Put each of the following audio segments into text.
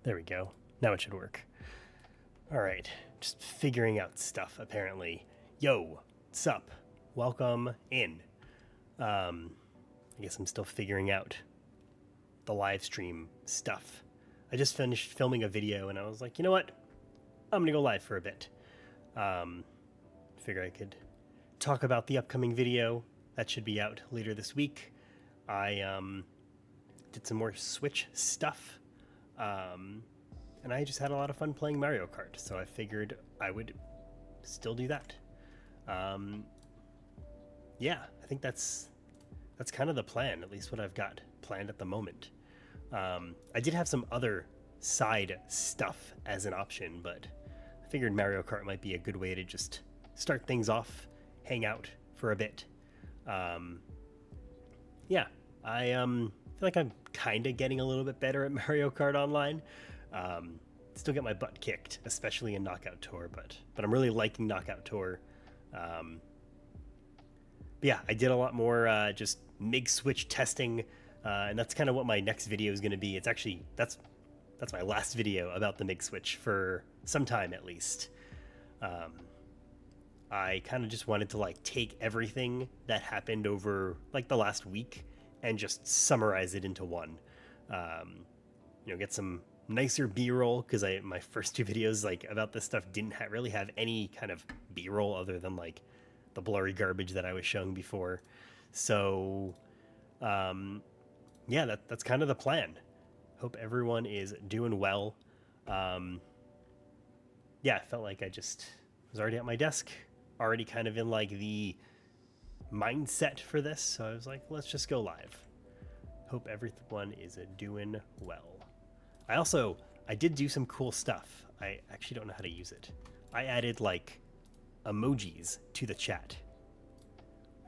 There we go. Now it should work. All right. Just figuring out stuff, apparently. Yo, sup? Welcome in. I guess I'm still figuring out the live stream stuff. I just finished filming a video and I was like, you know what? I'm gonna go live for a bit. Figure I could talk about the upcoming video that should be out later this week. I did some more Switch stuff, and I just had a lot of fun playing Mario Kart, so I figured I would still do that. Yeah, I think that's kind of the plan, at least what I've got planned at the moment. I did have some other side stuff as an option, but I figured Mario Kart might be a good way to just start things off, hang out for a bit. Yeah, I feel like I'm kind of getting a little bit better at Mario Kart Online. Still get my butt kicked, especially in Knockout Tour, but I'm really liking Knockout Tour. But yeah, I did a lot more just MIG switch testing, and that's kind of what my next video is going to be. It's actually that's my last video about the MIG switch for some time at least. I kind of just wanted to like take everything that happened over like the last week and just summarize it into one. Get some nicer B-roll, because my first two videos like about this stuff didn't really have any kind of B-roll other than like the blurry garbage that I was showing before. So yeah, that's kind of the plan. Hope everyone is doing well. Yeah, I felt like I just was already at my desk, already kind of in like the mindset for this, so I was like, let's just go live. Hope everyone is doing well. I did do some cool stuff. I actually don't know how to use it. I added like emojis to the chat.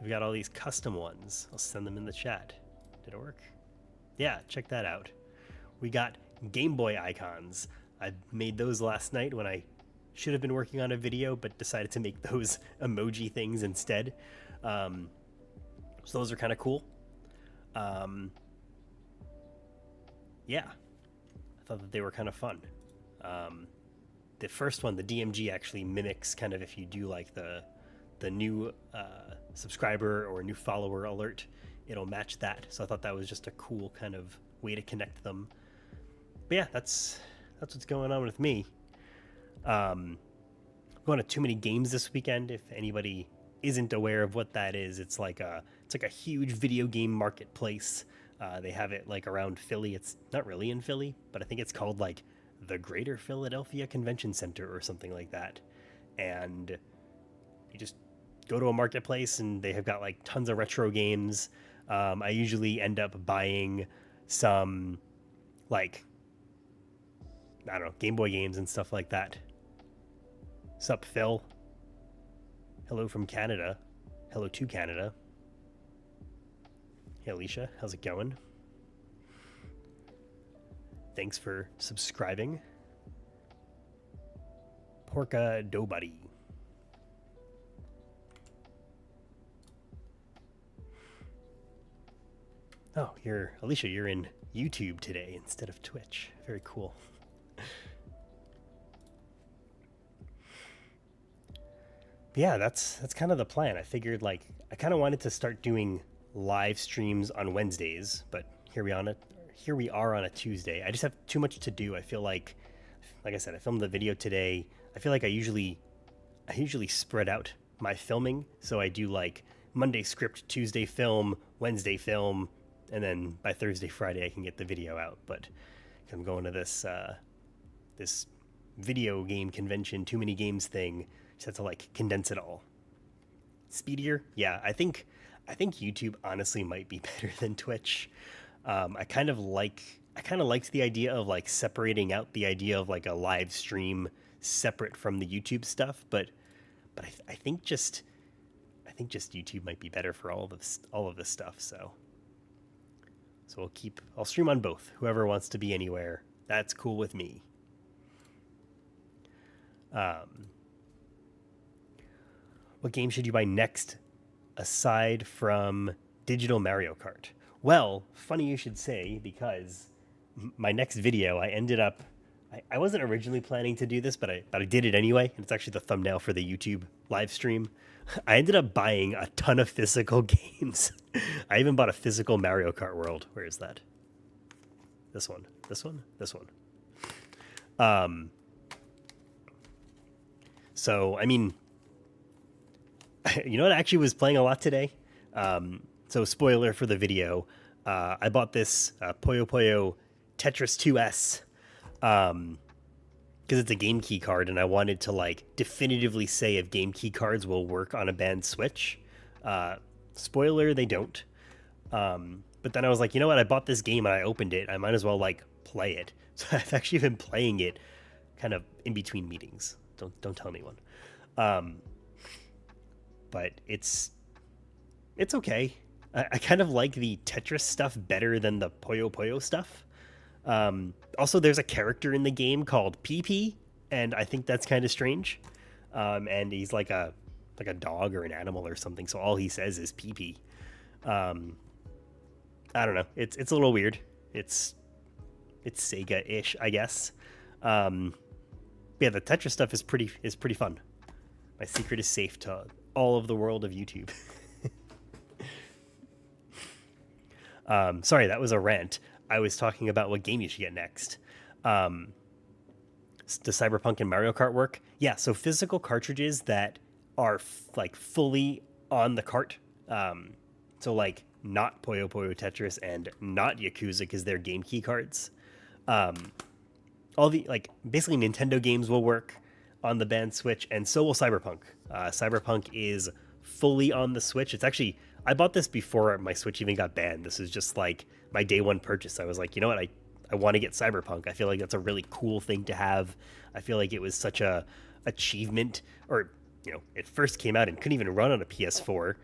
We've got all these custom ones. I'll send them in the chat. Did it work? Yeah, check that out. We got Game Boy icons. I made those last night when I should have been working on a video, but decided to make those emoji things instead. So those are kind of cool. Yeah, I thought that they were kind of fun. The first one, the DMG, actually mimics kind of if you do like the new subscriber or new follower alert, it'll match that. So I thought that was just a cool kind of way to connect them. But yeah, that's what's going on with me. I'm going to Too Many Games this weekend. If anybody isn't aware of what that is, it's like a huge video game marketplace. They have it like around Philly. It's not really in Philly, but I think it's called like the Greater Philadelphia Convention Center or something like that. And you just go to a marketplace and they have got like tons of retro games. I usually end up buying some like, I don't know, Game Boy games and stuff like that. Sup, Phil? Hello from Canada. Hello to Canada. Hey, Alicia, how's it going? Thanks for subscribing. Porka Dough Buddy. Oh, Alicia, you're in YouTube today instead of Twitch. Very cool. Yeah, that's kind of the plan. I figured like I kind of wanted to start doing live streams on Wednesdays, but here we are on a Tuesday. I just have too much to do. I feel like I said, I filmed the video today. I feel like I usually spread out my filming, so I do like Monday script, Tuesday film, Wednesday film, and then by Thursday, Friday I can get the video out. But I'm going to this this video game convention, Too Many Games thing. Just have to like condense it all. Speedier? Yeah, I think YouTube honestly might be better than Twitch. I kind of liked the idea of like separating out the idea of like a live stream separate from the YouTube stuff, but I think just YouTube might be better for all of this stuff. So I'll stream on both. Whoever wants to be anywhere, that's cool with me. What game should you buy next aside from digital Mario Kart? Well, funny you should say, because my next video, I ended up I wasn't originally planning to do this, but I did it anyway, and it's actually the thumbnail for the YouTube live stream. I ended up buying a ton of physical games. I even bought a physical Mario Kart World. Where is that? This one. This one. This one. So I mean, you know what? I actually was playing a lot today. So spoiler for the video. I bought this Puyo Puyo Tetris 2S. Because it's a game key card, and I wanted to like definitively say if game key cards will work on a banned Switch. Spoiler, they don't. But then I was like, you know what? I bought this game and I opened it. I might as well like play it. So I've actually been playing it, kind of in between meetings. Don't tell anyone. But it's okay. I kind of like the Tetris stuff better than the Puyo Puyo stuff. Also, there's a character in the game called PP, and I think that's kind of strange. And he's like a dog or an animal or something, so all he says is PP. I don't know. It's a little weird. It's Sega-ish, I guess. Yeah, the Tetris stuff is pretty fun. My secret is safe to all of the world of YouTube. Sorry, that was a rant. I was talking about what game you should get next. Does Cyberpunk and Mario Kart work? Yeah, so physical cartridges that are like fully on the cart. So like not Puyo Puyo Tetris and not Yakuza because they're game key cards. All the like basically Nintendo games will work on the banned Switch, and so will Cyberpunk. Cyberpunk is fully on the Switch. It's actually, I bought this before my Switch even got banned. This is just like my day one purchase. I was like, you know what, I want to get Cyberpunk. I feel like that's a really cool thing to have. I feel like it was such a achievement, or you know, it first came out and couldn't even run on a PS4.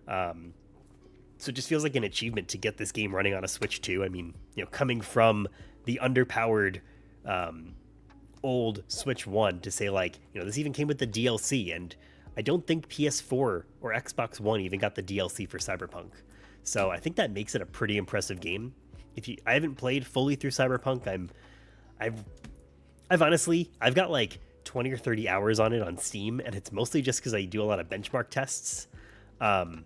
So it just feels like an achievement to get this game running on a Switch too. I mean, you know, coming from the underpowered old Switch 1 to say like, you know, this even came with the DLC, and I don't think PS4 or Xbox One even got the DLC for Cyberpunk. So I think that makes it a pretty impressive game. I haven't played fully through Cyberpunk. I've honestly, I've got like 20 or 30 hours on it on Steam, and it's mostly just because I do a lot of benchmark tests. But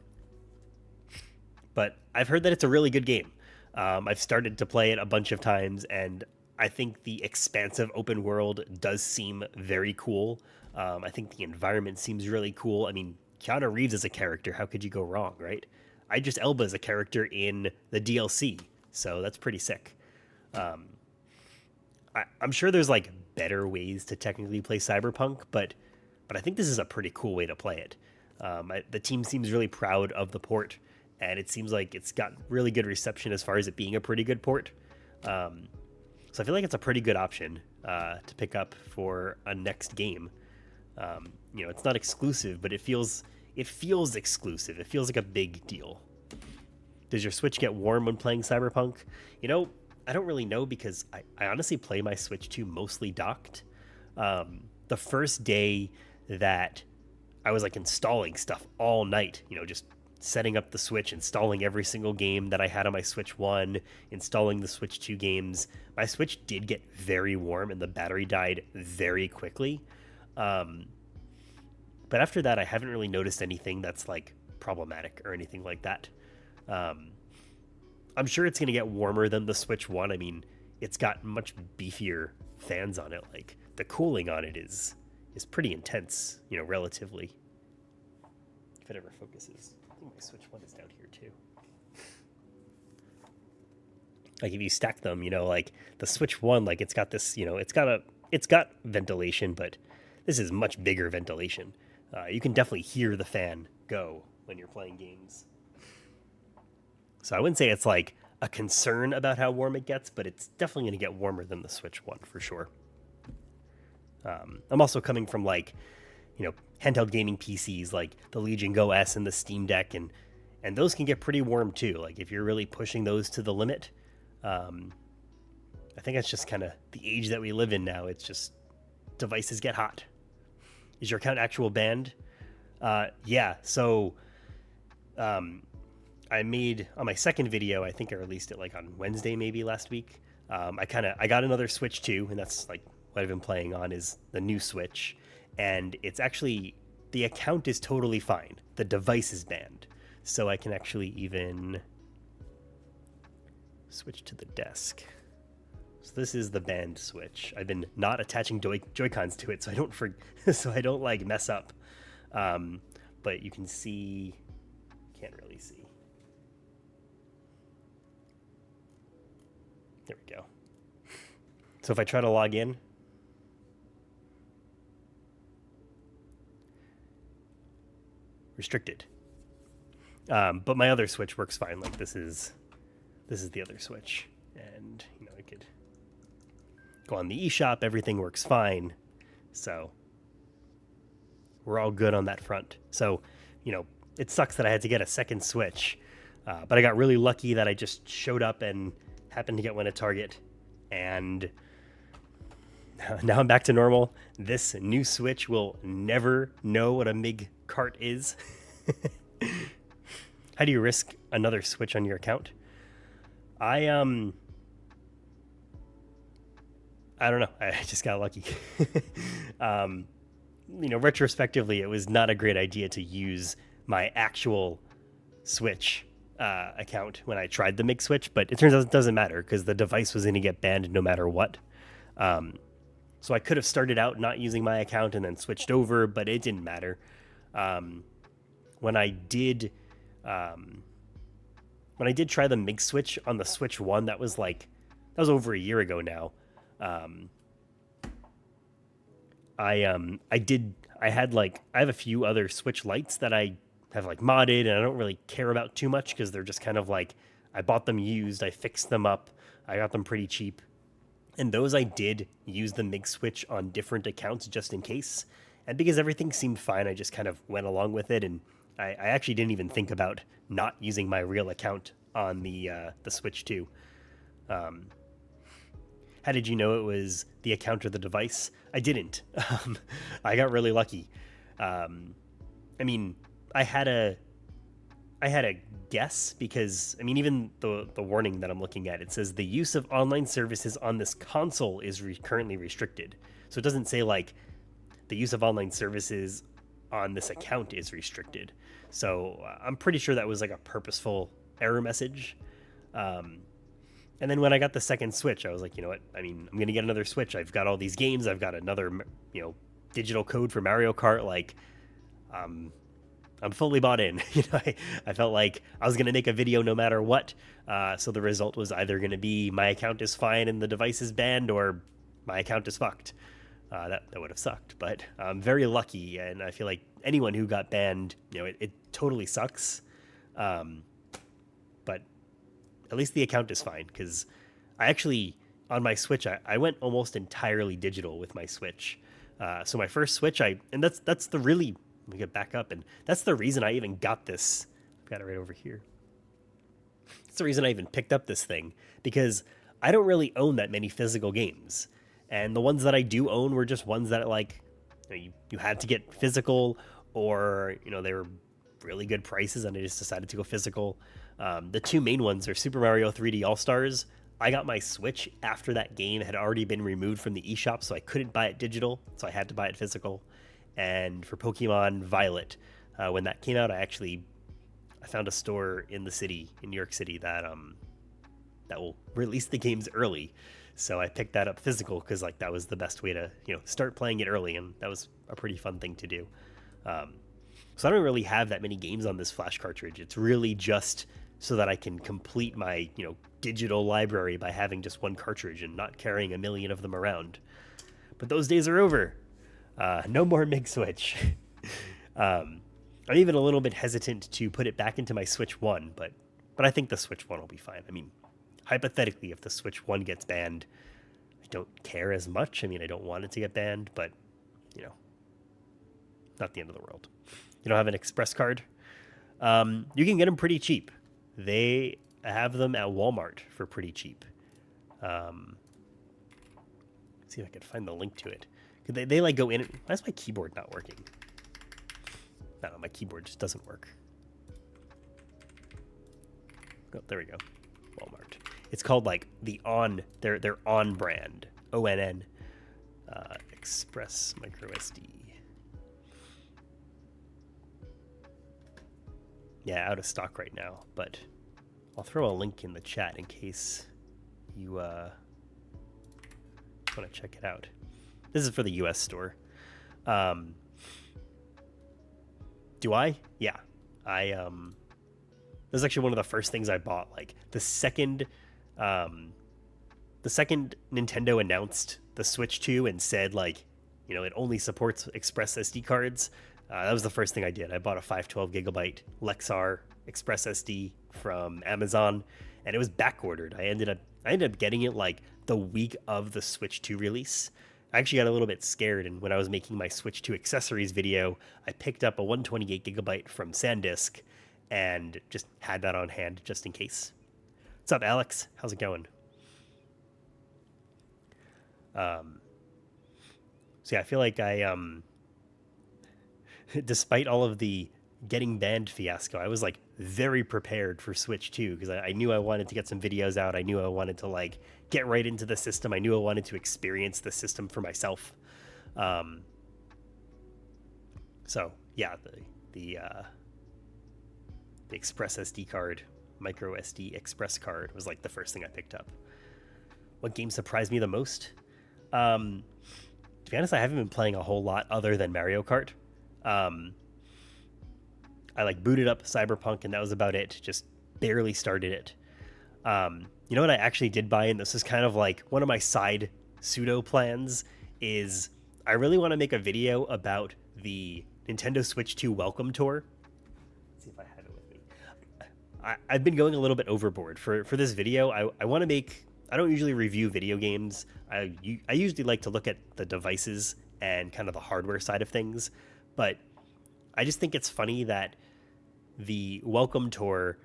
I've heard that it's a really good game. I've started to play it a bunch of times, and I think the expansive open world does seem very cool. I think the environment seems really cool. I mean, Keanu Reeves as a character, how could you go wrong, right? Idris Elba is a character in the DLC, so that's pretty sick. I'm sure there's like better ways to technically play Cyberpunk, but I think this is a pretty cool way to play it. The team seems really proud of the port, and it seems like it's got really good reception as far as it being a pretty good port. So I feel like it's a pretty good option to pick up for a next game. You know, it's not exclusive, but it feels exclusive. It feels like a big deal. Does your Switch get warm when playing Cyberpunk? You know, I don't really know because I honestly play my Switch 2 mostly docked. The first day that I was like installing stuff all night, you know, just setting up the Switch, installing every single game that I had on my Switch 1, installing the Switch 2 games, my Switch did get very warm and the battery died very quickly. But after that, I haven't really noticed anything that's like problematic or anything like that. I'm sure it's going to get warmer than the Switch 1. I mean, it's got much beefier fans on it. Like the cooling on it is pretty intense, you know, relatively. If it ever focuses. I think my Switch 1 is down here too. Like if you stack them, you know, like the Switch 1, like it's got this, you know, it's got ventilation, but this is much bigger ventilation. You can definitely hear the fan go when you're playing games. So I wouldn't say it's like a concern about how warm it gets, but it's definitely going to get warmer than the Switch 1 for sure. I'm also coming from like, you know, handheld gaming PCs like the Legion Go S and the Steam Deck, and those can get pretty warm too. Like if you're really pushing those to the limit, I think it's just kind of the age that we live in now. It's just devices get hot. Is your account actual banned? Yeah. So, I made on my second video, I think I released it like on Wednesday, maybe last week. I got another Switch 2, and that's like what I've been playing on is the new Switch, and it's actually, the account is totally fine. The device is banned. So I can actually even switch to the desk. So this is the banned Switch. I've been not attaching Joy-Cons to it, so I don't like mess up. But you can see, can't really see. There we go. So if I try to log in, restricted. But my other Switch works fine. Like this is the other Switch, and I could go on the eShop. Everything works fine, so we're all good on that front. So it sucks that I had to get a second Switch, but I got really lucky that I just showed up and happened to get one at Target, and now I'm back to normal. This new Switch will never know what a MIG Kart is. How do you risk another Switch on your account? I don't know. I just got lucky. Retrospectively, it was not a great idea to use my actual Switch account when I tried the MIG Switch, but it turns out it doesn't matter because the device was going to get banned no matter what. So I could have started out not using my account and then switched over, but it didn't matter. When I did try the MIG Switch on the Switch 1, that was over a year ago now. I have a few other Switch Lites that I have modded, and I don't really care about too much because they're just kind of I bought them used, I fixed them up, I got them pretty cheap. And those I did use the MIG Switch on different accounts just in case. And because everything seemed fine, I just kind of went along with it, and I actually didn't even think about not using my real account on the Switch 2. How did you know it was the account or the device? I didn't. I got really lucky. I had a guess because even the warning that I'm looking at, it says the use of online services on this console is currently restricted. So it doesn't say the use of online services on this account is restricted. So I'm pretty sure that was a purposeful error message. And then when I got the second Switch, I was like, you know what? I'm going to get another Switch. I've got all these games. I've got another, digital code for Mario Kart. I'm fully bought in. I felt like I was going to make a video no matter what. So the result was either going to be my account is fine and the device is banned, or my account is fucked. That would have sucked, but I'm very lucky, and I feel like anyone who got banned, it totally sucks. But at least the account is fine, because I actually, on my Switch, I went almost entirely digital with my Switch. So my first Switch, that's the really, let me get back up, and that's the reason I even got this. I've got it right over here. That's the reason I even picked up this thing, because I don't really own that many physical games. And the ones that I do own were just ones that you had to get physical, or they were really good prices, and I just decided to go physical. The two main ones are Super Mario 3D All-Stars. I got my Switch after that game had already been removed from the eShop, so I couldn't buy it digital, so I had to buy it physical. And for Pokemon Violet, when that came out, I found a store in New York City, that will release the games early. So I picked that up physical because that was the best way to start playing it early, and that was a pretty fun thing to do. So I don't really have that many games on this flash cartridge. It's really just so that I can complete my digital library by having just one cartridge and not carrying a million of them around. But those days are over. No more MIG Switch. I'm even a little bit hesitant to put it back into my Switch 1, but I think the Switch 1 will be fine. Hypothetically, if the Switch 1 gets banned, I don't care as much. I don't want it to get banned, but, not the end of the world. You don't have an Express card? You can get them pretty cheap. They have them at Walmart for pretty cheap. See if I can find the link to it. They go in. Why is my keyboard not working? No, my keyboard just doesn't work. Oh, there we go. Walmart. It's called their On brand, ONN. Express micro SD. Yeah, out of stock right now, but I'll throw a link in the chat in case you want to check it out. This is for the US store. Do I? Yeah. This is actually one of the first things I bought. Like the second Nintendo announced the Switch 2 and said like, it only supports Express SD cards. That was the first thing I did. I bought a 512 gigabyte Lexar Express SD from Amazon, and it was back ordered. I ended up getting it like the week of the Switch 2 release. I actually got a little bit scared, and when I was making my Switch 2 accessories video, I picked up a 128 gigabyte from SanDisk and just had that on hand just in case. What's up, Alex? How's it going? So yeah, I feel like despite all of the getting banned fiasco, I was like very prepared for Switch 2 because I knew I wanted to get some videos out. I knew I wanted to like get right into the system. I knew I wanted to experience the system for myself. So yeah, the Express SD card, micro SD Express card was like the first thing I picked up. What game surprised me the most? To be honest, I haven't been playing a whole lot other than Mario Kart. I like booted up Cyberpunk and that was about it. Just barely started it. You know what I actually did buy, and this is kind of like one of my side pseudo plans, is I really want to make a video about the Nintendo Switch 2 Welcome Tour. Let's see if I have it with me. I've been going a little bit overboard. For this video, I want to make... I don't usually review video games. I usually like to look at the devices and kind of the hardware side of things. But I just think it's funny that the Welcome Tour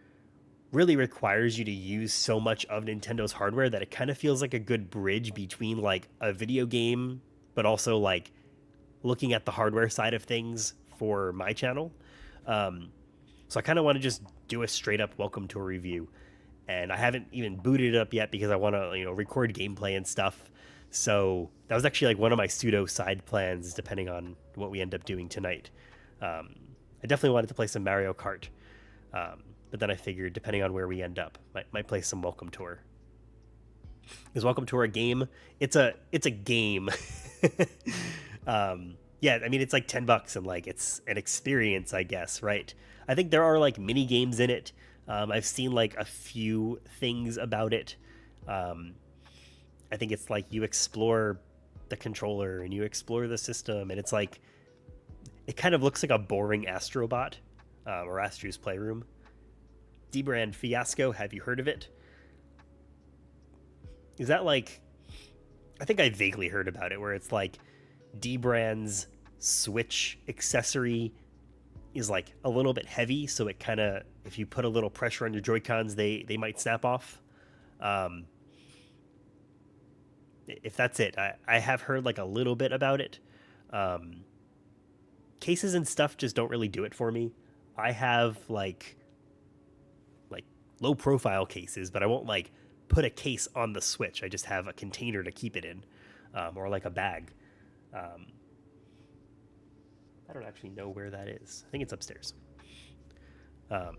really requires you to use so much of Nintendo's hardware that it kind of feels like a good bridge between like a video game, but also like looking at the hardware side of things for my channel. So I kind of want to just do a straight up Welcome Tour review. And I haven't even booted it up yet because I want to, record gameplay and stuff. So that was actually like one of my pseudo side plans, depending on what we end up doing tonight. I definitely wanted to play some Mario Kart, but then I figured, depending on where we end up, might play some Welcome Tour. Is Welcome Tour a game? It's a game. Yeah, I mean it's like $10 and like it's an experience, I guess, right? I think there are like mini games in it. I've seen like a few things about it. I think it's like you explore the controller and you explore the system, and it's like it kind of looks like a boring Astrobot or Astro's Playroom. Dbrand Fiasco, have you heard of it? Is that like... I think I vaguely heard about it, where it's like Dbrand's Switch accessory is like a little bit heavy, so it kind of, if you put a little pressure on your Joy-Cons, they might snap off. If that's it, I have heard like a little bit about it. Cases and stuff just don't really do it for me. I have like low profile cases, but I won't like put a case on the Switch. I just have a container to keep it in, or like a bag. I don't actually know where that is. I think it's upstairs. But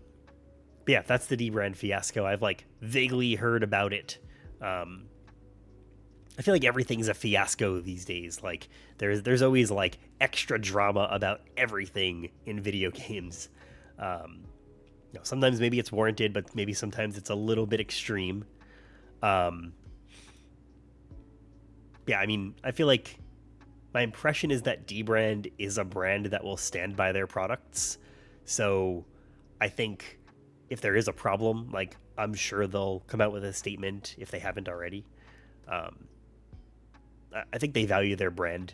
yeah, that's the Dbrand Fiasco. I've like vaguely heard about it. I feel like everything's a fiasco these days. Like there's always like extra drama about everything in video games. Sometimes maybe it's warranted, but maybe sometimes it's a little bit extreme. Yeah, I mean, I feel like my impression is that Dbrand is a brand that will stand by their products. So I think if there is a problem, like I'm sure they'll come out with a statement if they haven't already. I think they value their brand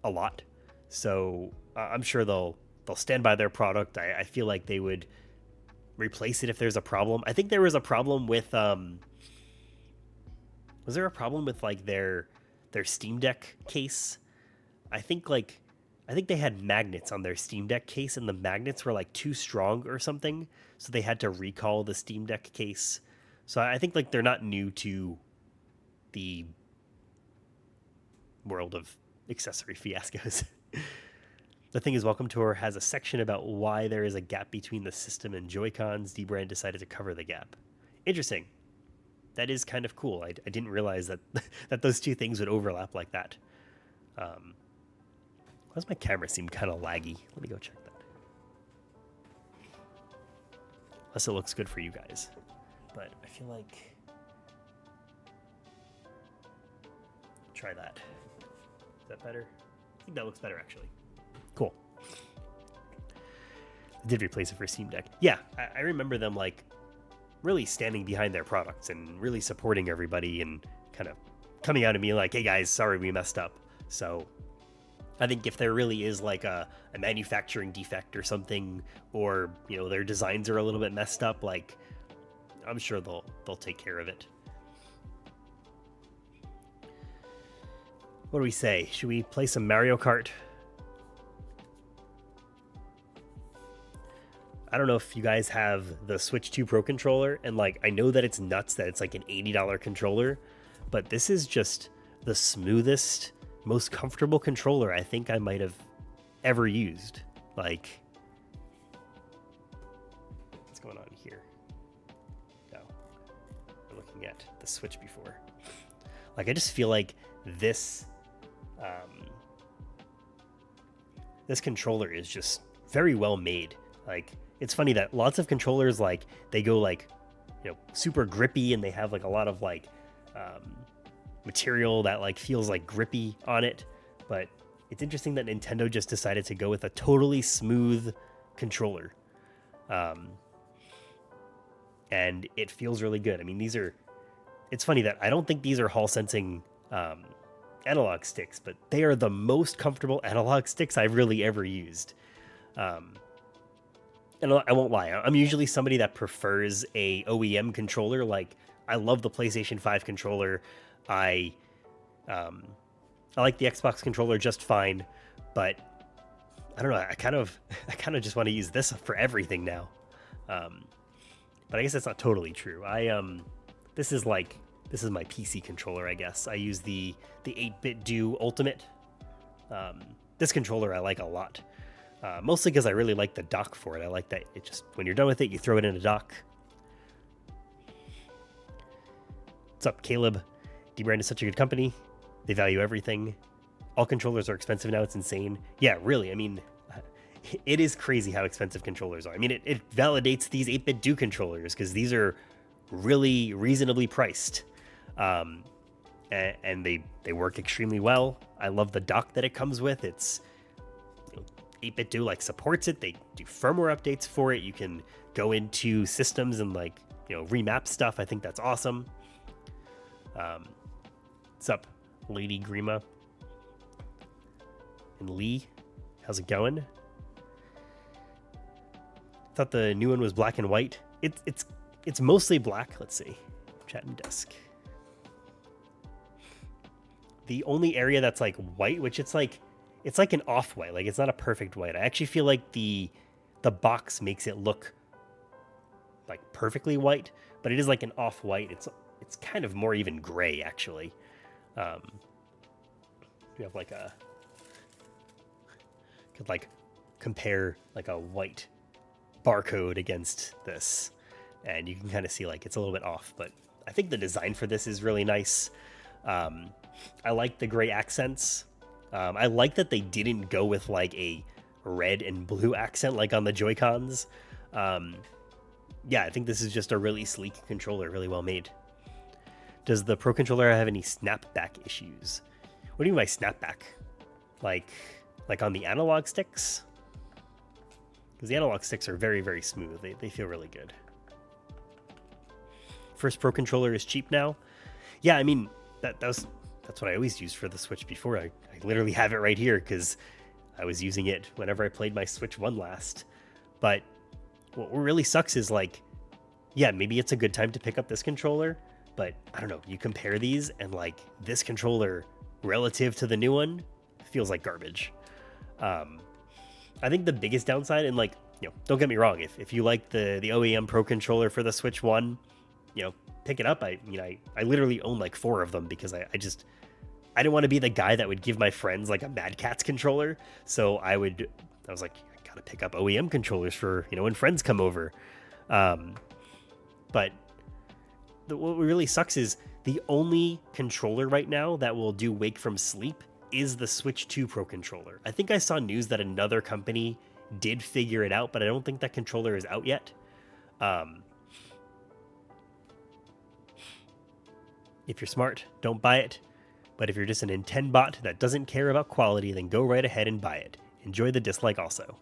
a lot. So I'm sure they'll stand by their product. I feel like they would replace it if there's a problem. I think there was a problem with was there a problem with like their Steam Deck case? I think they had magnets on their Steam Deck case, and the magnets were like too strong or something, so they had to recall the Steam Deck case. So I think like they're not new to the world of accessory fiascos. The Thing Is Welcome Tour has a section about why there is a gap between the system and Joy-Cons. Dbrand decided to cover the gap. Interesting. That is kind of cool. I didn't realize that that those two things would overlap like that. Why does my camera seem kind of laggy? Let me go check that. Unless it looks good for you guys. But I feel like... Try that. Is that better? I think that looks better, actually. Cool. I did replace it for Steam Deck. Yeah, I remember them, like, really standing behind their products and really supporting everybody and kind of coming out at me like, hey guys, sorry we messed up. So I think if there really is like a manufacturing defect or something, or, you know, their designs are a little bit messed up, like, I'm sure they'll take care of it. What do we say? Should we play some Mario Kart? I don't know if you guys have the Switch 2 Pro controller, and like, I know that it's nuts that it's like an $80 controller, but this is just the smoothest, most comfortable controller I think I might have ever used. Like, what's going on here? No, we're looking at the Switch before. Like, I just feel like this this controller is just very well made. Like, it's funny that lots of controllers, like, they go like, you know, super grippy and they have like a lot of like material that like feels like grippy on it. But it's interesting that Nintendo just decided to go with a totally smooth controller. And it feels really good. I mean, it's funny that I don't think these are Hall sensing analog sticks, but they are the most comfortable analog sticks I've really ever used. And I won't lie, I'm usually somebody that prefers a OEM controller. Like, I love the PlayStation 5 controller. I like the Xbox controller just fine, but I don't know. I kind of just want to use this for everything now. But I guess that's not totally true. This is my PC controller, I guess. I use the 8-bit Do Ultimate. This controller I like a lot. Mostly because I really like the dock for it. I like that it just, when you're done with it, you throw it in a dock. What's up, Caleb? Dbrand is such a good company. They value everything. All controllers are expensive now. It's insane. Yeah, really. I mean, it is crazy how expensive controllers are. I mean, it validates these 8-bit Do controllers because these are really reasonably priced. And they work extremely well. I love the dock that it comes with. It's 8-bit Do like supports it. They do firmware updates for it. You can go into systems and like, you know, remap stuff. I think that's awesome. What's up, Lady Grima and Lee? How's it going? Thought the new one was black and white. It's mostly black. Let's see. Chat and desk. The only area that's like white, which it's like an off-white. Like, it's not a perfect white. I actually feel like the box makes it look like perfectly white, but it is like an off-white. It's kind of more even gray, actually. We have like could like compare like a white barcode against this, and you can kind of see like it's a little bit off, but I think the design for this is really nice. I like the gray accents. I like that they didn't go with like a red and blue accent like on the Joy-Cons. Yeah, I think this is just a really sleek controller, really well made. Does the Pro controller have any snapback issues? What do you mean by snapback? Like on the analog sticks? Because the analog sticks are very, very smooth. They feel really good. First Pro controller is cheap now. Yeah, I mean, that's what I always used for the Switch before. I literally have it right here because I was using it whenever I played my Switch 1 last. But what really sucks is like, yeah, maybe it's a good time to pick up this controller, but I don't know, you compare these and like this controller relative to the new one feels like garbage. I think the biggest downside, and like, you know, don't get me wrong, if you like the OEM Pro controller for the Switch 1, you know, pick it up. I literally own like 4 of them because I I didn't want to be the guy that would give my friends like a Mad Catz controller. So I was like, I gotta pick up OEM controllers for, when friends come over. But what really sucks is the only controller right now that will do Wake from Sleep is the Switch 2 Pro controller. I think I saw news that another company did figure it out, but I don't think that controller is out yet. If you're smart, don't buy it. But if you're just an Nintendo bot that doesn't care about quality, then go right ahead and buy it. Enjoy the dislike also.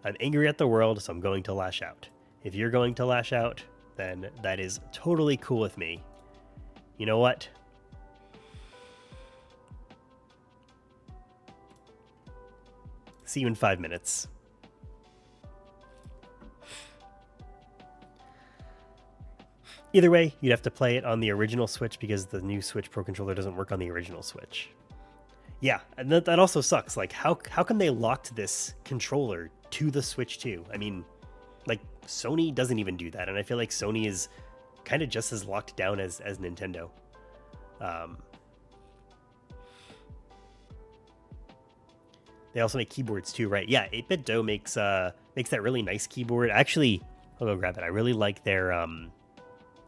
I'm angry at the world, so I'm going to lash out. If you're going to lash out, then that is totally cool with me. You know what? See you in 5 minutes. Either way, you'd have to play it on the original Switch because the new Switch Pro controller doesn't work on the original Switch. Yeah, and that also sucks. Like, how come they locked this controller to the Switch 2? I mean, like, Sony doesn't even do that, and I feel like Sony is kind of just as locked down as Nintendo. They also make keyboards too, right? Yeah, 8-Bit Do makes that really nice keyboard. Actually, I'll go grab it. I really like their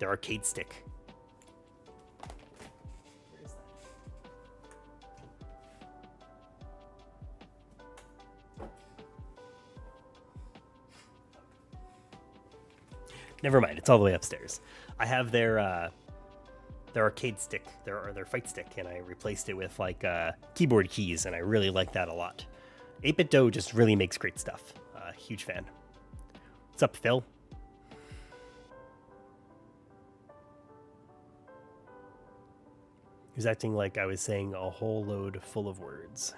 arcade stick. Where is that? Never mind, it's all the way upstairs. I have their arcade stick, their fight stick, and I replaced it with like keyboard keys, and I really like that a lot. 8-Bit Do just really makes great stuff. Huge fan. What's up, Phil? He was acting like I was saying a whole load full of words.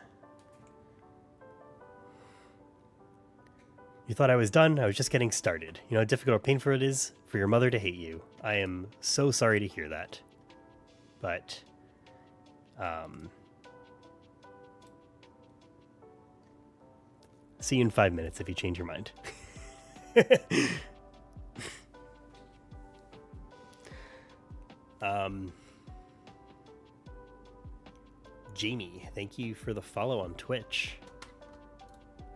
You thought I was done? I was just getting started. You know how difficult or painful it is for your mother to hate you. I am so sorry to hear that. But, see you in 5 minutes if you change your mind. Jamie, thank you for the follow on Twitch.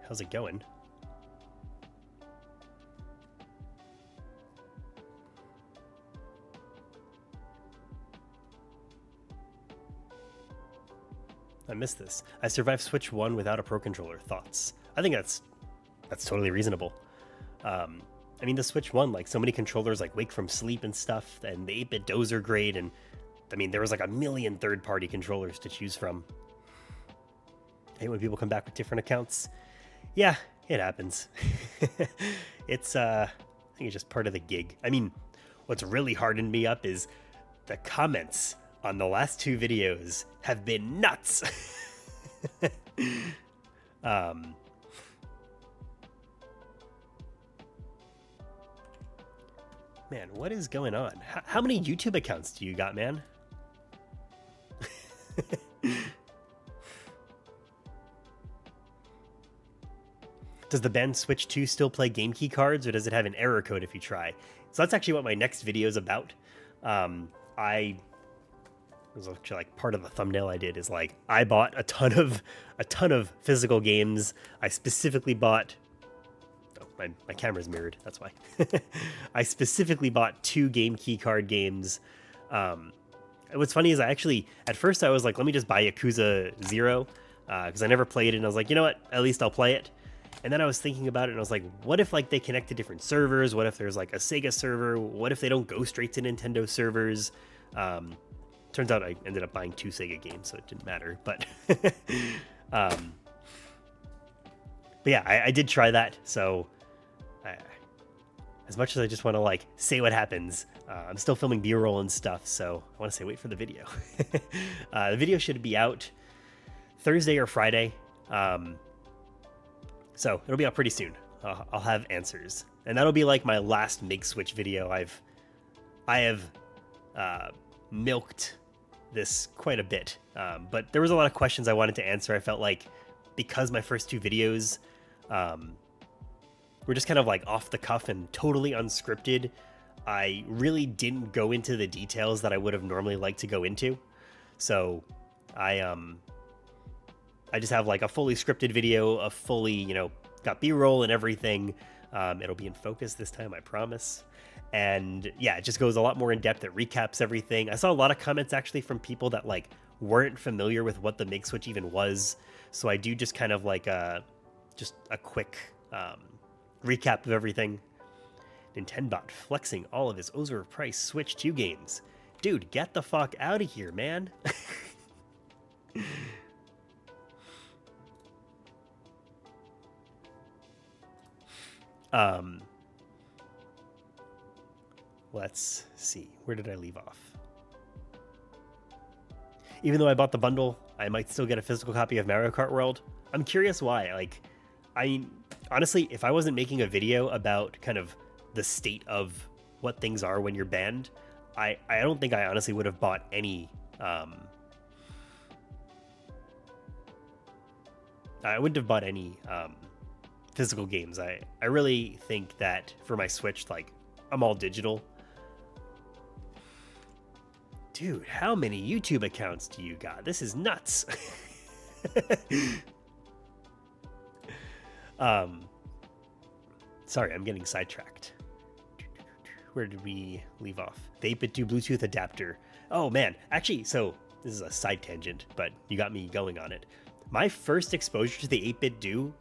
How's it going? I missed this. I survived Switch 1 without a Pro Controller. Thoughts? I think that's totally reasonable. I mean, the Switch 1, like, so many controllers, like, Wake from Sleep and stuff, and the 8-Bit Do's are great, and, I mean, there was, like, a million third-party controllers to choose from. I hate when people come back with different accounts. Yeah, it happens. It's, I think it's just part of the gig. I mean, what's really hardened me up is the comments on the last 2 videos have been nuts. Man, what is going on? How many YouTube accounts do you got, man? Does the band Switch 2 still play game key cards, or does it have an error code if you try? So that's actually what my next video is about. It was actually like part of the thumbnail I did is like I bought a ton of physical games. I specifically bought. Oh, my camera's mirrored. That's why. I specifically bought 2 game key card games. What's funny is at first I was like, let me just buy Yakuza 0 because I never played it, and I was like, you know what? At least I'll play it. And then I was thinking about it, and I was like, what if like they connect to different servers? What if there's like a Sega server? What if they don't go straight to Nintendo servers? Turns out I ended up buying 2 Sega games, so it didn't matter. But, but yeah, I did try that. So as much as I just want to like say what happens, I'm still filming B-roll and stuff. So I want to say, wait for the video. The video should be out Thursday or Friday. So it'll be out pretty soon. I'll have answers, and that'll be like my last Mig Switch video. I have milked this quite a bit, but there was a lot of questions I wanted to answer. I felt like because my first 2 videos were just kind of like off the cuff and totally unscripted, I really didn't go into the details that I would have normally liked to go into. So I just have like a fully scripted video, a fully, got B-roll and everything. It'll be in focus this time, I promise. And yeah, it just goes a lot more in depth. It recaps everything. I saw a lot of comments actually from people that like weren't familiar with what the Make Switch even was. So I do just kind of like just a quick recap of everything. Nintendobot flexing all of his overpriced Switch 2 games. Dude, get the fuck out of here, man. Let's see. Where did I leave off? Even though I bought the bundle, I might still get a physical copy of Mario Kart World. I'm curious why. Like, honestly, if I wasn't making a video about kind of the state of what things are when you're banned, I don't think I honestly would have bought any. I wouldn't have bought any physical games. I really think that for my Switch, like, I'm all digital. Dude, how many YouTube accounts do you got? This is nuts. Sorry, I'm getting sidetracked. Where did we leave off? The 8-bit do Bluetooth adapter. Oh man, actually, so this is a side tangent, but you got me going on it. My first exposure to the 8-bit do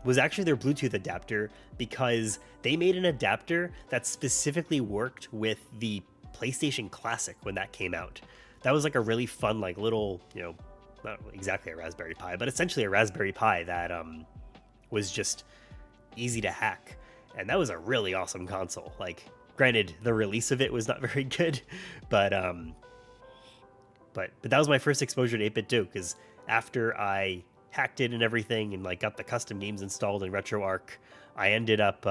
was actually their Bluetooth adapter, because they made an adapter that specifically worked with the PlayStation Classic when that came out. That was like a really fun, like little, not exactly a Raspberry Pi, but essentially a Raspberry Pi that was just easy to hack. And that was a really awesome console. Like, granted, the release of it was not very good, but that was my first exposure to 8-bit do, because after I hacked it and everything and like got the custom games installed in RetroArch, I ended up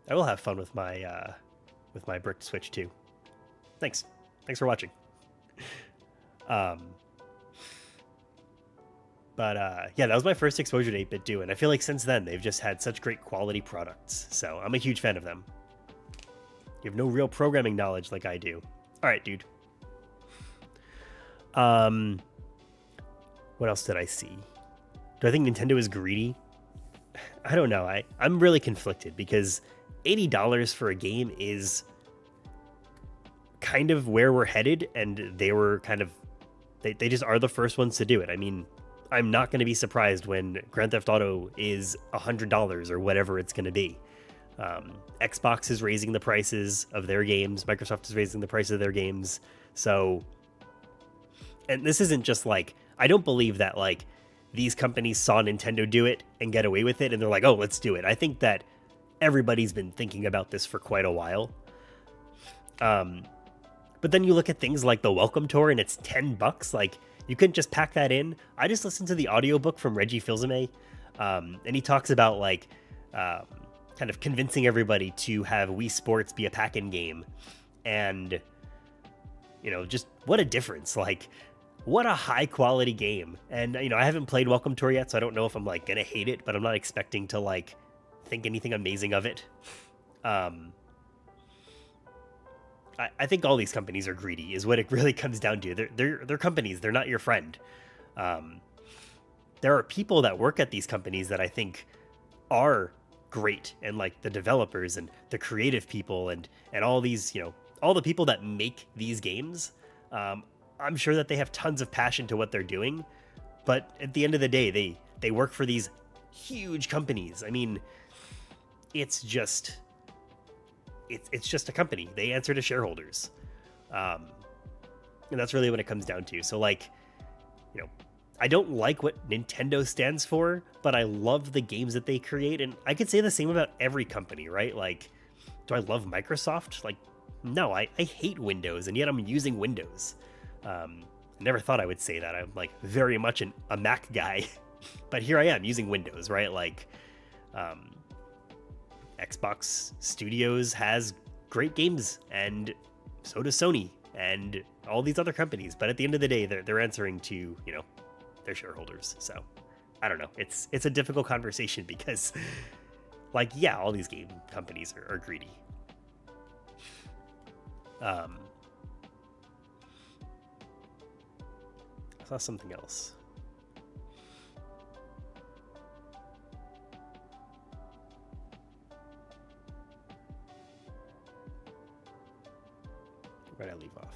I will have fun with my brick Switch too. Thanks for watching. But yeah, that was my first exposure to 8-bit do, and I feel like since then they've just had such great quality products. So I'm a huge fan of them. You have no real programming knowledge like I do. All right, dude. What else did I see? Do I think Nintendo is greedy? I don't know. I'm really conflicted, because $80 for a game is kind of where we're headed, and they were kind of, they just are the first ones to do it. I mean, I'm not going to be surprised when Grand Theft Auto is $100 or whatever it's going to be. Xbox is raising the prices of their games. Microsoft is raising the price of their games. So, and this isn't just like, I don't believe that like these companies saw Nintendo do it and get away with it, and they're like, oh, let's do it. I think that everybody's been thinking about this for quite a while. But then you look at things like the Welcome Tour and it's $10. Like, you couldn't just pack that in. I just listened to the audiobook from Reggie Fils-Aimé, and he talks about like kind of convincing everybody to have Wii Sports be a pack-in game. And, just what a difference. Like, what a high quality game. And, I haven't played Welcome Tour yet, so I don't know if I'm like going to hate it, but I'm not expecting to like think anything amazing of it. I think all these companies are greedy is what it really comes down to. They're companies. They're not your friend. There are people that work at these companies that I think are great, and like the developers and the creative people and all these, all the people that make these games. I'm sure that they have tons of passion to what they're doing, but at the end of the day, they work for these huge companies. I mean, it's just a company. They answer to shareholders. And that's really what it comes down to. So like, I don't like what Nintendo stands for, but I love the games that they create. And I could say the same about every company, right? Like, do I love Microsoft? Like, no, I hate Windows, and yet I'm using Windows. I never thought I would say that. I'm like very much a Mac guy, but here I am using Windows, right? Like, Xbox Studios has great games, and so does Sony and all these other companies. But at the end of the day, they're answering to, their shareholders. So I don't know. It's a difficult conversation because, like, yeah, all these game companies are greedy. I saw something else. Where did I leave off?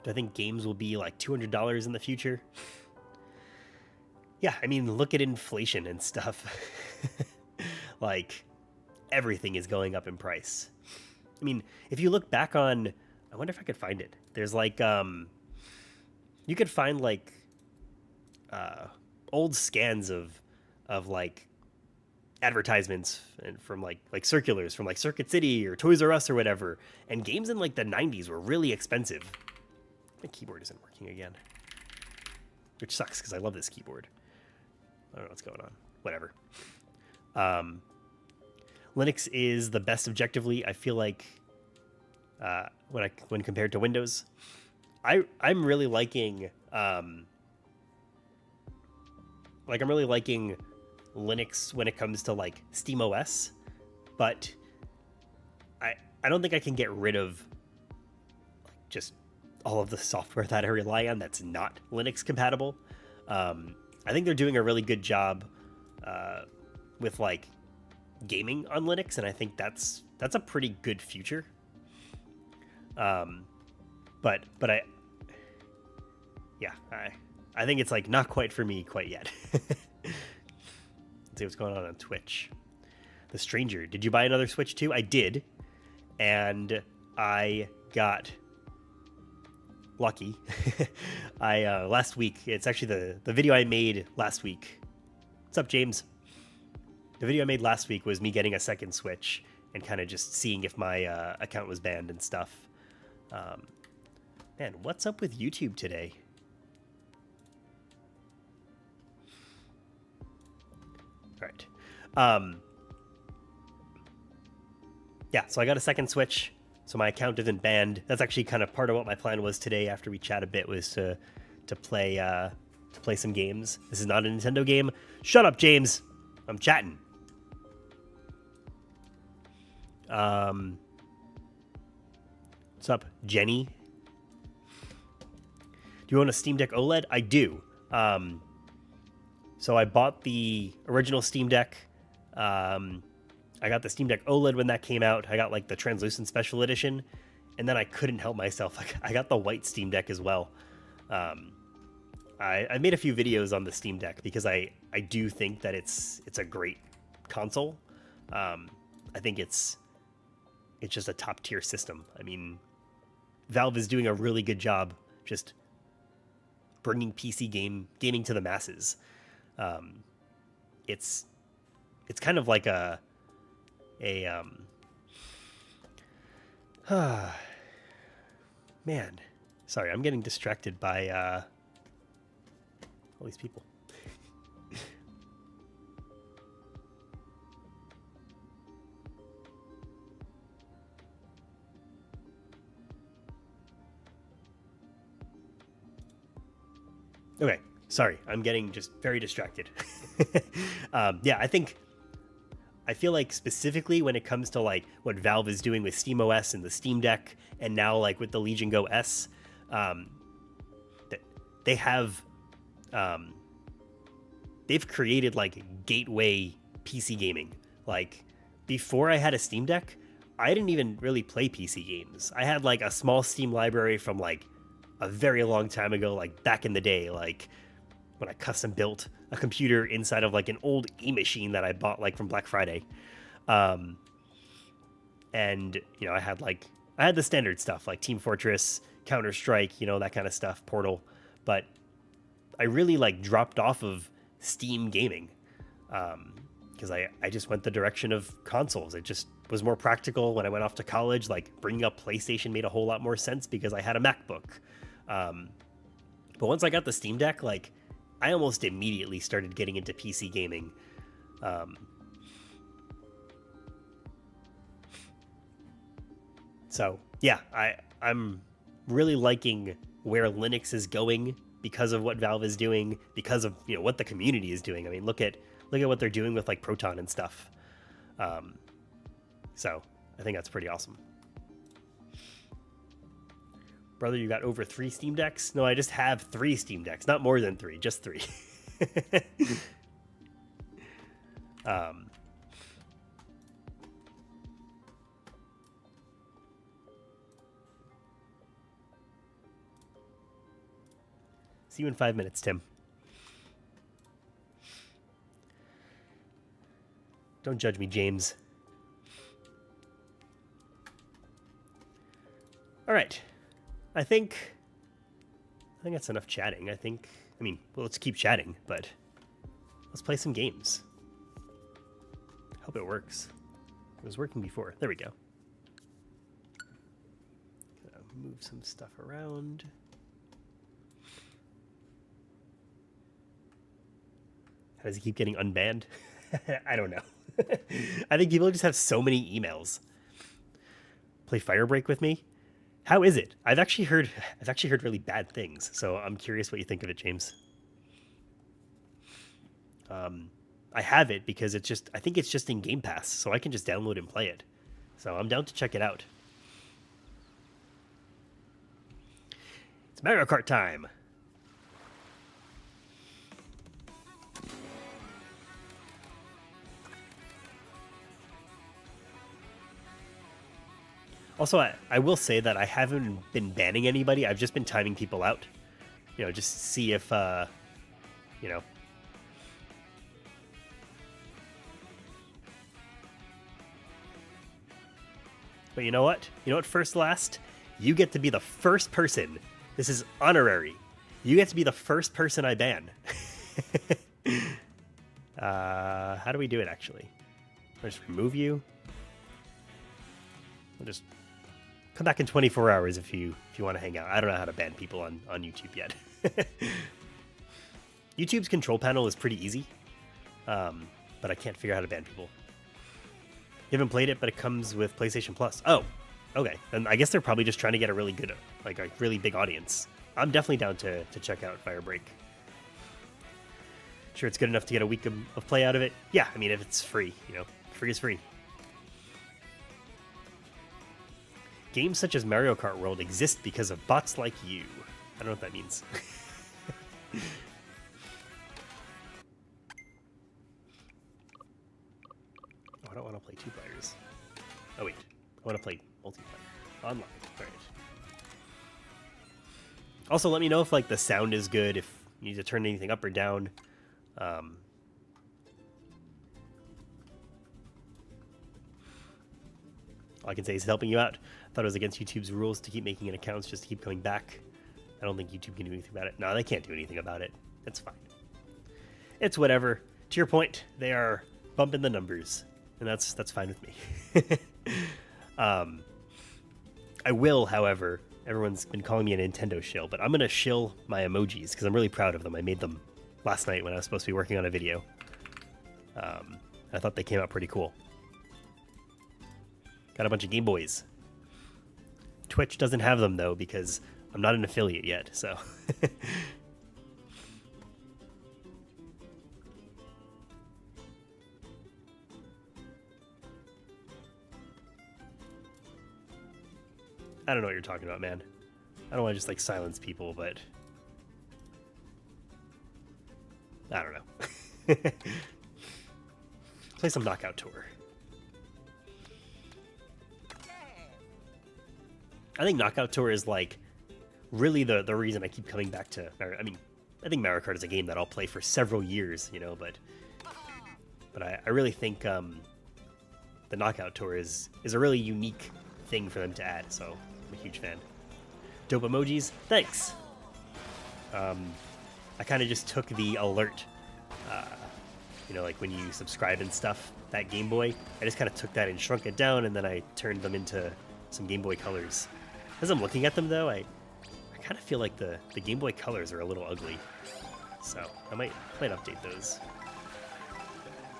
Do I think games will be like $200 in the future? Yeah, I mean, look at inflation and stuff. Like, everything is going up in price. I mean, if you look back on, I wonder if I could find it. There's like, you could find like old scans of like advertisements and from like circulars from like Circuit City or Toys R Us or whatever, and games in like the 90s were really expensive. My keyboard isn't working again, which sucks because I love this keyboard. I don't know what's going on. Whatever. Linux is the best objectively. I feel like when compared to Windows, I'm really liking I'm really liking Linux when it comes to like SteamOS, but I don't think I can get rid of just all of the software that I rely on that's not Linux compatible. I think they're doing a really good job with like gaming on Linux, and I think that's a pretty good future. But I think it's like not quite for me quite yet. Let's see what's going on Twitch. The Stranger, did you buy another Switch too? I did, and I got lucky. I last week, it's actually the video I made last week. What's up, James? The video I made last week was me getting a second Switch and kind of just seeing if my account was banned and stuff. Man, what's up with YouTube today? All right. Yeah, so I got a second Switch, so my account isn't banned. That's actually kind of part of what my plan was today after we chat a bit, was to play some games. This is not a Nintendo game. Shut up, James. I'm chatting. What's up, Jenny? Do you own a Steam Deck OLED? I do. So I bought the original Steam Deck. I got the Steam Deck OLED when that came out. I got like the translucent special edition, and then I couldn't help myself. I got the white Steam Deck as well. I made a few videos on the Steam Deck because I do think that it's a great console. I think it's just a top tier system. I mean, Valve is doing a really good job just bringing PC gaming to the masses. It's kind of like a man, sorry, I'm getting distracted by all these people. Okay, sorry, I'm getting just very distracted. Yeah, I feel like specifically when it comes to like what Valve is doing with SteamOS and the Steam Deck, and now like with the Legion Go S, they have they've created like gateway PC gaming. Like before I had a Steam Deck, I didn't even really play PC games. I had like a small Steam library from like a very long time ago, like back in the day, like when I custom built a computer inside of like an old e-machine that I bought like from Black Friday. And you know, I had the standard stuff like Team Fortress, Counter-Strike, you know, that kind of stuff, Portal. But I really like dropped off of Steam gaming because I just went the direction of consoles. It just was more practical when I went off to college. Like bringing up PlayStation made a whole lot more sense because I had a MacBook. But once I got the Steam Deck, like I almost immediately started getting into PC gaming. So yeah, I'm really liking where Linux is going because of what Valve is doing, because of, you know, what the community is doing. I mean, look at what they're doing with like Proton and stuff. So I think that's pretty awesome. Brother, you got over 3 Steam Decks? No, I just have 3 Steam Decks. Not more than 3, just 3. See you in 5 minutes, Tim. Don't judge me, James. All right. I think that's enough chatting. I mean, well, let's keep chatting, but let's play some games. Hope it works. It was working before. There we go. Gonna move some stuff around. How does he keep getting unbanned? I don't know. I think people just have so many emails. Play Firebreak with me? How is it? I've actually heard really bad things, so I'm curious what you think of it, James. I have it because I think it's just in Game Pass, so I can just download and play it. So I'm down to check it out. It's Mario Kart time. Also, I will say that I haven't been banning anybody. I've just been timing people out. You know, just see if, you know. But you know what? You know what, First Last? You get to be the first person. This is honorary. You get to be the first person I ban. How do we do it, actually? I'll just remove you. I'll just come back in 24 hours if you want to hang out. I don't know how to ban people on YouTube yet. YouTube's control panel is pretty easy, but I can't figure out how to ban people. You haven't played it, but it comes with PlayStation Plus. Oh, okay. And I guess they're probably just trying to get a really good, like a really big audience. I'm definitely down to check out Firebreak. Sure, it's good enough to get a week of play out of it. Yeah, I mean, if it's free, you know, free is free. Games such as Mario Kart World exist because of bots like you. I don't know what that means. Oh, I don't want to play 2 players. Oh, wait. I want to play multiplayer. Online. All right. Also, let me know if, like, the sound is good, if you need to turn anything up or down. All I can say is helping you out. I thought it was against YouTube's rules to keep making accounts just to keep coming back. I don't think YouTube can do anything about it. No, they can't do anything about it. It's fine. It's whatever. To your point, they are bumping the numbers, and that's fine with me. I will, however, everyone's been calling me a Nintendo shill, but I'm going to shill my emojis because I'm really proud of them. I made them last night when I was supposed to be working on a video. I thought they came out pretty cool. Got a bunch of Game Boys. Twitch doesn't have them, though, because I'm not an affiliate yet, so... I don't know what you're talking about, man. I don't want to just, like, silence people, but... I don't know. Play some Knockout Tour. I think Knockout Tour is, like, really the reason I keep coming back to... I mean, I think Mario Kart is a game that I'll play for several years, you know, but I really think the Knockout Tour is a really unique thing for them to add, so I'm a huge fan. Dope emojis, thanks! I kind of just took the alert, you know, like when you subscribe and stuff, that Game Boy, I just kind of took that and shrunk it down, and then I turned them into some Game Boy colors. As I'm looking at them, though, I kind of feel like the Game Boy colors are a little ugly, so I might update those.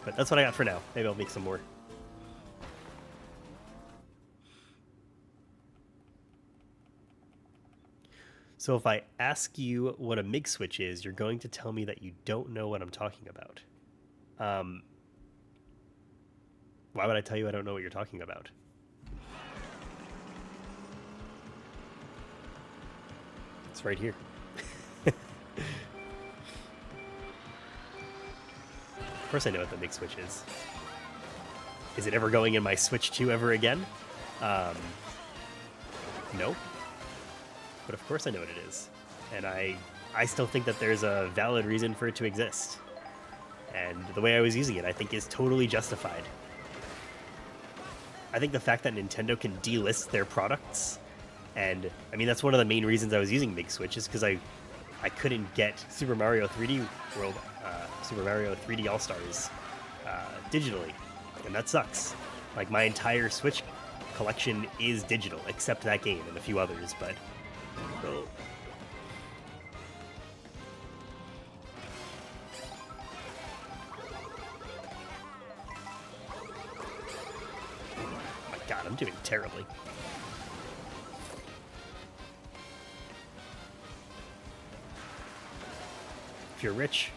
But that's what I got for now. Maybe I'll make some more. So if I ask you what a MIG switch is, you're going to tell me that you don't know what I'm talking about. Why would I tell you I don't know what you're talking about? It's right here. Of course I know what the big Switch is. Is it ever going in my Switch 2 ever again? No. But of course I know what it is. And I still think that there's a valid reason for it to exist. And the way I was using it, I think, is totally justified. I think the fact that Nintendo can delist their products, and I mean, that's one of the main reasons I was using Big Switch, is because I couldn't get Super Mario 3D World, Super Mario 3D All-Stars digitally, and that sucks. Like, my entire Switch collection is digital, except that game and a few others, but... Oh. My God, I'm doing terribly. If you're rich,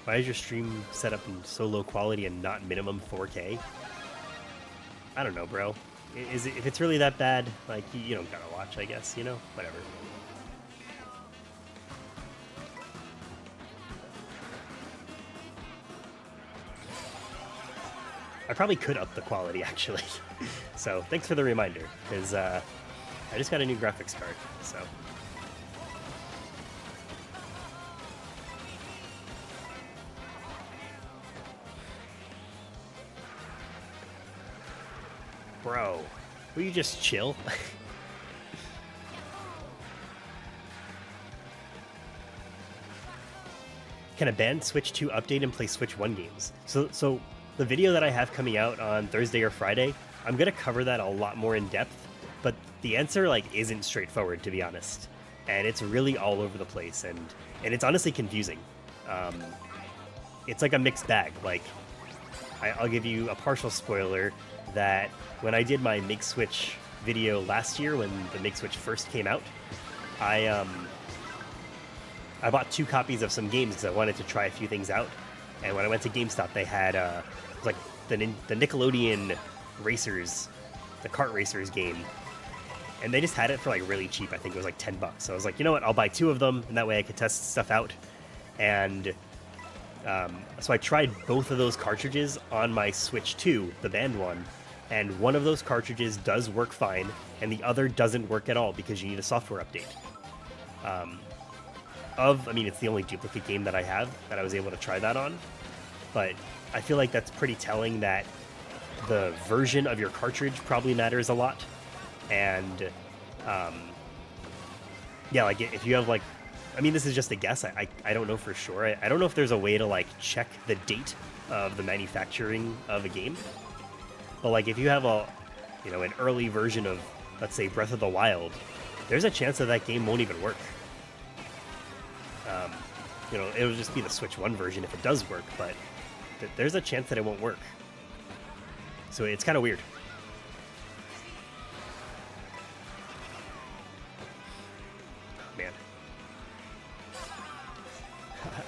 why is your stream set up in so low quality and not minimum 4K? I don't know, bro. If it's really that bad, like, you don't gotta watch, I guess, you know? Whatever. I probably could up the quality, actually. So, thanks for the reminder, because I just got a new graphics card, so... Bro, will you just chill? Can a band Switch 2 update and play Switch 1 games? So the video that I have coming out on Thursday or Friday, I'm gonna cover that a lot more in depth, but the answer like isn't straightforward, to be honest, and it's really all over the place, and it's honestly confusing. It's like a mixed bag. Like, I'll give you a partial spoiler that when I did my Make Switch video last year, when the Make Switch first came out, I bought 2 copies of some games because I wanted to try a few things out. And when I went to GameStop, they had like the Nickelodeon Racers, the Kart Racers game, and they just had it for like really cheap. I think it was like $10. So I was like, you know what? I'll buy 2 of them, and that way I could test stuff out. And so I tried both of those cartridges on my Switch 2, the banned one, and one of those cartridges does work fine, and the other doesn't work at all because you need a software update. I mean, it's the only duplicate game that I have that I was able to try that on, but I feel like that's pretty telling that the version of your cartridge probably matters a lot, and yeah, like if you have like, I mean, this is just a guess. I don't know for sure. I don't know if there's a way to like check the date of the manufacturing of a game. But like if you have an early version of, let's say, Breath of the Wild, there's a chance that that game won't even work. It'll just be the Switch 1 version if it does work, but there's a chance that it won't work. So it's kind of weird. Man.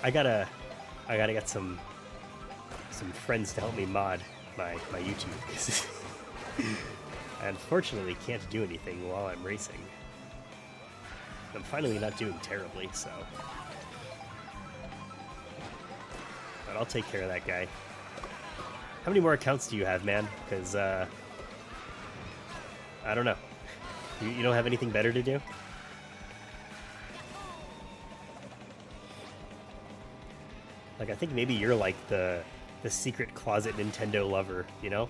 I gotta get some friends to help me mod my YouTube. I unfortunately can't do anything while I'm racing. I'm finally not doing terribly, so... But I'll take care of that guy. How many more accounts do you have, man? Because, I don't know. You don't have anything better to do? Like, I think maybe you're like the secret closet Nintendo lover, you know?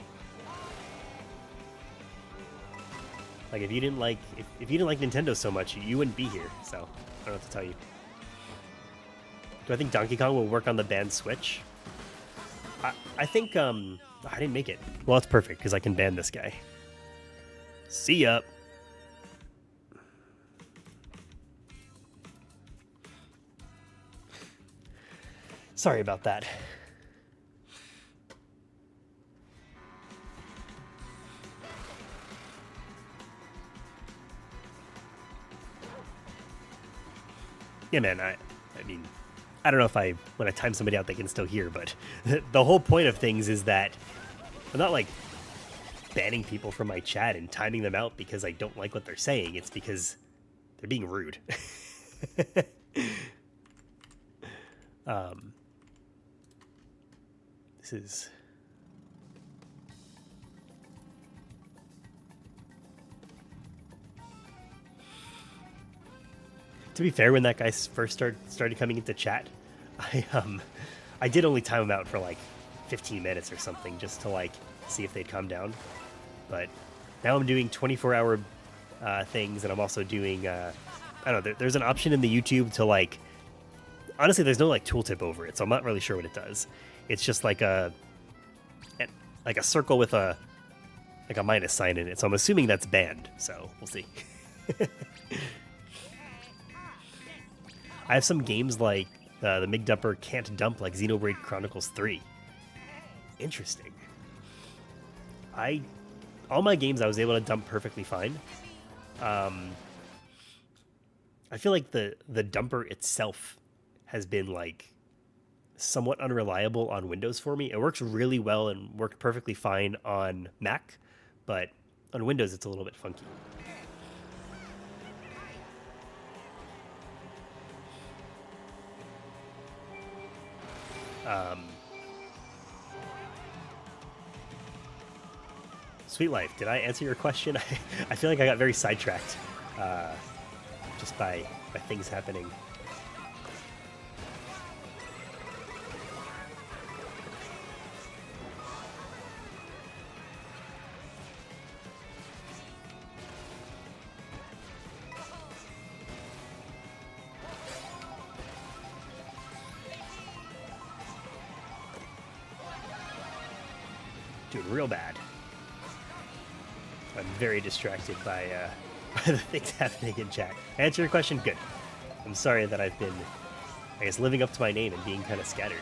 Like, if you didn't like Nintendo so much, you wouldn't be here. So I don't know what to tell you. Do I think Donkey Kong will work on the banned Switch? I think I didn't make it. Well, it's perfect because I can ban this guy. See ya. Sorry about that. Yeah, man, I mean, I don't know if when I time somebody out, they can still hear, but the whole point of things is that I'm not, like, banning people from my chat and timing them out because I don't like what they're saying. It's because they're being rude. This is... To be fair, when that guy first started coming into chat, I did only time him out for like 15 minutes or something just to like see if they'd calm down. But now I'm doing 24-hour things, and I'm also doing I don't know. There's an option in the YouTube to like. Honestly, there's no like tooltip over it, so I'm not really sure what it does. It's just like a circle with a minus sign in it. So I'm assuming that's banned. So we'll see. I have some games like the MIG dumper can't dump like Xenoblade Chronicles 3. Interesting. All my games I was able to dump perfectly fine. I feel like the dumper itself has been like somewhat unreliable on Windows for me. It works really well and worked perfectly fine on Mac, but on Windows it's a little bit funky. Sweet Life, did I answer your question? I feel like I got very sidetracked just by things happening. Doing real bad. I'm very distracted by the things happening in chat. Answer your question? Good. I'm sorry that I've been, I guess, living up to my name and being kind of scattered.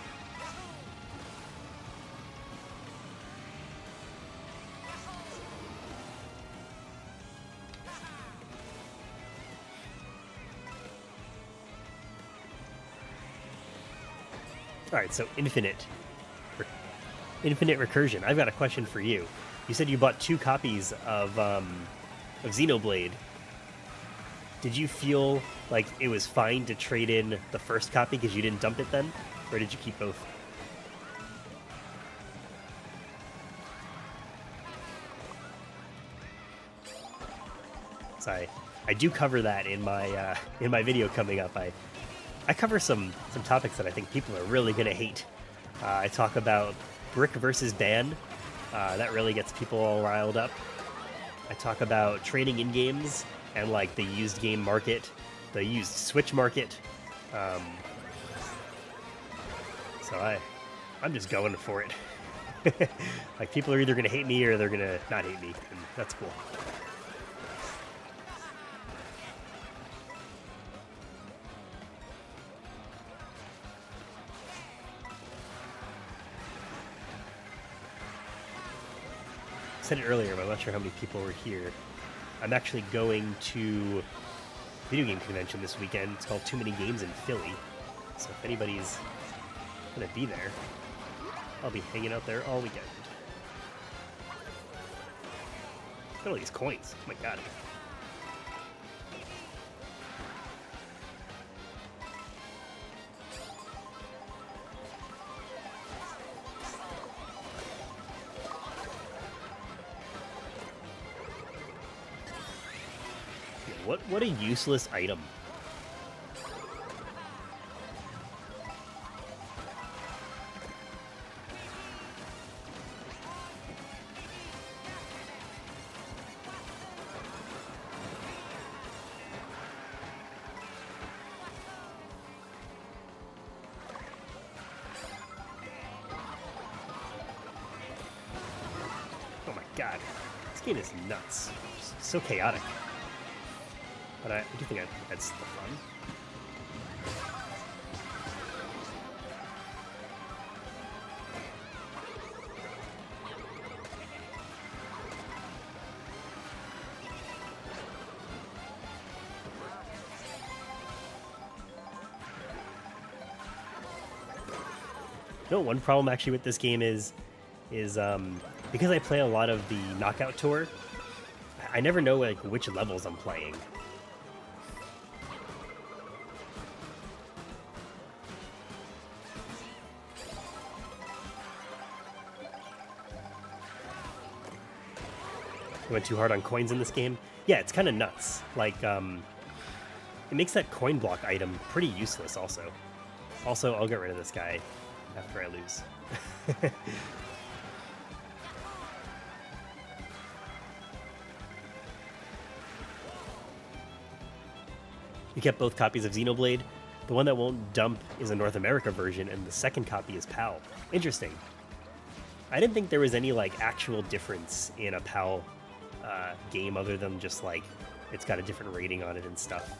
Alright, so infinite recursion. I've got a question for you. You said you bought 2 copies of Xenoblade. Did you feel like it was fine to trade in the first copy because you didn't dump it then? Or did you keep both? So I do cover that in my video coming up. I cover some topics that I think people are really going to hate. I talk about brick versus ban. That really gets people all riled up. I talk about trading in games and like the used game market, the used Switch market. So I'm just going for it. Like people are either going to hate me or they're going to not hate me, and that's cool. I said it earlier, but I'm not sure how many people were here. I'm actually going to a video game convention this weekend. It's called Too Many Games in Philly. So if anybody's going to be there, I'll be hanging out there all weekend. Look at all these coins. Oh my god. What a useless item. Oh my god. This game is nuts. It's so chaotic. But I do think that's the fun. You know, one problem actually with this game is because I play a lot of the Knockout Tour, I never know like which levels I'm playing. I went too hard on coins in this game. Yeah, it's kind of nuts. Like, it makes that coin block item pretty useless also. Also, I'll get rid of this guy after I lose. You kept both copies of Xenoblade. The one that won't dump is a North America version, and the second copy is PAL. Interesting. I didn't think there was any like actual difference in a PAL game other than just like it's got a different rating on it and stuff.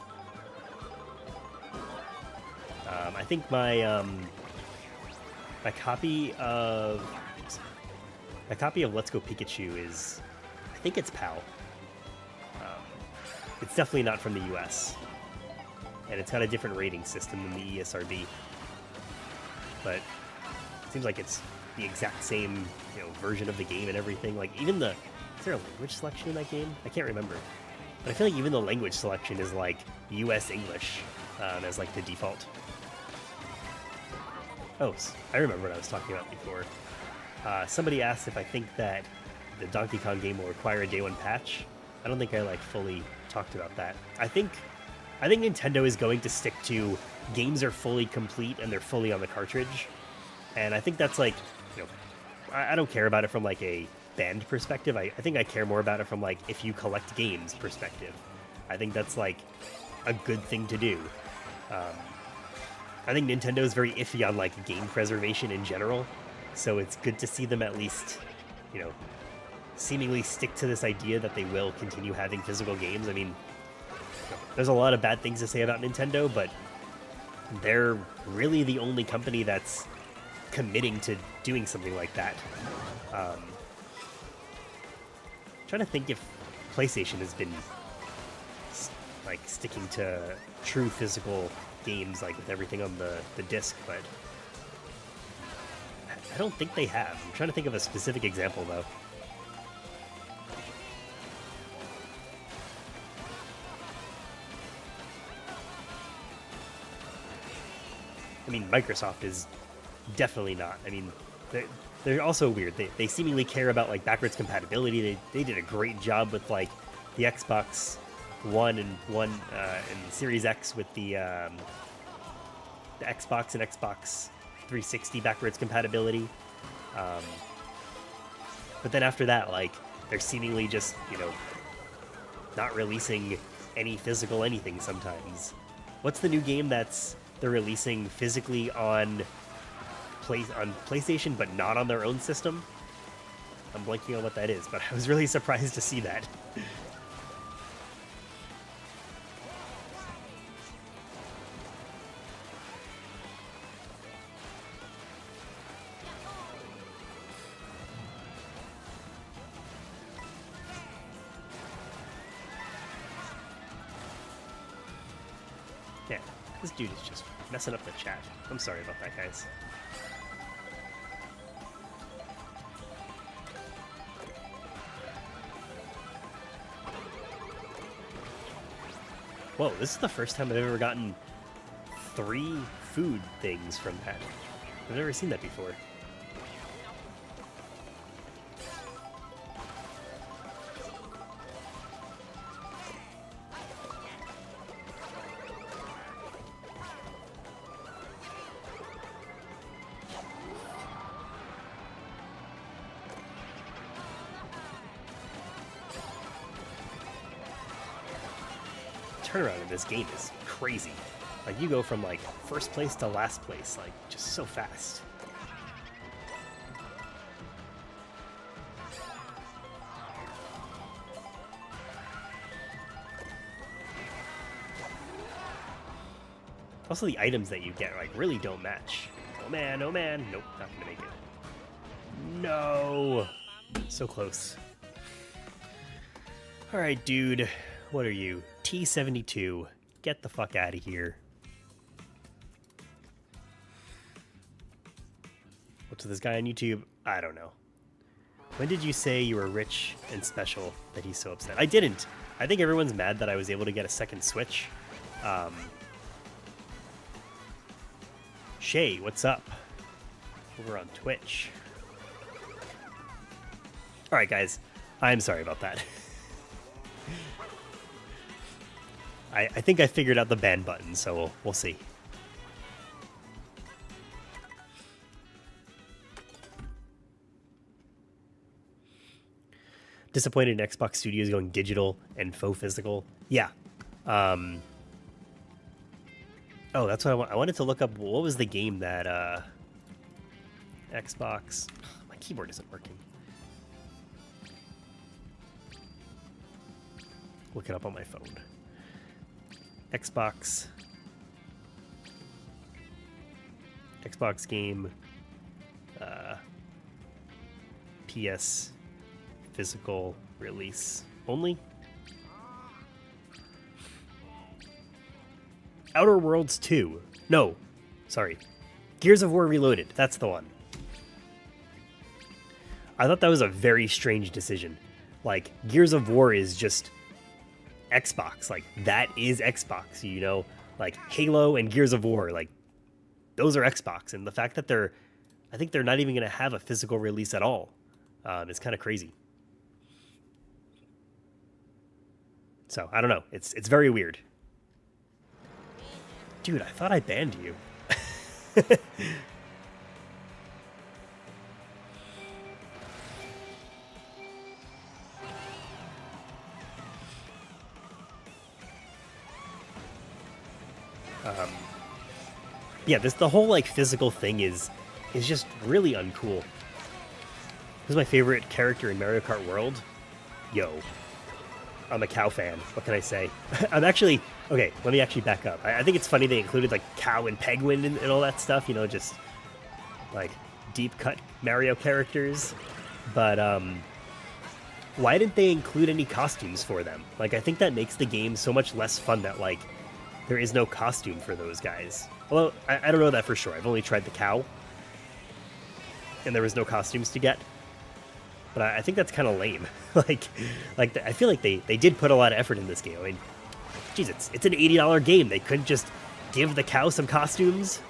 I think my my copy of Let's Go Pikachu is, I think it's PAL. It's definitely not from the US. And it's got a different rating system than the ESRB. But it seems like it's the exact same, version of the game and everything. Like, even is there a language selection in that game? I can't remember. But I feel like even the language selection is, like, US English as, like, the default. Oh, I remember what I was talking about before. Somebody asked if I think that the Donkey Kong game will require a day one patch. I don't think I, like, fully talked about that. I think Nintendo is going to stick to games are fully complete and they're fully on the cartridge. And I think that's like, I don't care about it from like a band perspective. I think I care more about it from like if you collect games perspective. I think that's like a good thing to do. I think Nintendo is very iffy on like game preservation in general. So it's good to see them at least, seemingly stick to this idea that they will continue having physical games. I mean, there's a lot of bad things to say about Nintendo, but they're really the only company that's committing to doing something like that. Trying to think if PlayStation has been like sticking to true physical games, like with everything on the disc, but I don't think they have. I'm trying to think of a specific example though. I mean, Microsoft is definitely not. I mean, they're also weird. They seemingly care about like backwards compatibility. They did a great job with like the Xbox One and Series X with the Xbox and Xbox 360 backwards compatibility. But then after that, like they're seemingly just not releasing any physical anything sometimes. What's the new game they're releasing physically on PlayStation, but not on their own system? I'm blanking on what that is, but I was really surprised to see that. Yeah, this dude is just messing up the chat. I'm sorry about that, guys. Whoa, this is the first time I've ever gotten 3 food things from that. I've never seen that before. Turnaround in this game is crazy. Like, you go from like first place to last place, like just so fast. Also, the items that you get like really don't match. Oh man, nope, not gonna make it. No, so close. All right, dude, what are you? T72, get the fuck out of here. What's with this guy on YouTube? I don't know. When did you say you were rich and special that he's so upset? I didn't. I think everyone's mad that I was able to get a second Switch. Shay, what's up? Over on Twitch. All right, guys. I'm sorry about that. I think I figured out the ban button, so we'll see. Disappointed in Xbox Studios going digital and faux physical. Yeah. Oh, that's what I wanted to look up. What was the game that Xbox... My keyboard isn't working. Look it up on my phone. Xbox game, PS physical release only. Outer Worlds 2. No, sorry. Gears of War Reloaded. That's the one. I thought that was a very strange decision. Like, Gears of War is just Xbox. Like, that is Xbox, you know? Like, Halo and Gears of War, like, those are Xbox. And the fact that I think they're not even going to have a physical release at all is kind of crazy. So, I don't know. It's very weird. Dude, I thought I banned you. Yeah, the whole like physical thing is just really uncool. Who's my favorite character in Mario Kart World? Yo. I'm a cow fan. What can I say? I'm actually... Okay, let me actually back up. I think it's funny they included, like, Cow and Penguin and all that stuff, you know, just, like, deep-cut Mario characters. But, why didn't they include any costumes for them? Like, I think that makes the game so much less fun that, like, there is no costume for those guys. Although, I don't know that for sure. I've only tried the Cow, and there was no costumes to get. But I think that's kind of lame. like I feel like they did put a lot of effort in this game. I mean, geez, it's an $80 game. They couldn't just give the cow some costumes.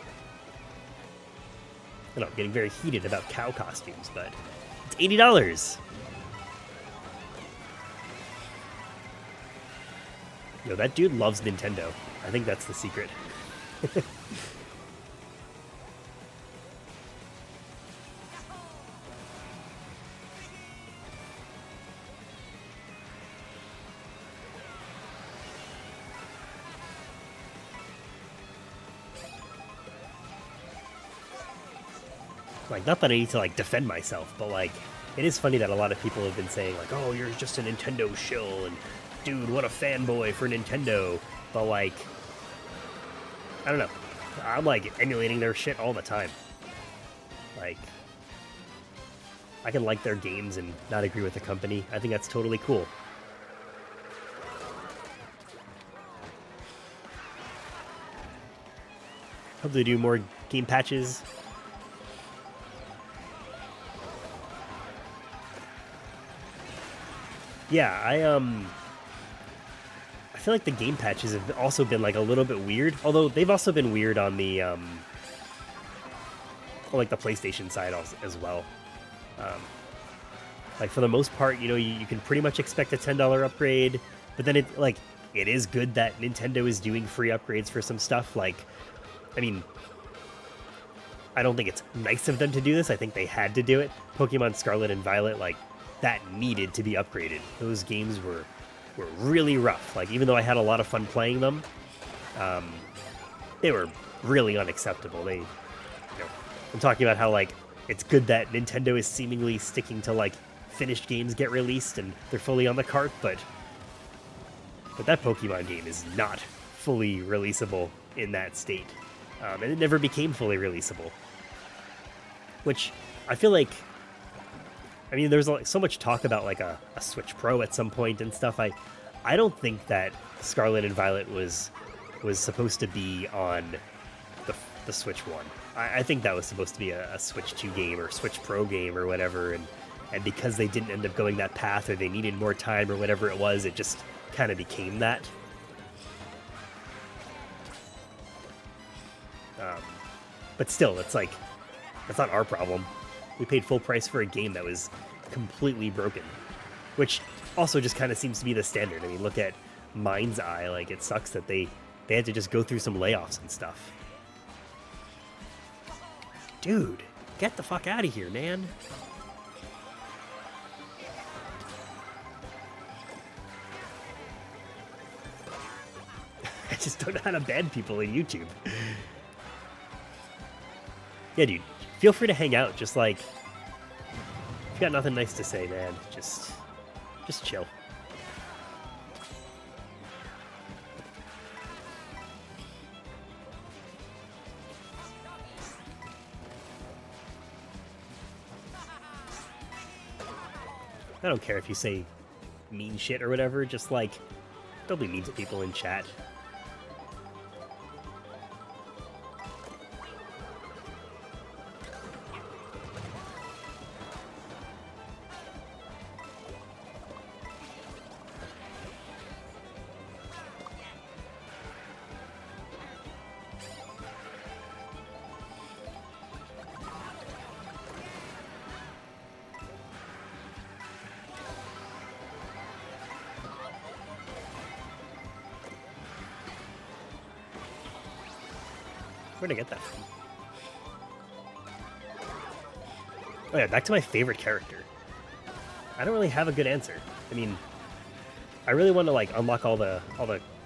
I know I'm getting very heated about cow costumes, but it's $80. Yo, that dude loves Nintendo. I think that's the secret. Like, not that I need to, like, defend myself, but, like, it is funny that a lot of people have been saying, like, oh, you're just a Nintendo shill, and, dude, what a fanboy for Nintendo. But, like, I don't know. I'm, like, emulating their shit all the time. Like, I can like their games and not agree with the company. I think that's totally cool. Hope they do more game patches. Yeah, I feel like the game patches have also been like a little bit weird, although they've also been weird on the like the PlayStation side as well. Like for the most part, you know, you can pretty much expect a $10 upgrade, but then it is good that Nintendo is doing free upgrades for some stuff. Like, I mean, I don't think it's nice of them to do this. I think they had to do it. Pokemon Scarlet and Violet, like, that needed to be upgraded. Those games were really rough. Like, even though I had a lot of fun playing them, they were really unacceptable. They, you know, I'm talking about how, like, it's good that Nintendo is seemingly sticking to, like, finished games get released and they're fully on the cart, but that Pokemon game is not fully releasable in that state. And it never became fully releasable. Which, I feel like, I mean, there's like so much talk about like a Switch Pro at some point and stuff. I don't think that Scarlet and Violet was supposed to be on the Switch 1. I think that was supposed to be a Switch 2 game or Switch Pro game or whatever, and because they didn't end up going that path or they needed more time or whatever it was, it just kind of became that. But still, it's like, that's not our problem. We paid full price for a game that was completely broken. which also just kind of seems to be the standard. I mean, look at Mind's Eye. Like, it sucks that they had to just go through some layoffs and stuff. Dude, get the fuck out of here, man. I just don't know how to ban people in YouTube. Yeah, dude, feel free to hang out. Just like, if you got nothing nice to say, man, just chill. I don't care if you say mean shit or whatever, just like, don't be mean to people in chat. Where'd I get that from? Oh yeah, back to my favorite character. I don't really have a good answer. I mean, I really want to like unlock all the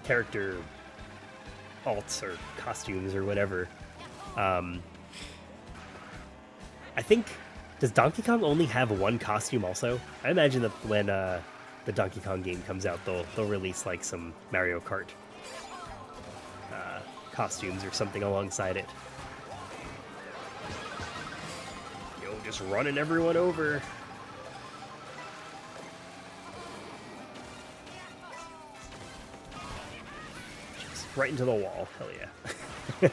character alts or costumes or whatever. I think, does Donkey Kong only have one costume also? I imagine that when the Donkey Kong game comes out, they'll release like some Mario Kart costumes or something alongside it. Yo, just running everyone over. Just right into the wall. Hell yeah.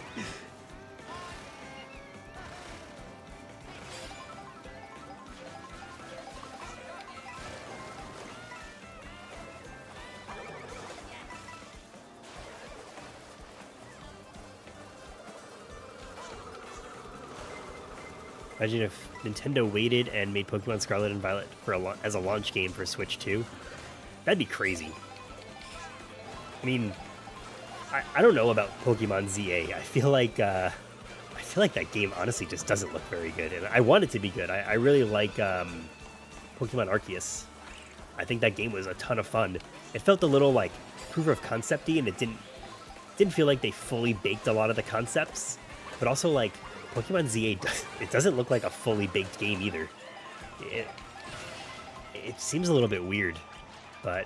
Imagine if Nintendo waited and made Pokemon Scarlet and Violet for as a launch game for Switch 2. That'd be crazy. I mean, I don't know about Pokemon ZA. I feel like that game honestly just doesn't look very good, and I want it to be good. I really like Pokemon Arceus. I think that game was a ton of fun. It felt a little like proof of concept-y, and it didn't feel like they fully baked a lot of the concepts, but also like Pokemon ZA, it doesn't look like a fully baked game either. It seems a little bit weird, but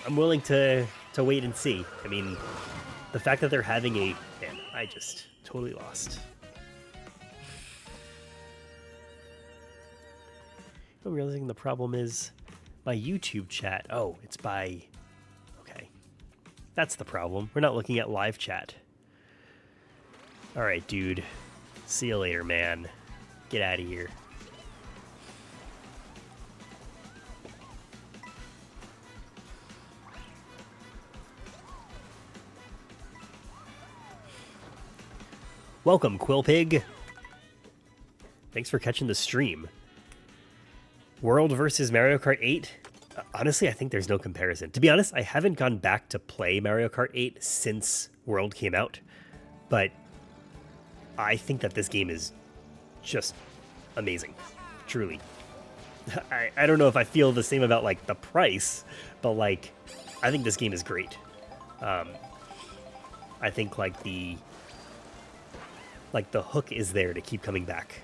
I'm willing to wait and see. I mean, the fact that they're having a... Man, I just totally lost. I'm realizing the problem is my YouTube chat. Oh, it's by... Okay. That's the problem. We're not looking at live chat. All right, dude. See you later, man. Get out of here. Welcome, Quillpig. Thanks for catching the stream. World versus Mario Kart 8? Honestly, I think there's no comparison. To be honest, I haven't gone back to play Mario Kart 8 since World came out, but I think that this game is just amazing, truly. I don't know if I feel the same about like the price, but like I think this game is great. I think like the hook is there to keep coming back.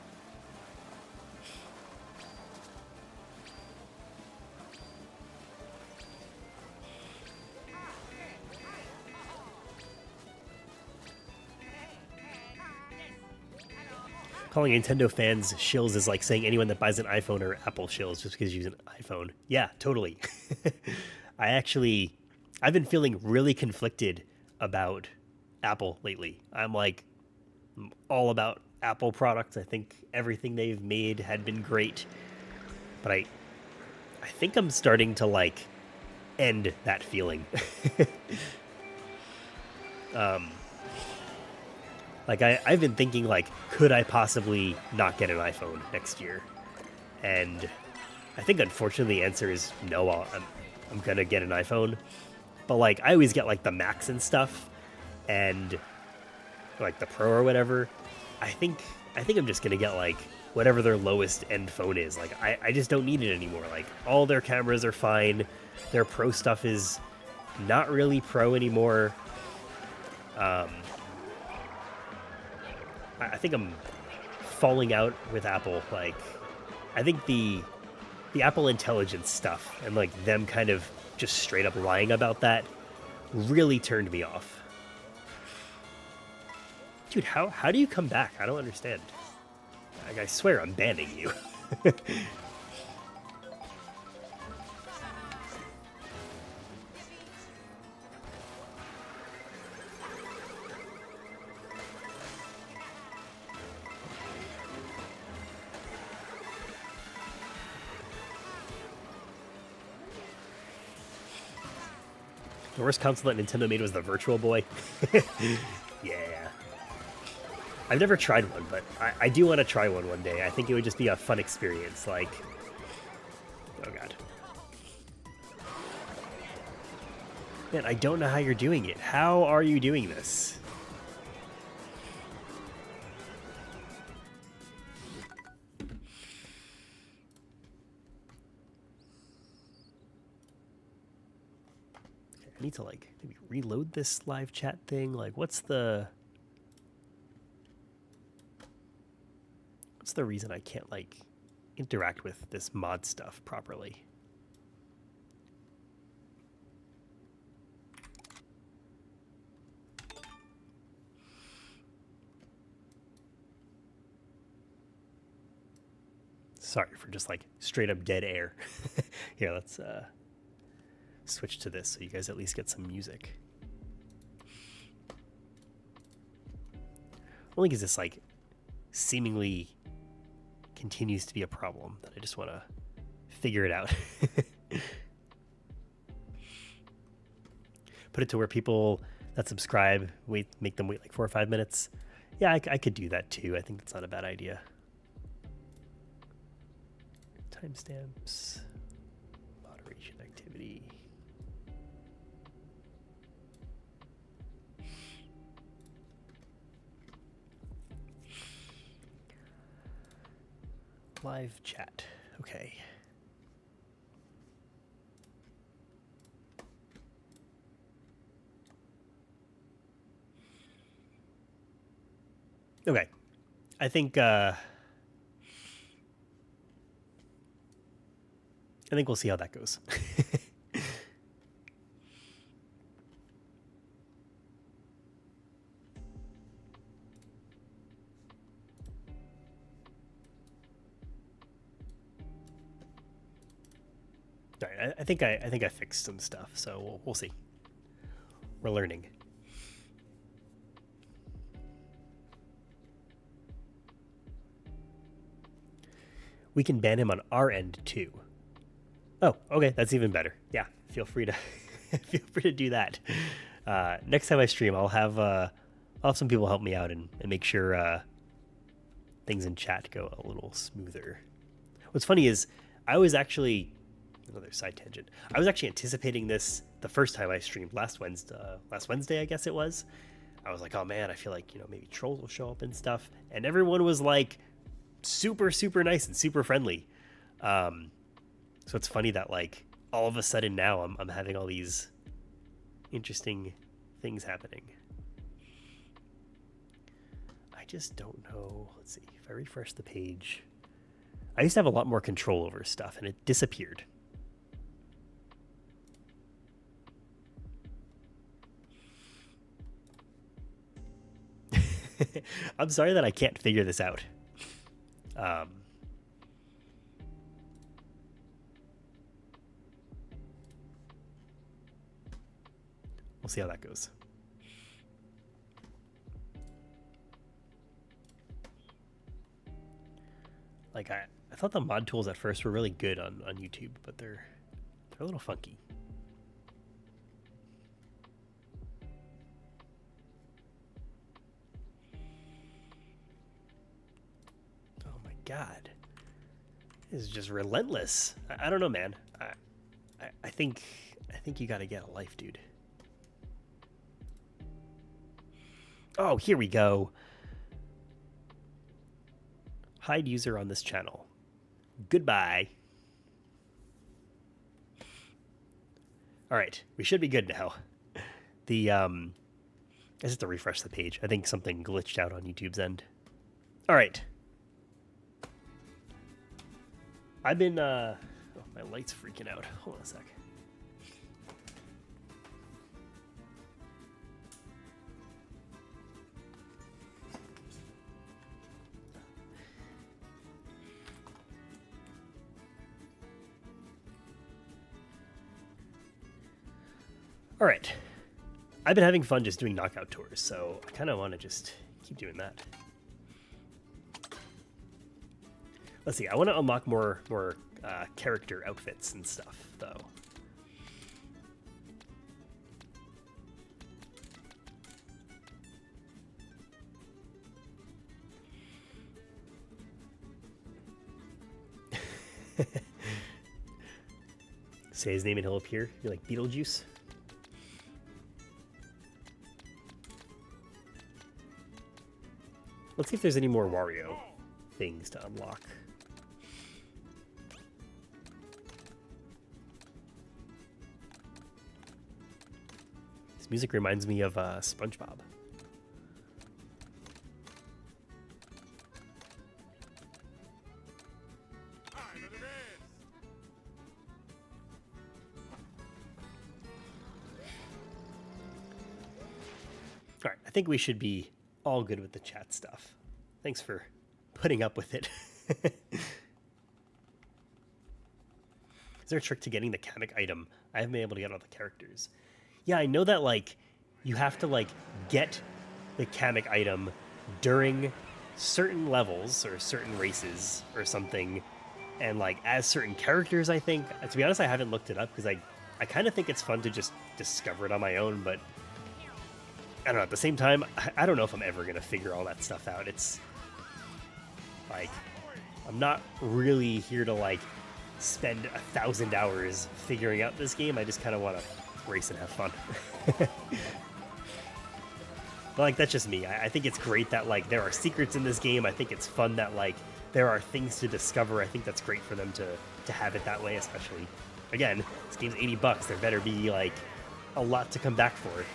Calling Nintendo fans shills is like saying anyone that buys an iPhone or Apple shills just because you use an iPhone. Yeah, totally. I've been feeling really conflicted about Apple lately. I'm like all about Apple products. I think everything they've made had been great. But I think I'm starting to like end that feeling. Like, I've been thinking, like, could I possibly not get an iPhone next year? And I think unfortunately the answer is no. I'm gonna get an iPhone, but like I always get like the Max and stuff, and like the Pro or whatever. I think I'm just gonna get like whatever their lowest end phone is. Like I just don't need it anymore. Like all their cameras are fine. Their Pro stuff is not really Pro anymore. I think I'm falling out with Apple. Like I think the Apple Intelligence stuff and like them kind of just straight up lying about that really turned me off. Dude, how do you come back? I don't understand. Like, I swear I'm banning you. The worst console that Nintendo made was the Virtual Boy. Yeah. I've never tried one, but I do want to try one day. I think it would just be a fun experience. Like, oh god. Man, I don't know how you're doing it. How are you doing this? I need to like maybe reload this live chat thing. Like, what's the reason I can't like interact with this mod stuff properly? Sorry for just like straight up dead air. Here, let's switch to this so you guys at least get some music. Only because this like seemingly continues to be a problem that I just want to figure it out. Put it to where people that subscribe make them wait like 4 or 5 minutes. Yeah, I could do that too. I think that's not a bad idea. Timestamps, moderation activity. Live chat. Okay. Okay. I think we'll see how that goes. All right, I think I fixed some stuff, so we'll see. We're learning. We can ban him on our end too. Oh, okay, that's even better. Yeah, feel free to do that. Next time I stream, I'll have some people help me out and make sure things in chat go a little smoother. What's funny is I was actually another side tangent. I was actually anticipating this the first time I streamed last Wednesday, I guess it was. I was like, oh man, I feel like maybe trolls will show up and stuff, and everyone was like super nice and super friendly. So it's funny that like all of a sudden now I'm having all these interesting things happening. I just don't know. Let's see. If I refresh the page, I used to have a lot more control over stuff and it disappeared. I'm sorry that I can't figure this out. We'll see how that goes. Like I thought the mod tools at first were really good on YouTube, but they're a little funky. Oh my god. is just relentless. I don't know, man. I think you gotta get a life, dude. Oh, here we go. Hide user on this channel. Goodbye. All right, we should be good now. The I just have to refresh the page. I think something glitched out on YouTube's end. All right. I've been oh, my light's freaking out. Hold on a sec. All right. I've been having fun just doing knockout tours, so I kind of want to just keep doing that. Let's see. I want to unlock more character outfits and stuff, though. Say his name and he'll appear. You're like Beetlejuice. Let's see if there's any more Wario things to unlock. This music reminds me of SpongeBob. All right, I think we should be all good with the chat stuff. Thanks for putting up with it. Is there a trick to getting the Kamek item? I haven't been able to get all the characters. Yeah, I know that, like, you have to, like, get the Kamek item during certain levels or certain races or something, and, like, as certain characters, I think. To be honest, I haven't looked it up because I kind of think it's fun to just discover it on my own, but I don't know, at the same time, I don't know if I'm ever going to figure all that stuff out. It's, like, I'm not really here to, like, spend 1,000 hours figuring out this game. I just kind of want to race and have fun. But, like, that's just me. I think it's great that, like, there are secrets in this game. I think it's fun that, like, there are things to discover. I think that's great for them to have it that way, especially. Again, this game's $80. There better be, like, a lot to come back for.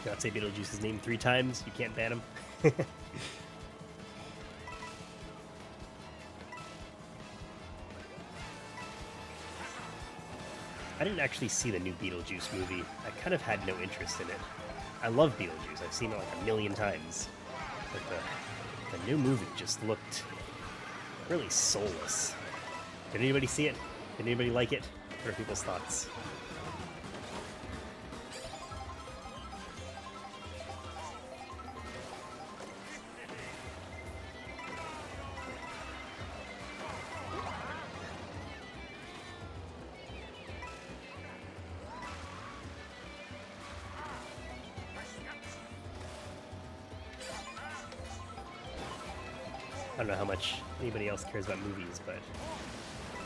Not say Beetlejuice's name 3 times. You can't ban him. I didn't actually see the new Beetlejuice movie. I kind of had no interest in it. I love Beetlejuice. I've seen it like 1,000,000 times. But the new movie just looked really soulless. Did anybody see it? Did anybody like it? What are people's thoughts? I don't know how much anybody else cares about movies, but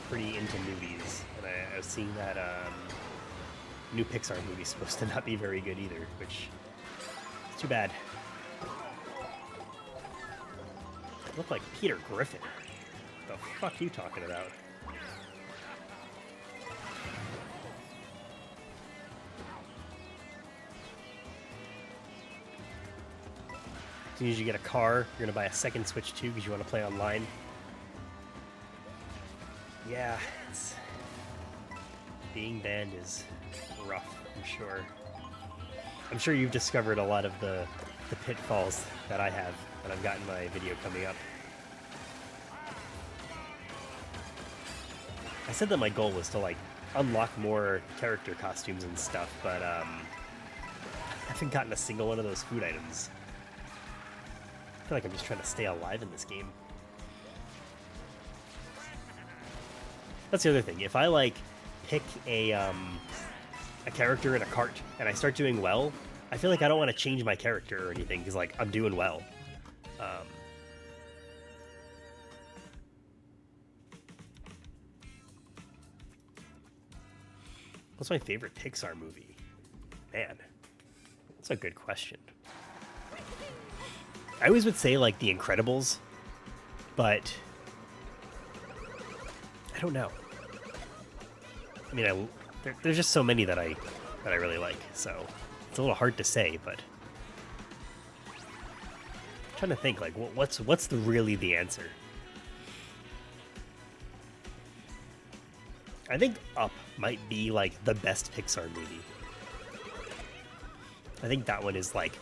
pretty into movies. And I was seeing that new Pixar movie supposed to not be very good either, which is too bad. Look like Peter Griffin. What the fuck are you talking about? As soon as you get a car, you're going to buy a second Switch too because you want to play online. Yeah, being banned is rough, I'm sure. I'm sure you've discovered a lot of the pitfalls that I have, and I've got in my video coming up. I said that my goal was to, like, unlock more character costumes and stuff, but I haven't gotten a single one of those food items. I feel like I'm just trying to stay alive in this game. That's the other thing. If I like pick a character in a cart and I start doing well, I feel like I don't want to change my character or anything because like I'm doing well. What's my favorite Pixar movie? Man, that's a good question. I always would say like The Incredibles, but I don't know. I mean, there's just so many that I really like, so it's a little hard to say. But I'm trying to think like what's really the answer. I think Up might be like the best Pixar movie. I think that one is like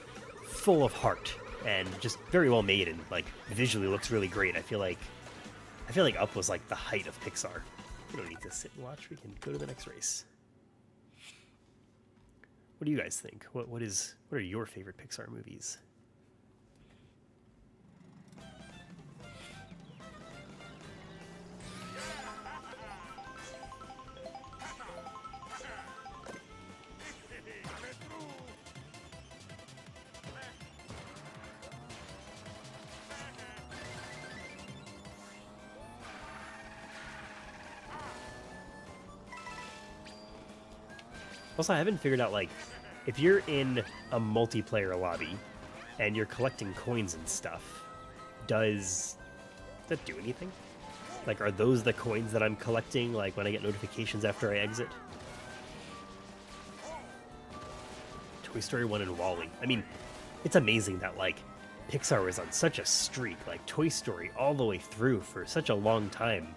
full of heart and just very well made and like visually looks really great. I feel like Up was like the height of Pixar. We don't need to sit and watch. We can go to the next race. What do you guys think? What are your favorite Pixar movies? Also, I haven't figured out, like, if you're in a multiplayer lobby and you're collecting coins and stuff, does that do anything? Like, are those the coins that I'm collecting, like, when I get notifications after I exit? Toy Story 1 and WALL-E. I mean, it's amazing that, like, Pixar was on such a streak, like, Toy Story all the way through for such a long time.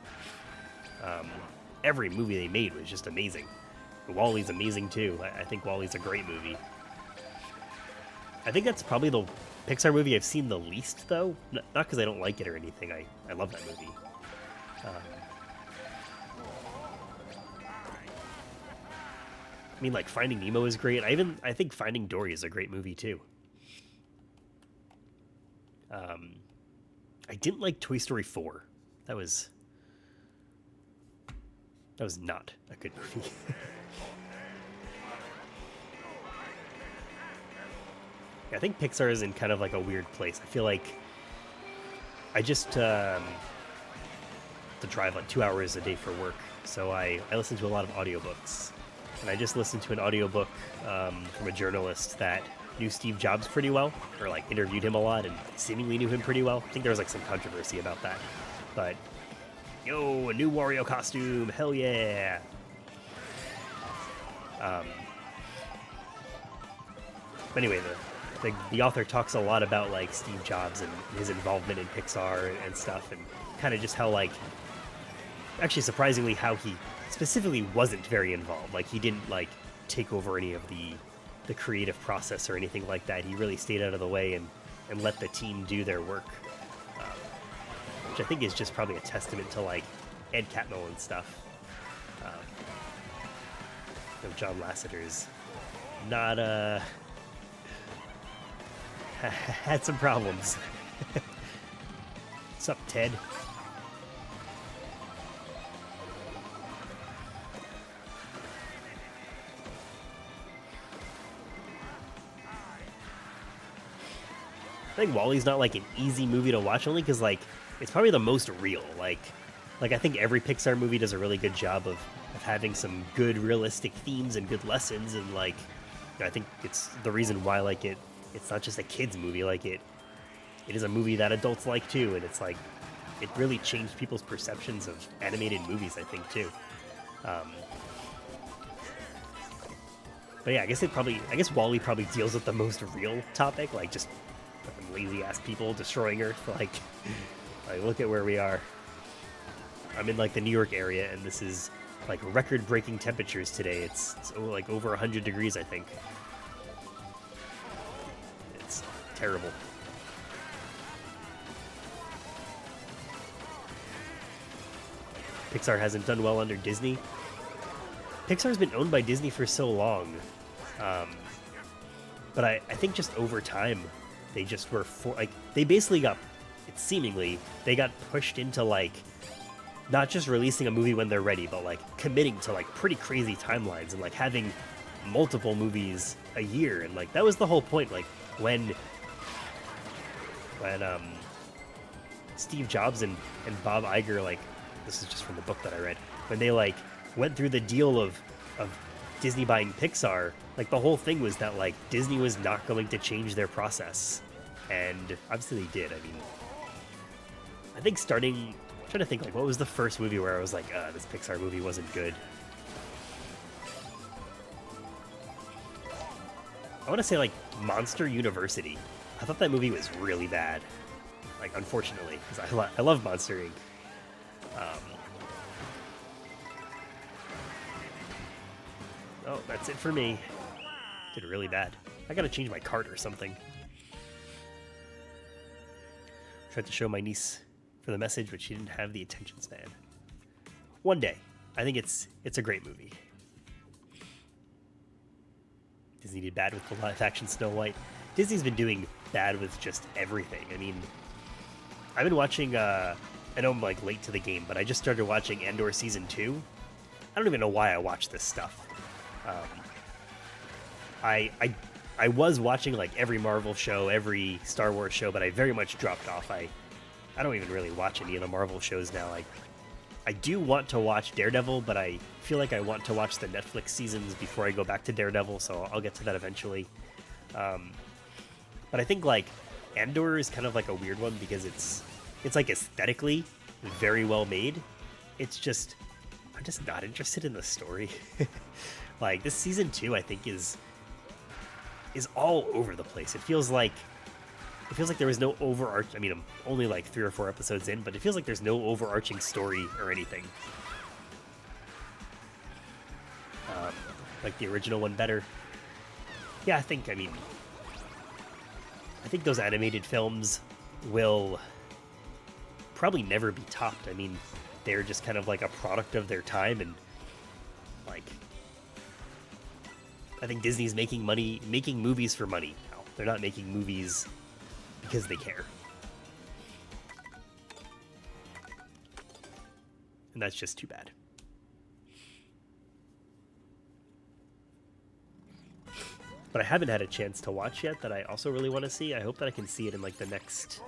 Every movie they made was just amazing. WALL-E's amazing too. I think WALL-E's a great movie. I think that's probably the Pixar movie I've seen the least, though. Not because I don't like it or anything. I love that movie. I mean, like, Finding Nemo is great. I think Finding Dory is a great movie too. I didn't like Toy Story 4. That was not a good movie. I think Pixar is in kind of like a weird place. I feel like I just to drive like 2 hours a day for work, so I listen to a lot of audiobooks. And I just listened to an audiobook from a journalist that knew Steve Jobs pretty well, or like interviewed him a lot and seemingly knew him pretty well. I think there was like some controversy about that. But, yo, a new Wario costume, hell yeah! Anyway, the author talks a lot about like Steve Jobs and his involvement in Pixar and stuff, and kind of just how like, actually surprisingly, how he specifically wasn't very involved. Like he didn't like take over any of the creative process or anything like that. He really stayed out of the way and let the team do their work, which I think is just probably a testament to like Ed Catmull and stuff. John Lasseter's not had some problems. What's up, Ted? I think WALL-E's not like an easy movie to watch, only because like it's probably the most real. Like I think every Pixar movie does a really good job of having some good realistic themes and good lessons, and like I think it's the reason why like it's not just a kids movie. Like it is a movie that adults like too, and it's like it really changed people's perceptions of animated movies, I think too. But yeah, I guess WALL-E probably deals with the most real topic, like just fucking lazy ass people destroying Earth. Like look at where we are. I'm in like the New York area, and this is like record-breaking temperatures today. It's like over 100 degrees, I think. It's terrible. Pixar hasn't done well under Disney. Pixar's been owned by Disney for so long, but I think just over time, they just were they basically got, it's seemingly they got pushed into like not just releasing a movie when they're ready, but like committing to like pretty crazy timelines and like having multiple movies a year, and like that was the whole point. Like when Steve Jobs and Bob Iger, like, this is just from the book that I read, when they like went through the deal of Disney buying Pixar, like the whole thing was that like Disney was not going to change their process, and obviously they did. I mean, I think I'm trying to think like what was the first movie where I was like, this Pixar movie wasn't good. I want to say like Monster University. I thought that movie was really bad. Like, unfortunately, because I love Monster Inc. Oh, that's it for me. Did really bad. I gotta change my cart or something. Tried to show my niece for the message, but she didn't have the attention span. One day. I think it's a great movie. Disney did bad with the live-action Snow White. Disney's been doing bad with just everything. I mean, I've been watching, I know I'm like late to the game, but I just started watching Andor Season 2. I don't even know why I watch this stuff. I was watching like every Marvel show, every Star Wars show, but I very much dropped off. I don't even really watch any of the Marvel shows now. I do want to watch Daredevil, but I feel like I want to watch the Netflix seasons before I go back to Daredevil, so I'll get to that eventually. But I think like Andor is kind of like a weird one because it's like aesthetically very well made. I'm just not interested in the story. Like this season 2, I think is all over the place. It feels like there was no overarching. I mean, I'm only like 3 or 4 episodes in, but it feels like there's no overarching story or anything. Like the original one better. Yeah, I think those animated films will probably never be topped. I mean, they're just kind of like a product of their time, and like I think Disney's making movies for money now. They're not making movies because they care. And that's just too bad. But I haven't had a chance to watch yet that I also really want to see. I hope that I can see it in like the next...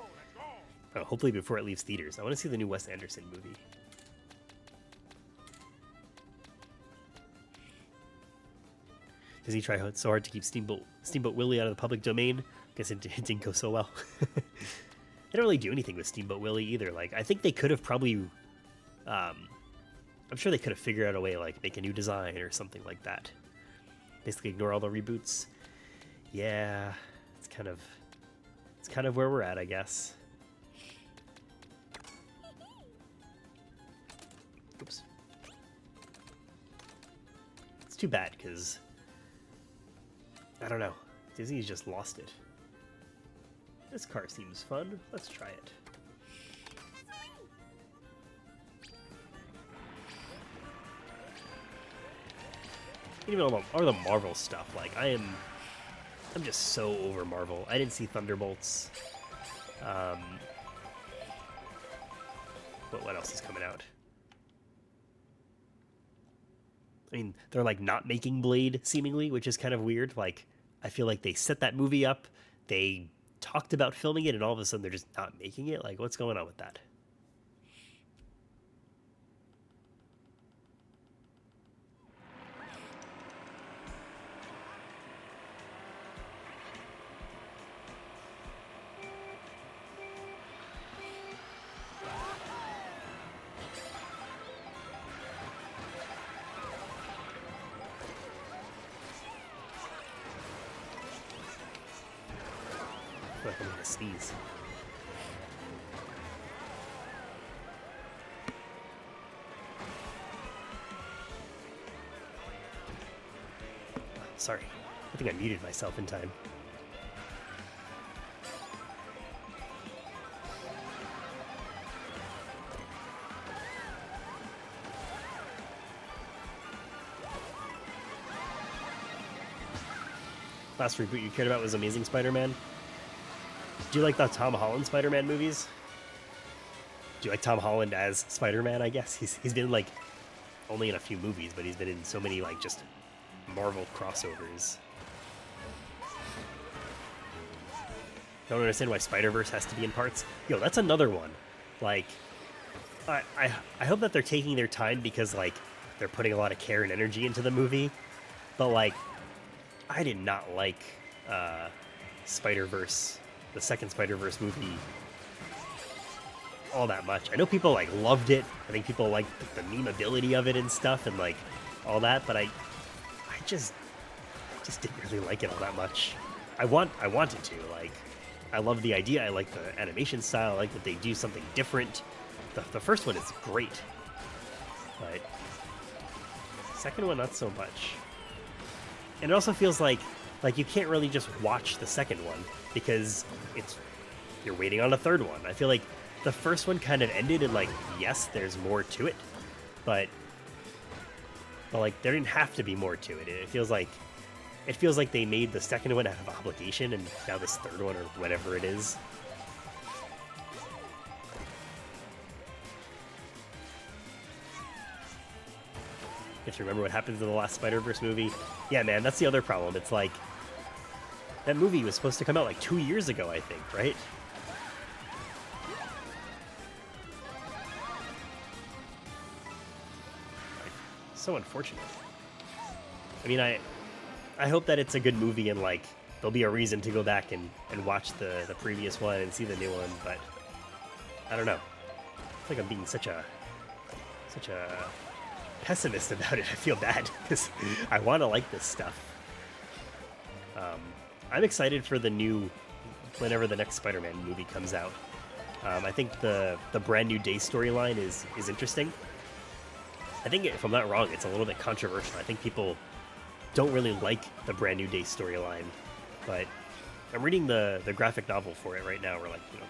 hopefully before it leaves theaters. I want to see the new Wes Anderson movie. Disney tried so hard to keep Steamboat Willie out of the public domain. Guess it didn't go so well. They don't really do anything with Steamboat Willie either. Like, I think they could have probably... I'm sure they could have figured out a way, like, make a new design or something like that. Basically ignore all the reboots. Yeah, it's kind of where we're at, I guess. Oops. It's too bad, because... I don't know. Disney's just lost it. This car seems fun. Let's try it. Even all the Marvel stuff, like I'm just so over Marvel. I didn't see Thunderbolts. But what else is coming out? I mean, they're like not making Blade seemingly, which is kind of weird. Like, I feel like they set that movie up, they talked about filming it, and all of a sudden they're just not making it. Like, what's going on with that? I feel like I'm gonna sneeze. Sorry, I think I muted myself in time. last reboot you cared about was Amazing Spider-Man. Do you like the Tom Holland Spider-Man movies? Do you like Tom Holland as Spider-Man, I guess? He's been, like, only in a few movies, but he's been in so many, like, just Marvel crossovers. Don't understand why Spider-Verse has to be in parts. Yo, that's another one. Like, I hope that they're taking their time because, like, they're putting a lot of care and energy into the movie. But, like, I did not like Spider-Verse, the second Spider-Verse movie, all that much. I know people, like, loved it. I think people liked the memeability of it and stuff and, like, all that. But I just didn't really like it all that much. I wanted to. Like, I love the idea. I like the animation style. I like that they do something different. The first one is great. But second one, not so much. And it also feels like you can't really just watch the second one because you're waiting on a third one. I feel like the first one kind of ended and, like, yes, there's more to it, but like there didn't have to be more to it. It feels like they made the second one out of obligation, and now this third one or whatever it is. If you remember what happens in the last Spider-Verse movie. Yeah, man, that's the other problem. It's like, that movie was supposed to come out like 2 years ago, I think, right? Like, so unfortunate. I mean, I hope that it's a good movie and, like, there'll be a reason to go back and watch the previous one and see the new one, but I don't know. I feel like I'm being such a pessimist about it. I feel bad because I want to like this stuff. I'm excited for whenever the next Spider-Man movie comes out. I think the Brand New Day storyline is interesting. I think, if I'm not wrong, it's a little bit controversial. I think people don't really like the Brand New Day storyline, but I'm reading the graphic novel for it right now, or, like, you know,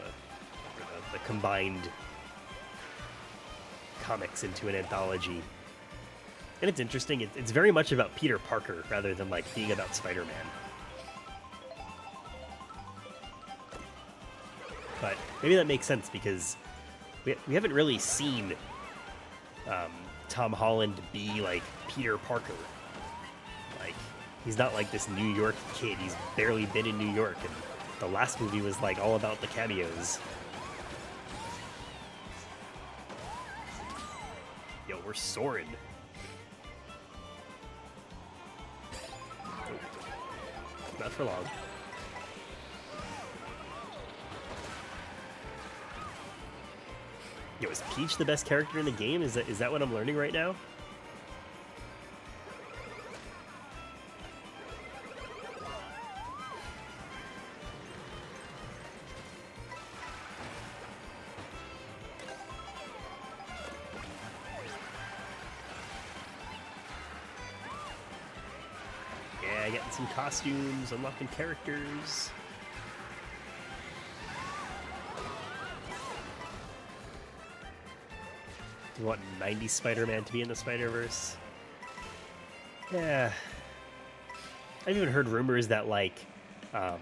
the combined comics into an anthology. And it's interesting. It's very much about Peter Parker rather than, like, being about Spider-Man. But maybe that makes sense because we haven't really seen Tom Holland be, like, Peter Parker. Like, he's not like this New York kid. He's barely been in New York, and the last movie was, like, all about the cameos. Yo, we're soaring. Not for long. Yo, is Peach the best character in the game? Is that what I'm learning right now? Yeah, getting some costumes, unlocking characters. You want 90s Spider-Man to be in the Spider-Verse? Yeah. I've even heard rumors that, like, what am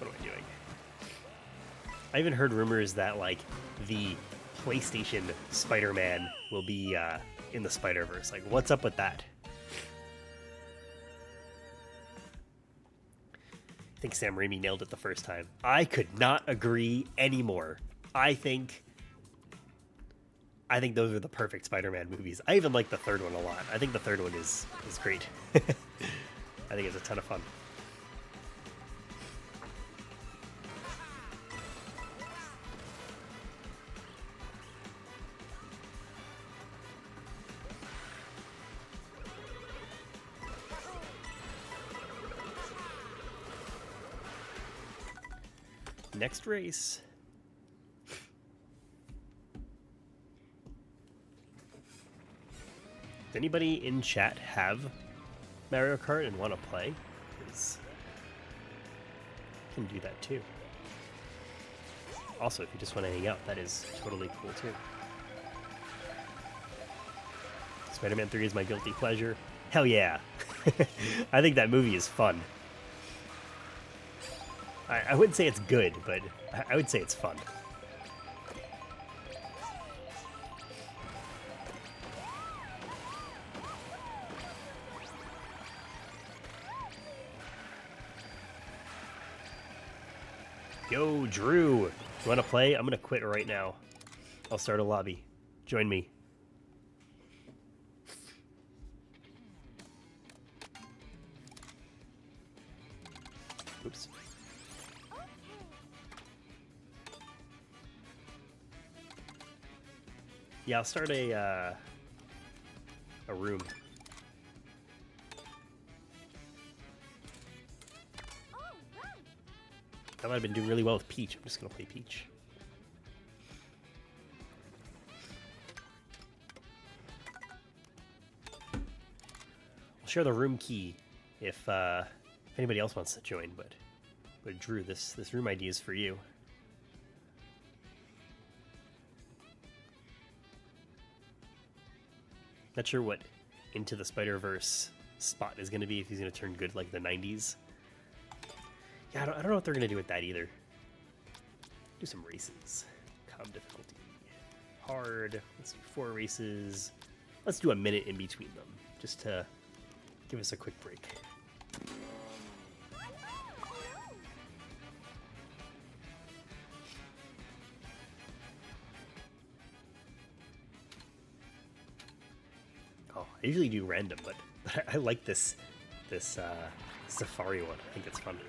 I doing? I even heard rumors that, like, the PlayStation Spider-Man will be in the Spider-Verse. Like, what's up with that? I think Sam Raimi nailed it the first time. I could not agree anymore. I think those are the perfect Spider-Man movies. I even like the third one a lot. I think the third one is great. I think it's a ton of fun. Next race. Does anybody in chat have Mario Kart and want to play? Because I can do that too. Also, if you just want to hang out, that is totally cool too. Spider-Man 3 is my guilty pleasure. Hell yeah. I think that movie is fun. I wouldn't say it's good, but I would say it's fun. Yo, Drew, you want to play? I'm going to quit right now. I'll start a lobby. Join me. Oops. Yeah, I'll start a room. That might have been doing really well with Peach. I'm just gonna play Peach. I'll share the room key if anybody else wants to join, but Drew, this room idea is for you. Not sure what Into the Spider-Verse Spot is going to be, if he's going to turn good like the 90s. Yeah, I don't know what they're going to do with that either. Do some races. Com difficulty. Hard. Let's do 4 races. Let's do a minute in between them, just to give us a quick break. Oh, I usually do random, but I like this Safari one. I think it's fun.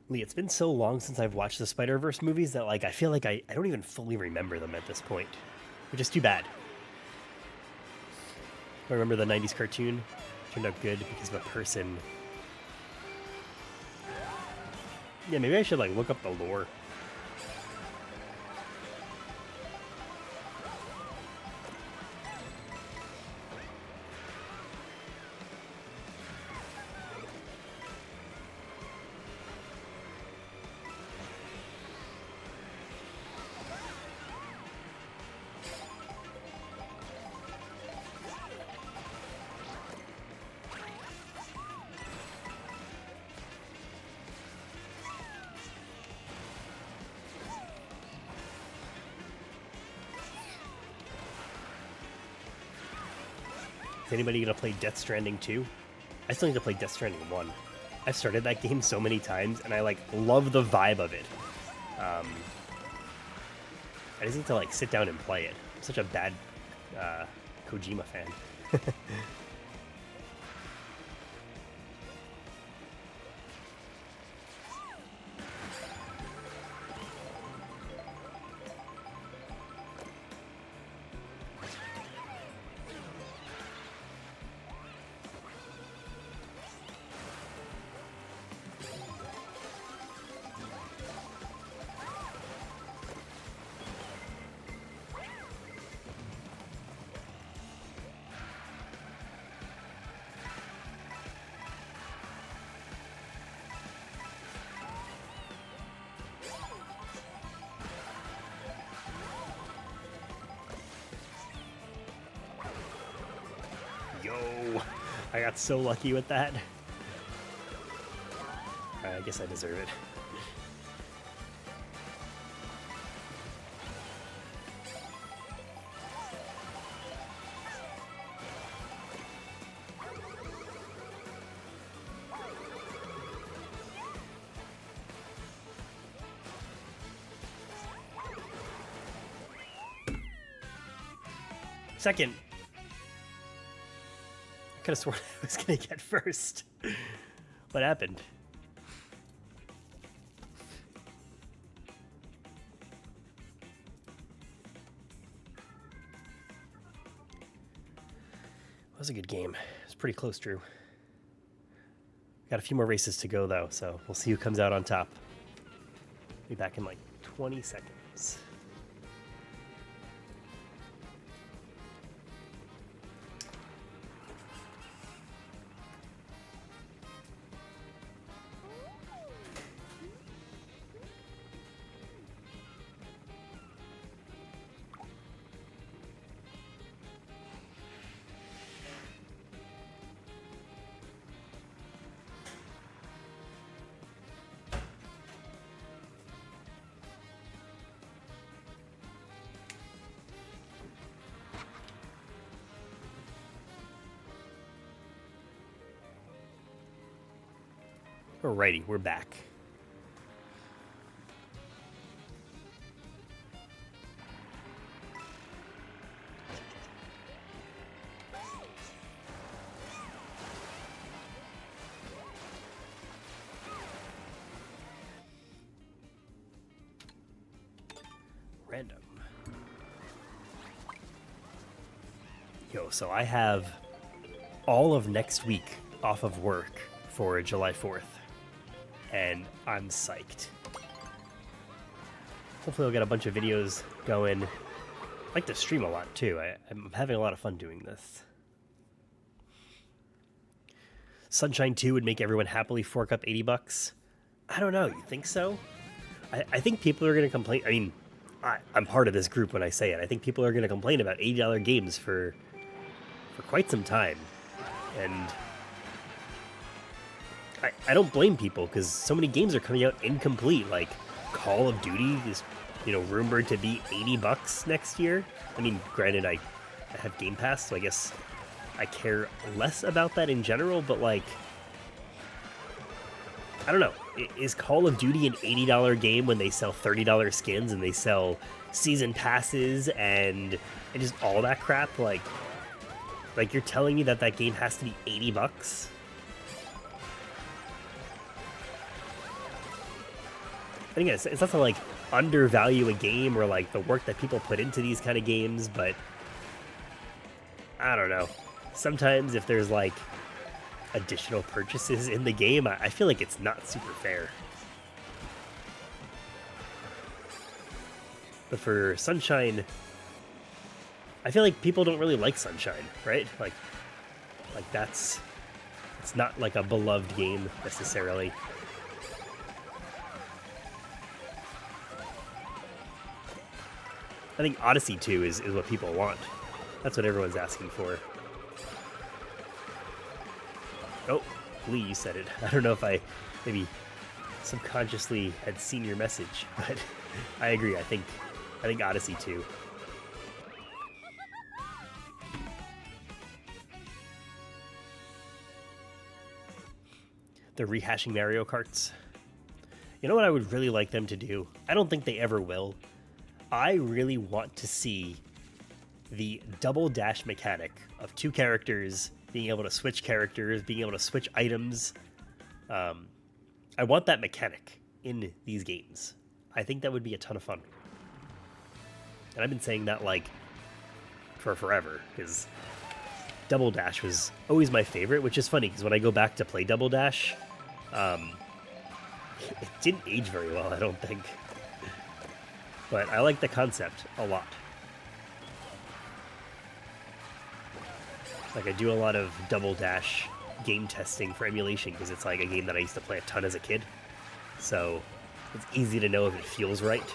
Lee, it's been so long since I've watched the Spider-Verse movies that like I feel like I don't even fully remember them at this point, which is too bad. I remember the 90s cartoon. Turned out good because of a person. Yeah, maybe I should like look up the lore. Is anybody gonna play Death Stranding 2? I still need to play Death Stranding 1. I've started that game so many times, and I like love the vibe of it. I just need to like sit down and play it. I'm such a bad Kojima fan. Yo, I got so lucky with that. I guess I deserve it. Second. I could have sworn I was gonna get first. What happened? That was a good game. It was pretty close, Drew. Got a few more races to go, though, so we'll see who comes out on top. Be back in like 20 seconds. Alrighty, we're back. Random. Yo, so I have all of next week off of work for July 4th, and I'm psyched. Hopefully I'll get a bunch of videos going. I like to stream a lot too. I'm having a lot of fun doing this. Sunshine 2 would make everyone happily fork up $80. I don't know, you think so? I think people are going to complain. I mean, I'm part of this group when I say it. I think people are going to complain about $80 games for quite some time. And I don't blame people, because so many games are coming out incomplete. Like Call of Duty is, rumored to be $80 next year. I mean, granted, I have Game Pass, so I guess I care less about that in general, but like, I don't know. Is Call of Duty an $80 game when they sell $30 skins and they sell season passes and just all that crap? Like you're telling me that game has to be $80? I think it's not to like undervalue a game or like the work that people put into these kind of games, but I don't know. Sometimes if there's like additional purchases in the game, I feel like it's not super fair. But for Sunshine, I feel like people don't really like Sunshine, right? Like it's not like a beloved game necessarily. I think Odyssey 2 is what people want. That's what everyone's asking for. Oh, Lee, you said it. I don't know if I maybe subconsciously had seen your message, but I agree. I think Odyssey 2. They're rehashing Mario Karts. You know what I would really like them to do? I don't think they ever will. I really want to see the double dash mechanic of two characters being able to switch characters, being able to switch items. I want that mechanic in these games. I think that would be a ton of fun. And I've been saying that like for forever, because Double Dash was always my favorite, which is funny because when I go back to play Double Dash, it didn't age very well, I don't think. But I like the concept a lot. Like, I do a lot of Double Dash game testing for emulation because it's like a game that I used to play a ton as a kid. So it's easy to know if it feels right.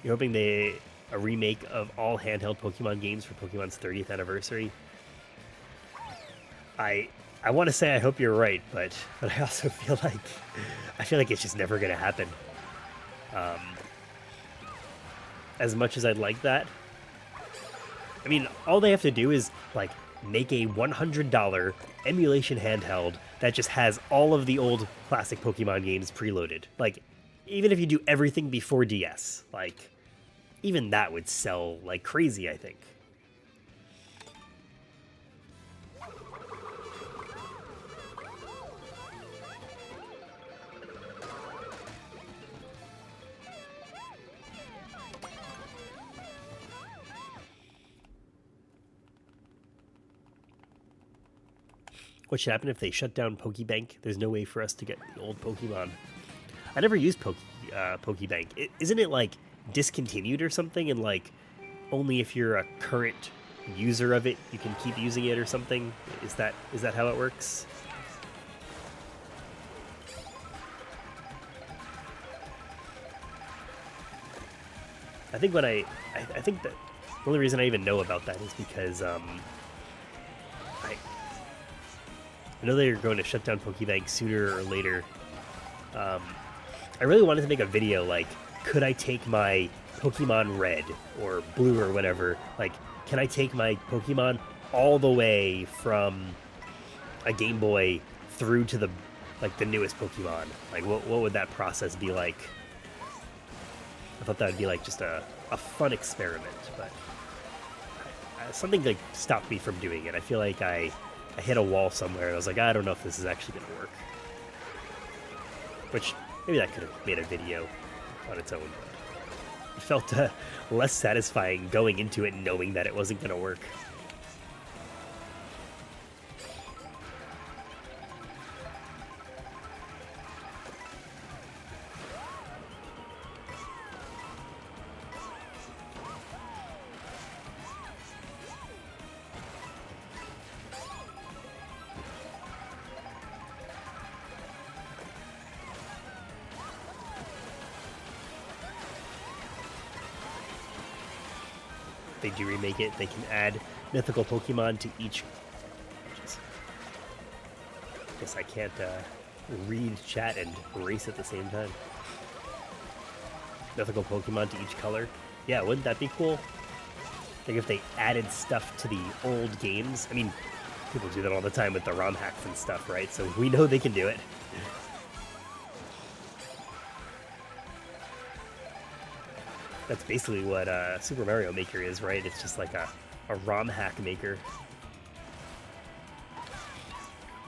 You're hoping a remake of all handheld Pokemon games for Pokemon's 30th anniversary? I want to say I hope you're right, but I also feel like it's just never going to happen. As much as I'd like that, I mean, all they have to do is like make a $100 emulation handheld that just has all of the old classic Pokemon games preloaded. Like, even if you do everything before DS, like, even that would sell like crazy, I think. What should happen if they shut down Pokebank? There's no way for us to get the old Pokemon. I never used Pokebank. Isn't it like discontinued or something? And like only if you're a current user of it, you can keep using it or something? Is that how it works? I think I think that the only reason I even know about that is because I know they're going to shut down Pokebank sooner or later. I really wanted to make a video like, could I take my Pokemon Red or Blue or whatever, like, can I take my Pokemon, all the way from a Game Boy through to the newest Pokemon. Like, what would that process be like? I thought that would be like just a fun experiment, but something like stopped me from doing it. I feel like I hit a wall somewhere, and I was like, I don't know if this is actually going to work. Which, maybe that could have made a video on its own. But it felt less satisfying going into it knowing that it wasn't going to work. They do remake it, they can add mythical Pokemon to each. I guess I can't read chat and race at the same time. Mythical Pokemon to each color. Yeah, wouldn't that be cool? Like if they added stuff to the old games. I mean, people do that all the time with the ROM hacks and stuff, right? So we know they can do it. That's basically what Super Mario Maker is, right? It's just like a ROM hack maker.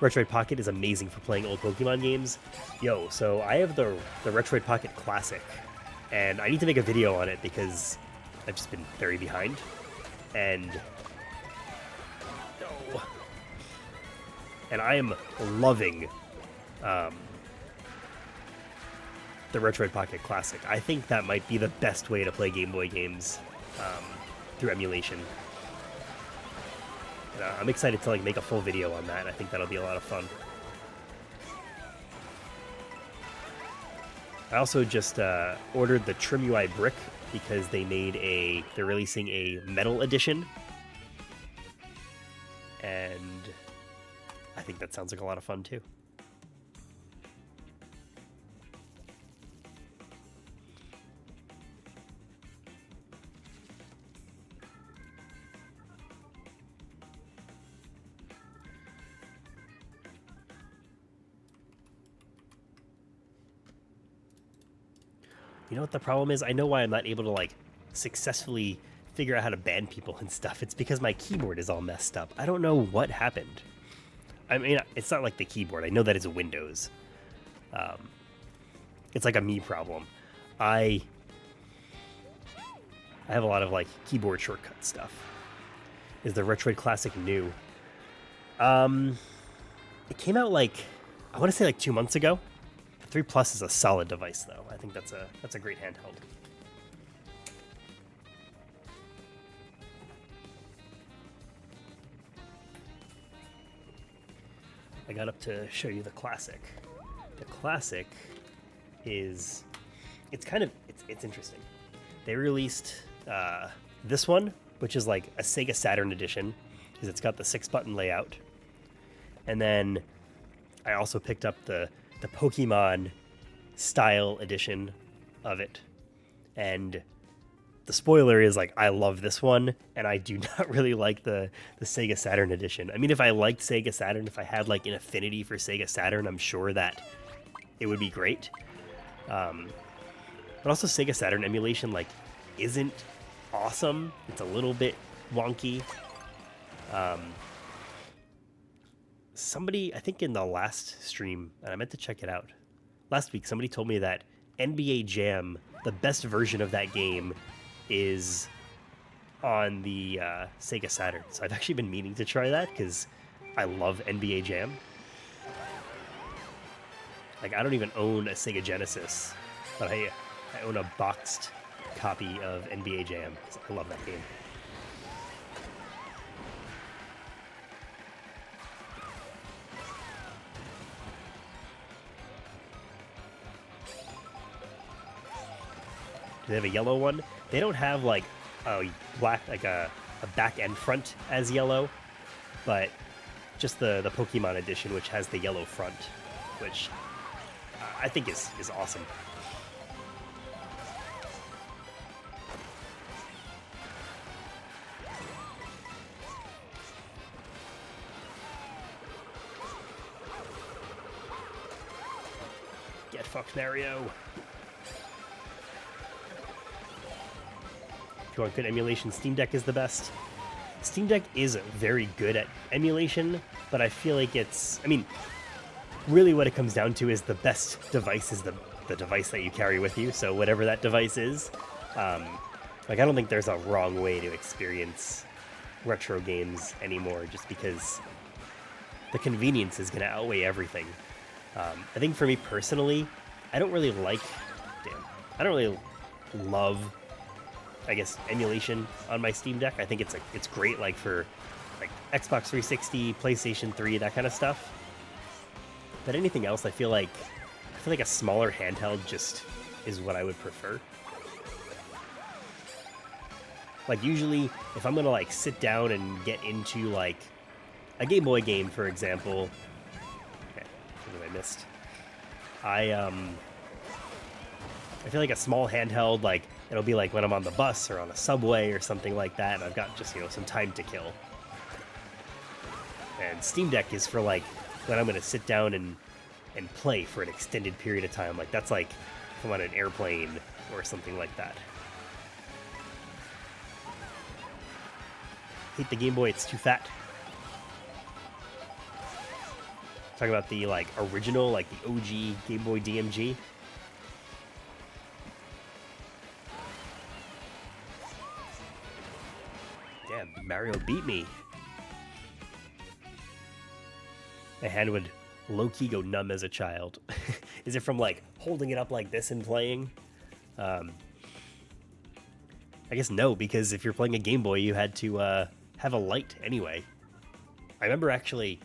Retroid Pocket is amazing for playing old Pokemon games. Yo, so I have the Retroid Pocket Classic, and I need to make a video on it because I've just been very behind. And no, and I am loving the Retroid Pocket Classic. I think that might be the best way to play Game Boy games through emulation. I'm excited to like make a full video on that. I think that'll be a lot of fun. I also just ordered the Trim UI brick because they're releasing a metal edition, and I think that sounds like a lot of fun too. You know what the problem is? I know why I'm not able to like successfully figure out how to ban people and stuff. It's because my keyboard is all messed up. I don't know what happened. I mean, it's not like the keyboard. I know that it's Windows. It's like a me problem. I have a lot of like keyboard shortcut stuff. Is the Retroid Classic new? It came out like, I want to say like 2 months ago. 3 Plus is a solid device, though. I think that's a great handheld. I got up to show you the Classic. The Classic is, it's interesting. They released this one, which is like a Sega Saturn edition, because it's got the 6-button layout. And then I also picked up the Pokemon style edition of it, and the spoiler is like I love this one, and I do not really like the Sega Saturn edition. I mean, if I liked Sega Saturn, if I had like an affinity for Sega Saturn, I'm sure that it would be great. But also Sega Saturn emulation like isn't awesome. It's a little bit wonky. Somebody, I think in the last stream, and I meant to check it out, last week somebody told me that NBA Jam, the best version of that game, is on the Sega Saturn. So I've actually been meaning to try that because I love NBA Jam. Like, I don't even own a Sega Genesis, but I own a boxed copy of NBA Jam. I love that game. Do they have a yellow one? They don't have like a black, like a back and front as yellow, but just the Pokemon edition, which has the yellow front, which I think is awesome. fucked, Mario. If you want good emulation, Steam Deck is the best. Steam Deck is very good at emulation, but I feel like it's... I mean, really what it comes down to is the best device is the device that you carry with you, so whatever that device is. Like, I don't think there's a wrong way to experience retro games anymore, just because the convenience is going to outweigh everything. I think for me personally, I don't really love, I guess, emulation on my Steam Deck. I think it's great, like, for like Xbox 360, PlayStation 3, that kind of stuff. But anything else, I feel like a smaller handheld just is what I would prefer. Like, usually, if I'm gonna, like, sit down and get into, like, a Game Boy game, for example... Okay, what have I missed? I feel like a small handheld, like, it'll be like when I'm on the bus or on a subway or something like that, and I've got just, you know, some time to kill. And Steam Deck is for, like, when I'm gonna sit down and play for an extended period of time. Like, that's like if I'm on an airplane or something like that. Hate the Game Boy, it's too fat. Talking about the, like, original, like the OG Game Boy DMG. Damn, Mario beat me. My hand would low-key go numb as a child. Is it from, like, holding it up like this and playing? I guess no, because if you're playing a Game Boy, you had to have a light anyway. I remember actually,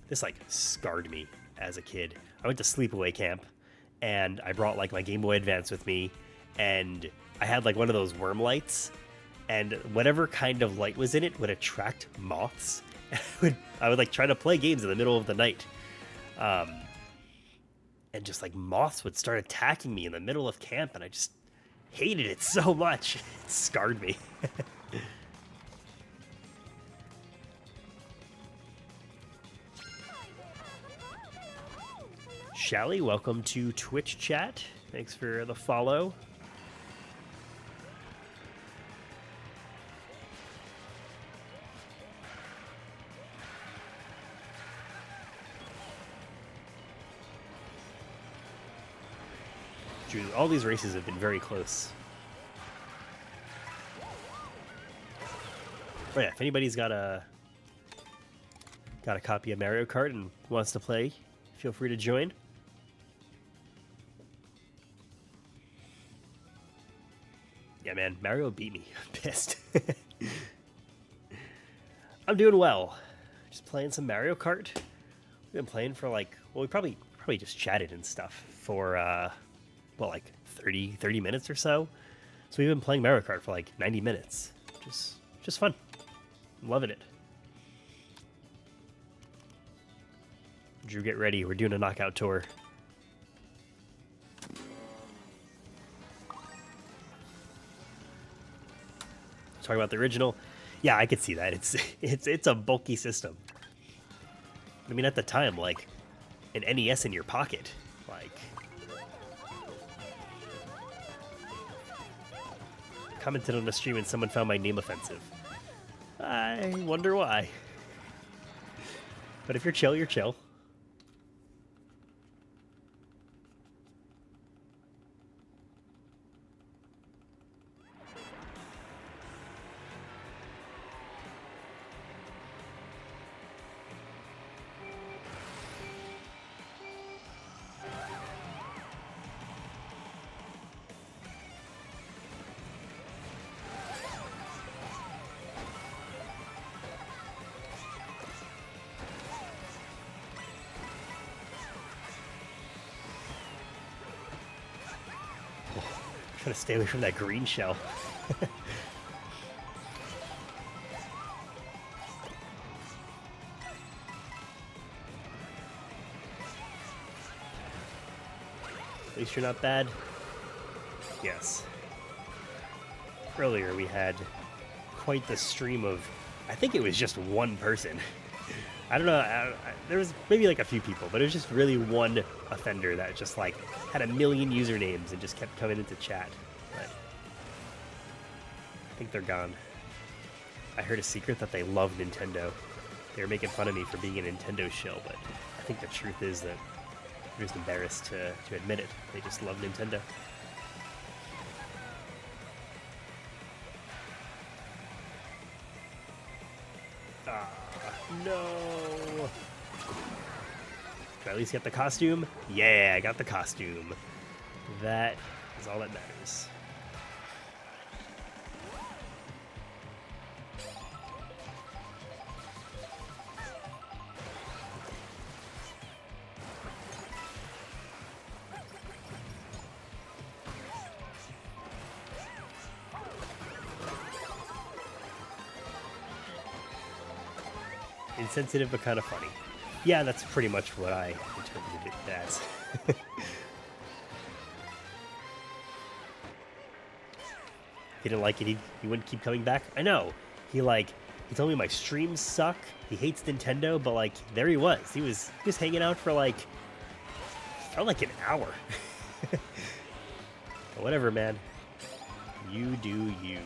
this, like, scarred me as a kid. I went to sleepaway camp, and I brought, like, my Game Boy Advance with me, and I had, like, one of those worm lights, and whatever kind of light was in it would attract moths. I would like try to play games in the middle of the night, and just, like, moths would start attacking me in the middle of camp, and I just hated it so much. It scarred me. Shally, welcome to Twitch chat. Thanks for the follow. All these races have been very close. Oh yeah, if anybody's got a copy of Mario Kart and wants to play, feel free to join. Yeah, man, Mario beat me. I'm pissed. I'm doing well. Just playing some Mario Kart. We've been playing for, like, well, we probably just chatted and stuff for well, like 30 minutes or so. So we've been playing Mario Kart for like 90 minutes. Just fun. I'm loving it. Drew, get ready. We're doing a knockout tour. Talking about the original. Yeah, I could see that. It's a bulky system. I mean, at the time, like, an NES in your pocket, like. Commented on the stream and someone found my name offensive. I wonder why. But if you're chill, you're chill. Trying to stay away from that green shell. At least you're not bad. Yes. Earlier we had quite the stream of, I think it was just one person I don't know. There was maybe like a few people, but it was just really one offender that just like had a million usernames and just kept coming into chat. But I think they're gone. I heard a secret that they love Nintendo. They were making fun of me for being a Nintendo shill, but I think the truth is that they're just embarrassed to admit it. They just love Nintendo. No. Did I at least get the costume? Yeah, I got the costume. That is all that matters. Insensitive but kind of funny. Yeah, that's pretty much what I interpreted it as. If he didn't like it, he wouldn't keep coming back. I know. He told me my streams suck. He hates Nintendo, but like there he was. He was hanging out for like felt like an hour. But whatever, man. You do you.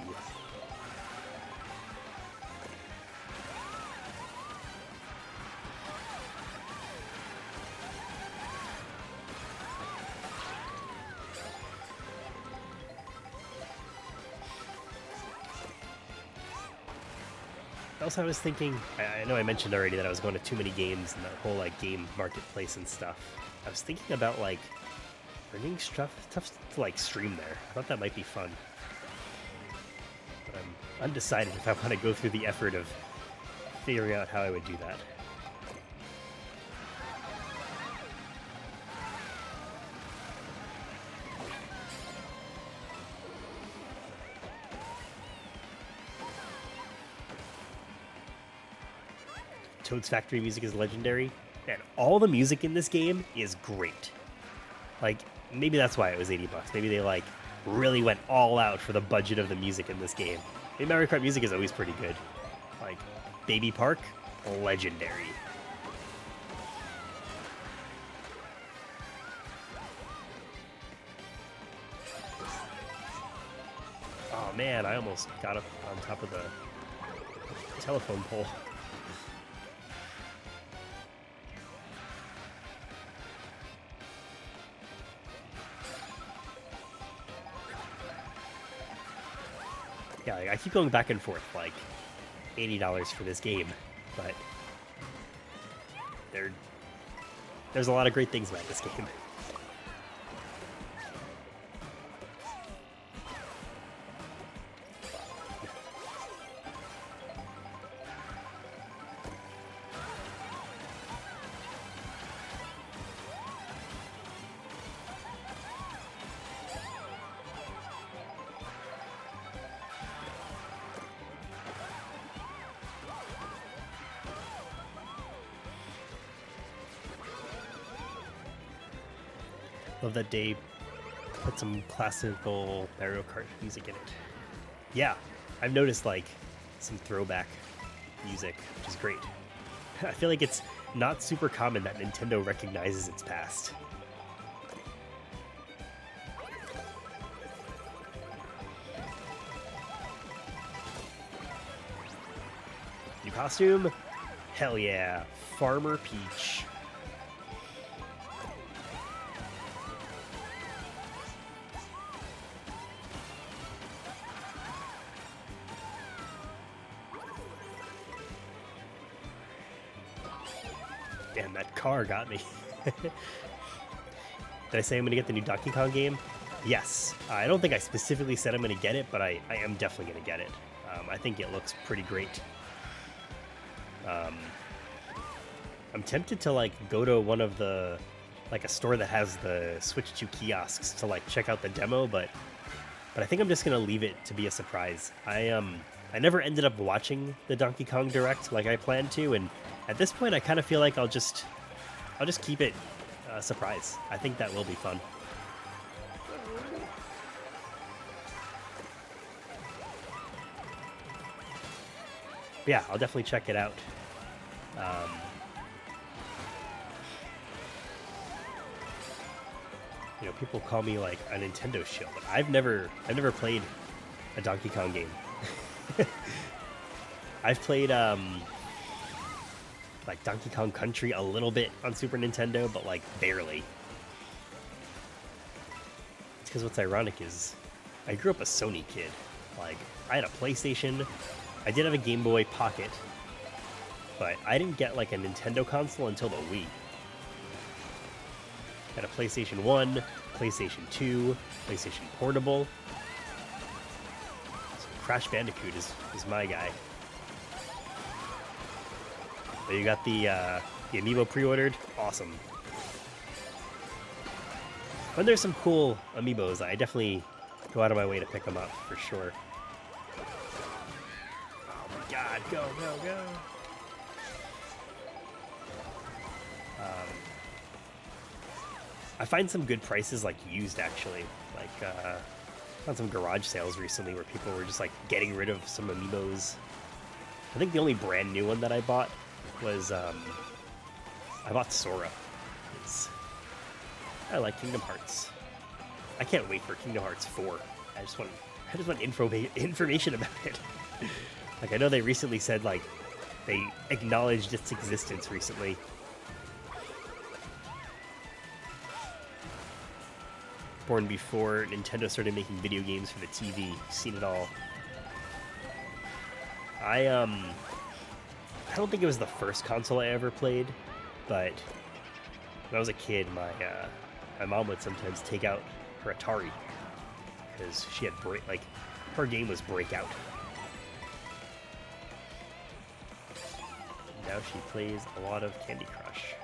Also, I was thinking, I know I mentioned already that I was going to too many games and that whole like game marketplace and stuff. I was thinking about like earning stuff to like stream there. I thought that might be fun. But I'm undecided if I want to go through the effort of figuring out how I would do that. Toad's Factory music is legendary, and all the music in this game is great. Like, maybe that's why it was $80. Maybe they, like, really went all out for the budget of the music in this game. I mean, Mario Kart music is always pretty good. Like, Baby Park, legendary. Oh man, I almost got up on top of the telephone pole. Yeah, I keep going back and forth, like $80 for this game, but there's a lot of great things about this game. Love that they put some classical Mario Kart music in it. Yeah, I've noticed like some throwback music, which is great. I feel like it's not super common that Nintendo recognizes its past. New costume? Hell yeah, Farmer Peach. Damn, that car got me. Did I say I'm going to get the new Donkey Kong game? Yes. I don't think I specifically said I'm going to get it, but I am definitely going to get it. I think it looks pretty great. I'm tempted to like go to one of the, like a store that has the Switch 2 kiosks to like check out the demo, but I think I'm just going to leave it to be a surprise. I never ended up watching the Donkey Kong Direct like I planned to, and at this point I kind of feel like I'll just keep it a surprise. I think that will be fun. Yeah, I'll definitely check it out. You know, people call me like a Nintendo shill, but I've never played a Donkey Kong game. I've played like Donkey Kong Country a little bit on Super Nintendo, but like barely. It's because what's ironic is I grew up a Sony kid. Like, I had a PlayStation, I did have a Game Boy Pocket, but I didn't get like a Nintendo console until the Wii. Had a PlayStation 1, PlayStation 2, PlayStation Portable. So Crash Bandicoot is my guy. So you got the Amiibo pre-ordered? Awesome. When there's some cool Amiibos, I definitely go out of my way to pick them up, for sure. Oh my god, go, go, go! I find some good prices, like, used, actually. Like, found some garage sales recently where people were just, like, getting rid of some Amiibos. I think the only brand new one that I bought was, I bought Sora. I like Kingdom Hearts. I can't wait for Kingdom Hearts 4. I just want information about it. Like, I know they recently said, like, they acknowledged its existence recently. Born before Nintendo started making video games for the TV. Seen it all. I don't think it was the first console I ever played, but when I was a kid, my mom would sometimes take out her Atari because she had her game was Breakout. Now she plays a lot of Candy Crush.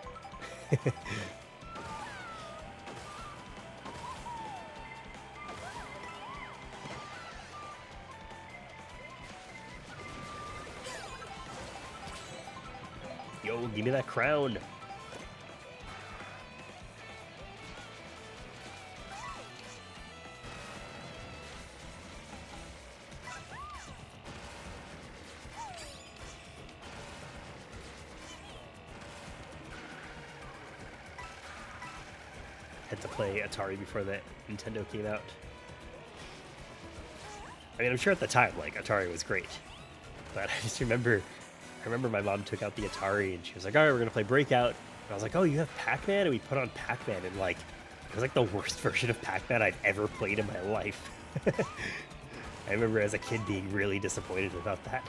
Yo, give me that crown. Had to play Atari before that Nintendo came out. I mean, I'm sure at the time, like, Atari was great. But I just remember my mom took out the Atari and she was like, all right, we're going to play Breakout. And I was like, oh, you have Pac-Man? And we put on Pac-Man and, like, it was like the worst version of Pac-Man I've ever played in my life. I remember as a kid being really disappointed about that.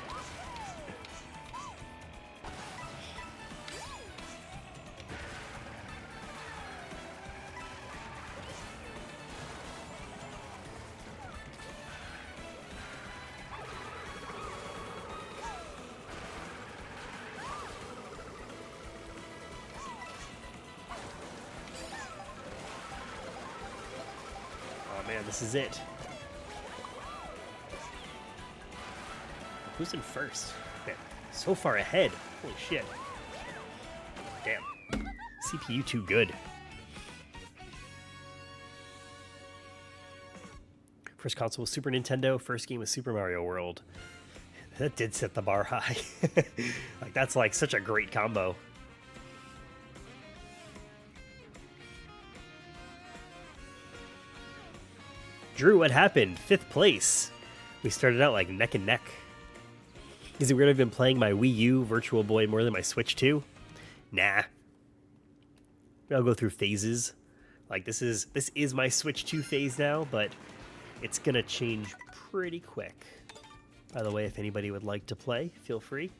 Man, this is it. Who's in first? Man, so far ahead. Holy shit. Damn. CPU too good. First console was Super Nintendo. First game was Super Mario World. That did set the bar high. Like, that's like such a great combo. Drew, what happened? 5th place. We started out like neck and neck. Is it weird I've been playing my Wii U Virtual Boy more than my Switch 2? Nah. I'll go through phases. Like, this is my Switch 2 phase now, but it's gonna change pretty quick. By the way, if anybody would like to play, feel free.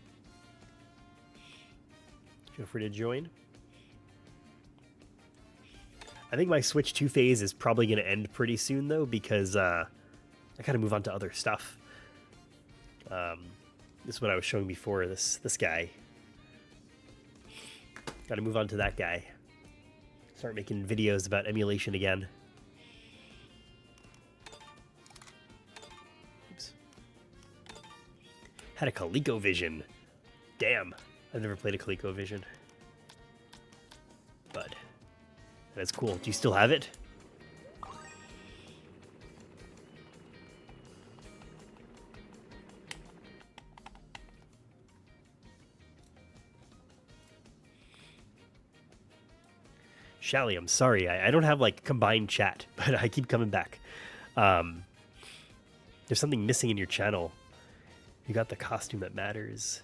Feel free to join. I think my Switch 2 phase is probably going to end pretty soon, though, because I gotta move on to other stuff. This is what I was showing before, this guy. Gotta move on to that guy. Start making videos about emulation again. Oops. Had a ColecoVision. Damn, I've never played a ColecoVision. But that's cool. Do you still have it? Shally, I'm sorry. I don't have like combined chat, but I keep coming back. There's something missing in your channel. You got the costume that matters.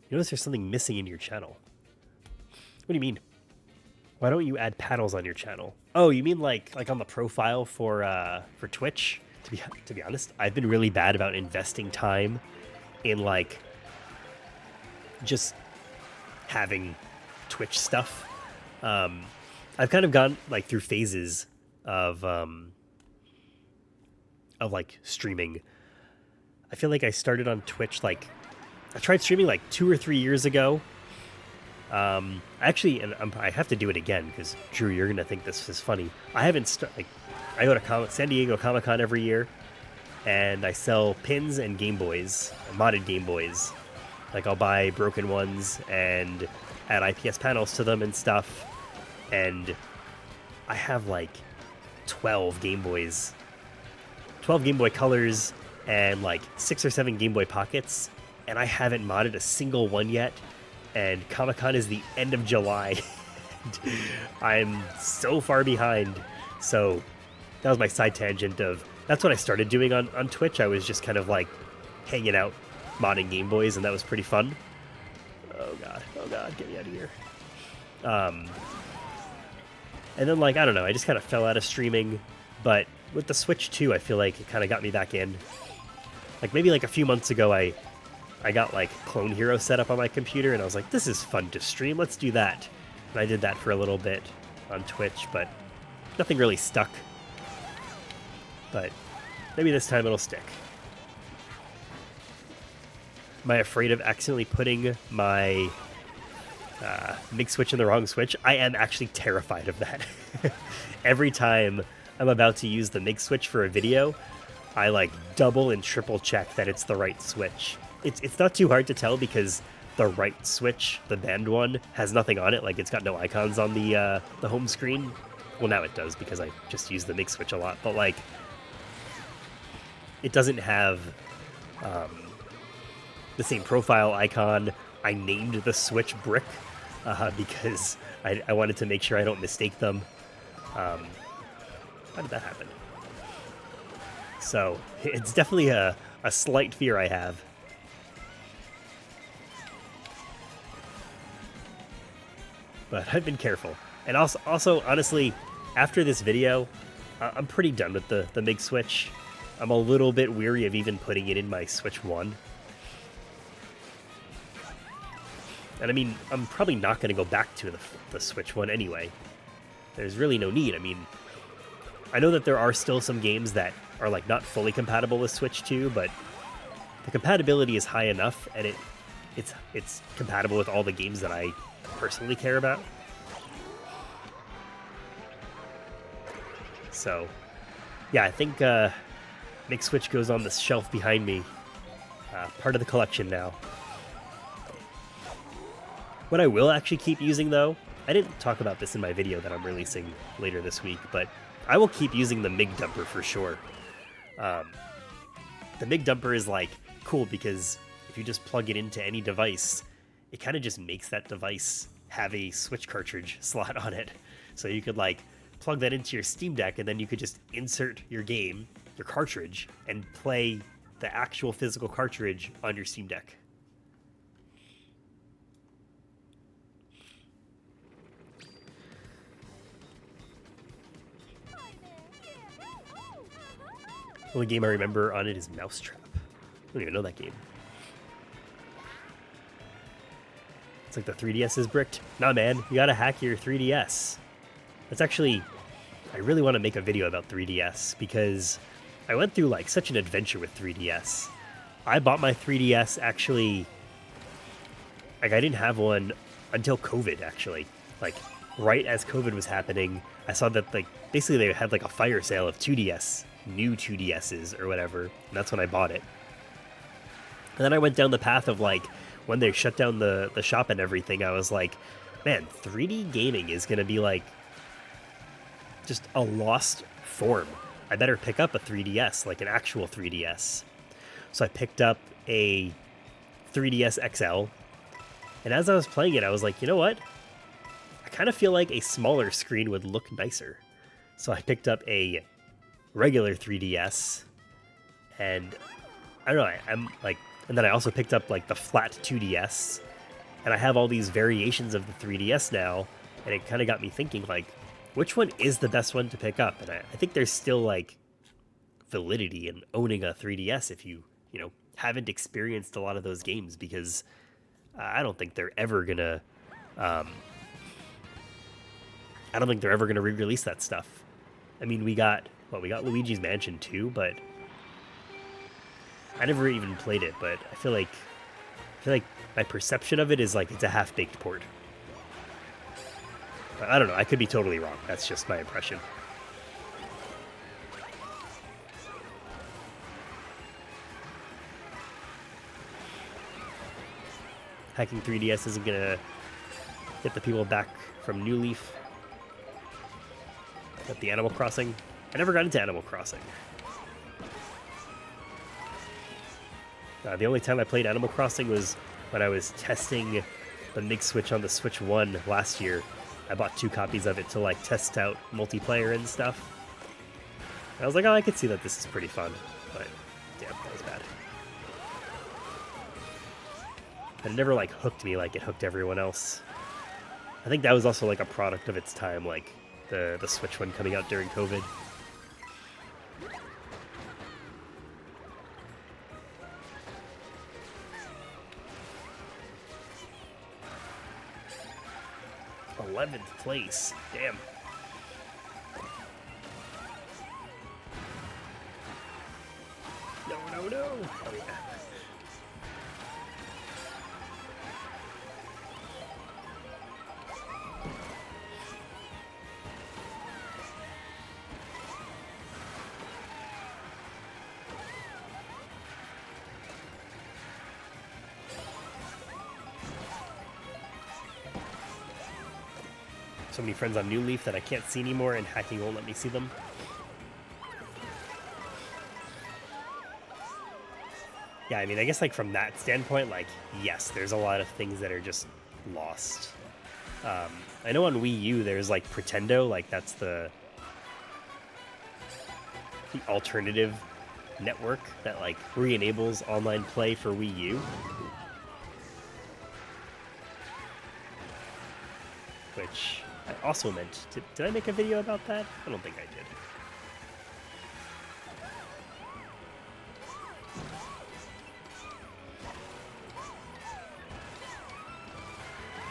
You notice there's something missing in your channel. What do you mean? Why don't you add panels on your channel? Oh, you mean like on the profile for Twitch? To be honest, I've been really bad about investing time in like just having Twitch stuff. I've kind of gone like through phases of like streaming. I feel like I started on Twitch like I tried streaming like 2 or 3 years ago. Actually, and I have to do it again because Drew, you're gonna think this is funny. I haven't like I go to San Diego Comic-Con every year, and I sell pins and Game Boys, modded Game Boys. Like I'll buy broken ones and add IPS panels to them and stuff. And I have like 12 Game Boys, 12 Game Boy Colors, and like 6 or 7 Game Boy Pockets, and I haven't modded a single one yet. And Comic-Con is the end of July. I'm so far behind. So that was my side tangent of that's what I started doing on Twitch. I was just kind of like hanging out, modding Game Boys, and that was pretty fun. Oh god, get me out of here. And then like I don't know, I just kind of fell out of streaming, but with the Switch 2, I feel like it kind of got me back in. Like maybe like a few months ago, I got like Clone Hero set up on my computer, and I was like, this is fun to stream, let's do that. And I did that for a little bit on Twitch, but nothing really stuck. But maybe this time it'll stick. Am I afraid of accidentally putting my MIG switch in the wrong switch? I am actually terrified of that. Every time I'm about to use the MIG switch for a video, I like double and triple check that it's the right switch. It's not too hard to tell because the right switch, the band one, has nothing on it. Like it's got no icons on the home screen. Well, now it does because I just use the MIG switch a lot. But like, it doesn't have the same profile icon. I named the switch Brick because I wanted to make sure I don't mistake them. How did that happen? So it's definitely a slight fear I have. But I've been careful. And also honestly, after this video, I'm pretty done with the MIG switch. I'm a little bit weary of even putting it in my Switch 1. And I mean, I'm probably not going to go back to the Switch 1 anyway. There's really no need. I mean, I know that there are still some games that are like not fully compatible with Switch 2, but the compatibility is high enough, and it's compatible with all the games that I personally care about. So, yeah, I think MIG switch goes on the shelf behind me. Part of the collection now. What I will actually keep using, though, I didn't talk about this in my video that I'm releasing later this week, but I will keep using the MIG dumper for sure. The MIG dumper is like cool because if you just plug it into any device, it kind of just makes that device have a Switch cartridge slot on it. So you could like plug that into your Steam Deck, and then you could just insert your game, your cartridge, and play the actual physical cartridge on your Steam Deck. The only game I remember on it is Mousetrap. I don't even know that game. It's like the 3DS is bricked. Nah, man, you gotta hack your 3DS. That's actually... I really want to make a video about 3DS because I went through like such an adventure with 3DS. I bought my 3DS actually... Like, I didn't have one until COVID, actually. Like, right as COVID was happening, I saw that, like, basically they had like a fire sale of 2DS. New 2DSs or whatever, and that's when I bought it. And then I went down the path of like when they shut down the shop and everything, I was like, man, 3D gaming is gonna be like just a lost form. I better pick up a 3DS, like an actual 3DS. So I picked up a 3DS XL, and as I was playing it, I was like, you know what? I kind of feel like a smaller screen would look nicer. So I picked up a regular 3DS, and I don't know, I'm like, and then I also picked up like the flat 2DS, and I have all these variations of the 3DS now, and it kind of got me thinking, like, which one is the best one to pick up? And I think there's still like validity in owning a 3DS if you haven't experienced a lot of those games, because I don't think they're ever gonna re-release that stuff. I mean, we got Luigi's Mansion 2, but I never even played it. But I feel like my perception of it is like it's a half-baked port. But I don't know. I could be totally wrong. That's just my impression. Hacking 3DS isn't gonna get the people back from New Leaf. Got the Animal Crossing. I never got into Animal Crossing. The only time I played Animal Crossing was when I was testing the Big Switch on the Switch 1 last year. I bought 2 copies of it to like test out multiplayer and stuff. And I was like, oh, I could see that this is pretty fun, but damn, that was bad. But it never like hooked me like it hooked everyone else. I think that was also like a product of its time, like the Switch one coming out during COVID. th place. Damn. No. Oh, yeah. So many friends on New Leaf that I can't see anymore, and hacking won't let me see them. Yeah, I mean, I guess like from that standpoint, like, yes, there's a lot of things that are just lost. I know on Wii U there's like Pretendo, like that's the alternative network that like re-enables online play for Wii U. Which I also meant to... Did I make a video about that? I don't think I did.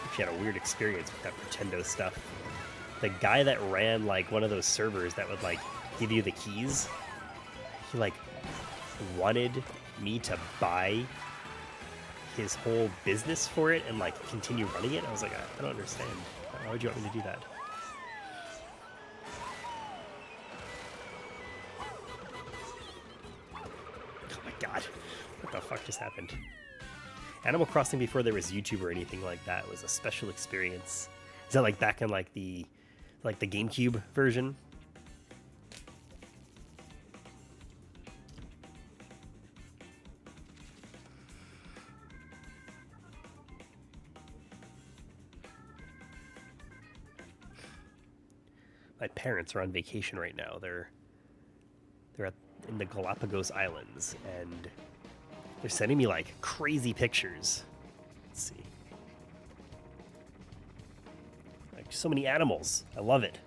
Actually had a weird experience with that Pretendo stuff. The guy that ran like one of those servers that would like give you the keys, he like wanted me to buy his whole business for it and like continue running it. I was like, I don't understand. Why would you want me to do that? Oh my god. What the fuck just happened? Animal Crossing before there was YouTube or anything like that was a special experience. Is that like back in like the GameCube version? My parents are on vacation right now. They're in the Galapagos Islands, and they're sending me like crazy pictures. Let's see. Like so many animals. I love it.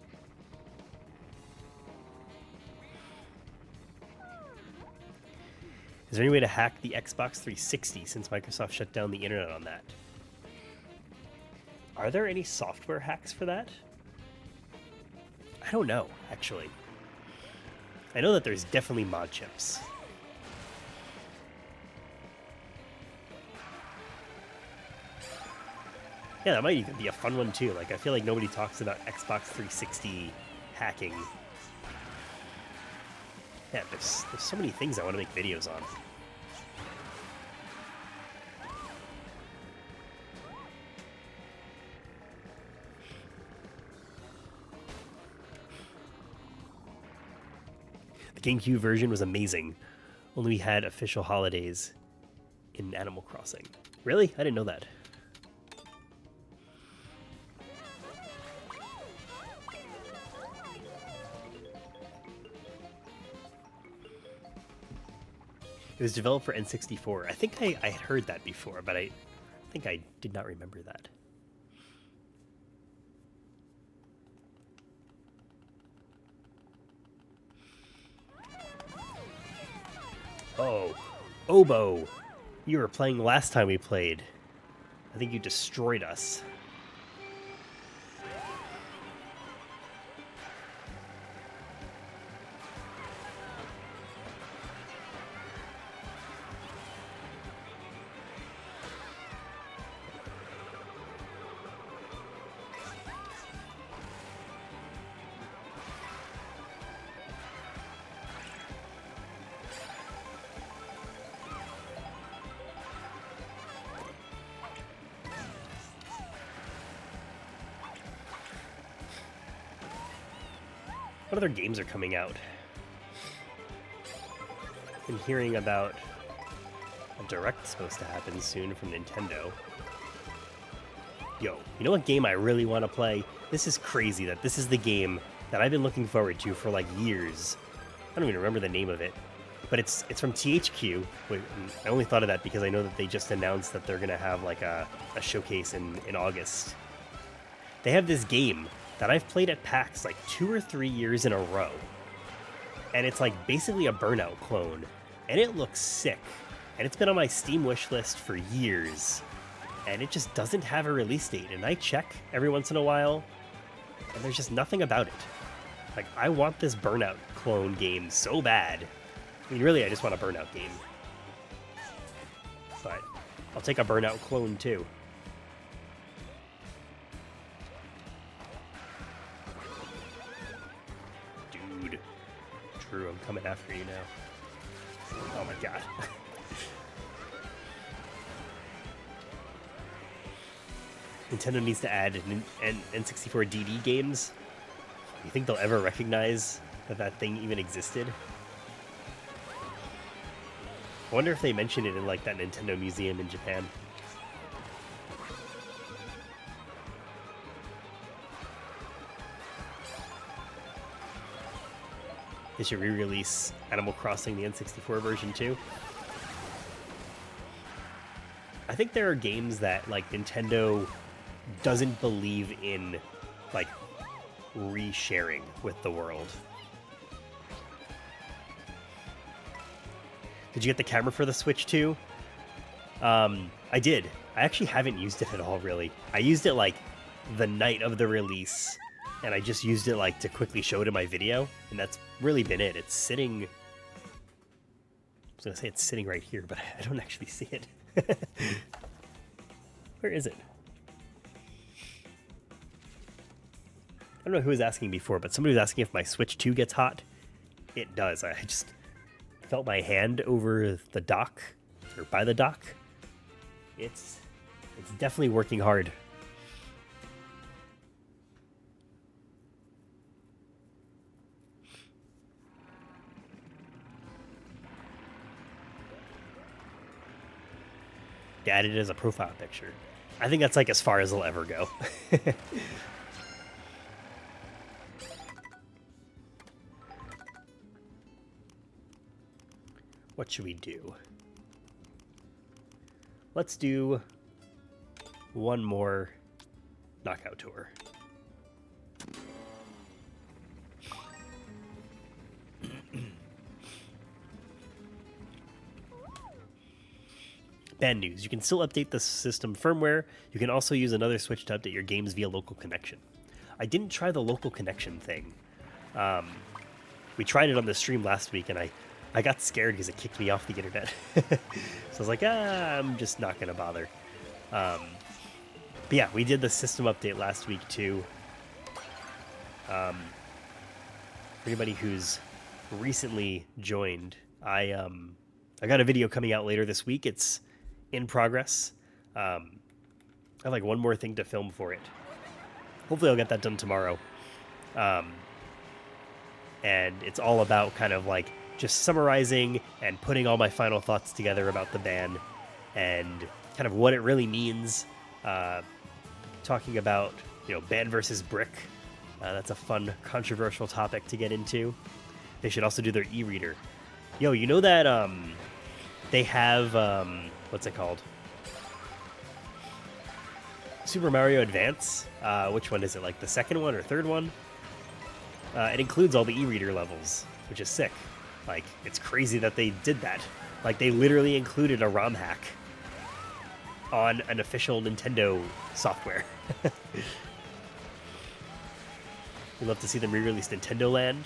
Is there any way to hack the Xbox 360 since Microsoft shut down the internet on that? Are there any software hacks for that? I don't know, actually. I know that there's definitely mod chips. Yeah, that might even be a fun one too. Like, I feel like nobody talks about Xbox 360 hacking. Yeah, there's so many things I want to make videos on. GameCube version was amazing. Only we had official holidays in Animal Crossing. Really? I didn't know that. It was developed for N64. I think I had heard that before, but I think I did not remember that. Oh, Oboe! You were playing last time we played. I think you destroyed us. What other games are coming out? Been hearing about a direct supposed to happen soon from Nintendo. Yo, you know what game I really want to play? This is crazy that this is the game that I've been looking forward to for like years. I don't even remember the name of it. But it's from THQ. Wait, I only thought of that because I know that they just announced that they're going to have like a showcase in August. They have this game that I've played at PAX like 2 or 3 years in a row. And it's like basically a Burnout clone. And it looks sick. And it's been on my Steam wishlist for years. And it just doesn't have a release date. And I check every once in a while, and there's just nothing about it. Like, I want this Burnout clone game so bad. I mean, really, I just want a Burnout game. But I'll take a Burnout clone too. Drew, I'm coming after you now. Oh my god. Nintendo needs to add N64 DD games. You think they'll ever recognize that that thing even existed? I wonder if they mention it in like that Nintendo museum in Japan. They should re-release Animal Crossing, the N64 version too. I think there are games that like Nintendo doesn't believe in like resharing with the world. Did you get the camera for the Switch too? I did. I actually haven't used it at all really. I used it like the night of the release. And I just used it like to quickly show it in my video, and that's really been it. It's sitting. I was gonna say it's sitting right here, but I don't actually see it. Where is it? I don't know who was asking before, but somebody was asking if my Switch 2 gets hot. It does. I just felt my hand over the dock, or by the dock. It's definitely working hard. They added it as a profile picture. I think that's like as far as it'll ever go. What should we do? Let's do one more knockout tour. Bad news, you can still update the system firmware. You can also use another Switch to update your games via local connection. I didn't try the local connection thing. We tried it on the stream last week, and I got scared because it kicked me off the internet. So I was like, I'm just not going to bother. But yeah, we did the system update last week too. For anybody who's recently joined, I got a video coming out later this week. It's in progress. I have like one more thing to film for it. Hopefully I'll get that done tomorrow. And it's all about kind of like just summarizing and putting all my final thoughts together about the ban and kind of what it really means. Talking about, ban versus brick. That's a fun, controversial topic to get into. They should also do their e-reader. Yo, you know that They have what's it called? Super Mario Advance. Which one is it? Like the second one or third one? It includes all the e-reader levels, which is sick. Like, it's crazy that they did that. Like, they literally included a ROM hack on an official Nintendo software. We'd love to see them re-release Nintendo Land.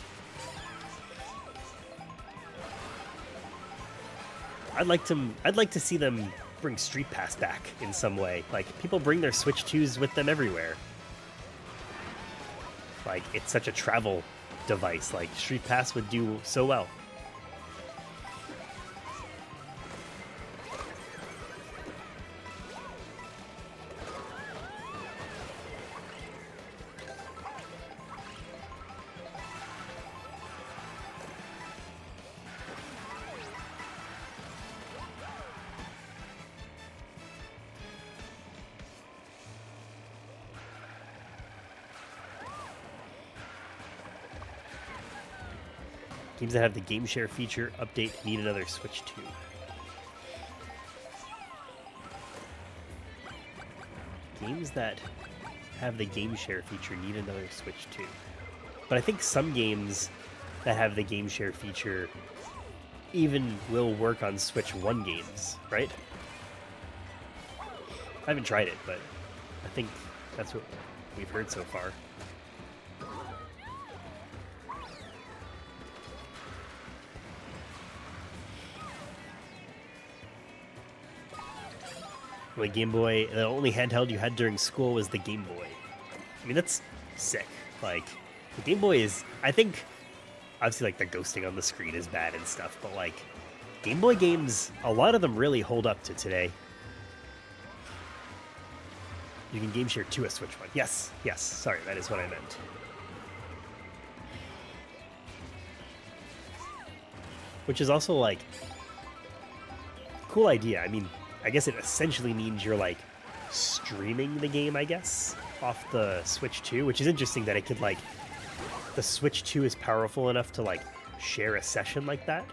I'd like to see them bring Street Pass back in some way. Like, people bring their Switch 2s with them everywhere. Like, it's such a travel device. Like, Street Pass would do so well. Games that have the game share feature update need another Switch 2. Games that have the game share feature need another Switch 2. But I think some games that have the game share feature even will work on Switch 1 games, right? I haven't tried it, but I think that's what we've heard so far. The Game Boy, the only handheld you had during school was the Game Boy. I mean, that's sick. Like, the Game Boy is, I think, obviously, like, the ghosting on the screen is bad and stuff, but, like, Game Boy games, a lot of them really hold up to today. You can game share to a Switch 1. Yes, sorry, that is what I meant. Which is also, like, cool idea. I mean, I guess it essentially means you're, like, streaming the game, I guess, off the Switch 2, which is interesting that it could, like, the Switch 2 is powerful enough to, like, share a session like that.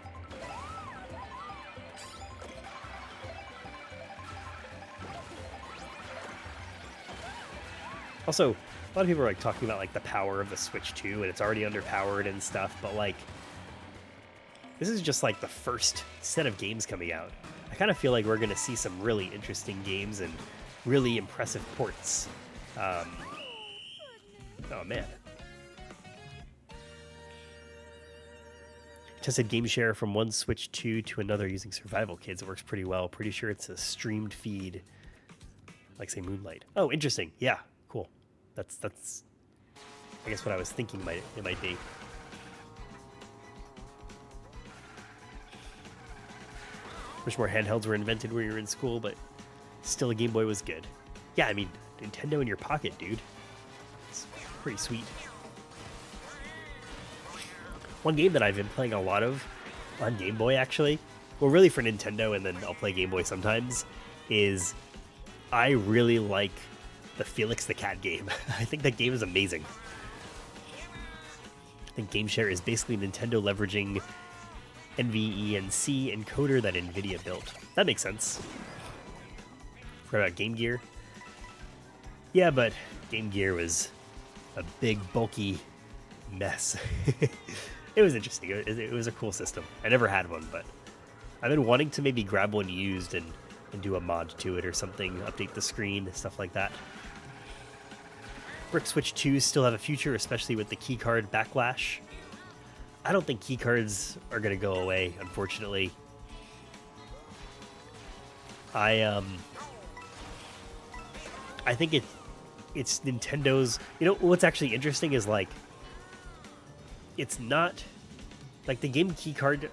Also, a lot of people are, like, talking about, like, the power of the Switch 2, and it's already underpowered and stuff, but, like, this is just, like, the first set of games coming out. I kind of feel like we're going to see some really interesting games and really impressive ports. Oh, man. Tested game share from one Switch 2 to another using Survival Kids. It works pretty well. Pretty sure it's a streamed feed, like, say, Moonlight. Oh, interesting. Yeah, cool. That's I guess what I was thinking it might be. Wish more handhelds were invented when you were in school, but still a Game Boy was good. Yeah, I mean, Nintendo in your pocket, dude. It's pretty sweet. One game that I've been playing a lot of on Game Boy, actually, well, really for Nintendo, and then I'll play Game Boy sometimes, is I really like the Felix the Cat game. I think that game is amazing. I think Game Share is basically Nintendo leveraging NVENC encoder that NVIDIA built. That makes sense. Forgot about Game Gear. Yeah, but Game Gear was a big, bulky mess. It was interesting. It was a cool system. I never had one, but I've been wanting to maybe grab one used and do a mod to it or something, update the screen, stuff like that. Brick Switch 2s still have a future, especially with the keycard backlash. I don't think keycards are going to go away, unfortunately. I think it's Nintendo's... You know, what's actually interesting is, like, it's not... Like, the game keycard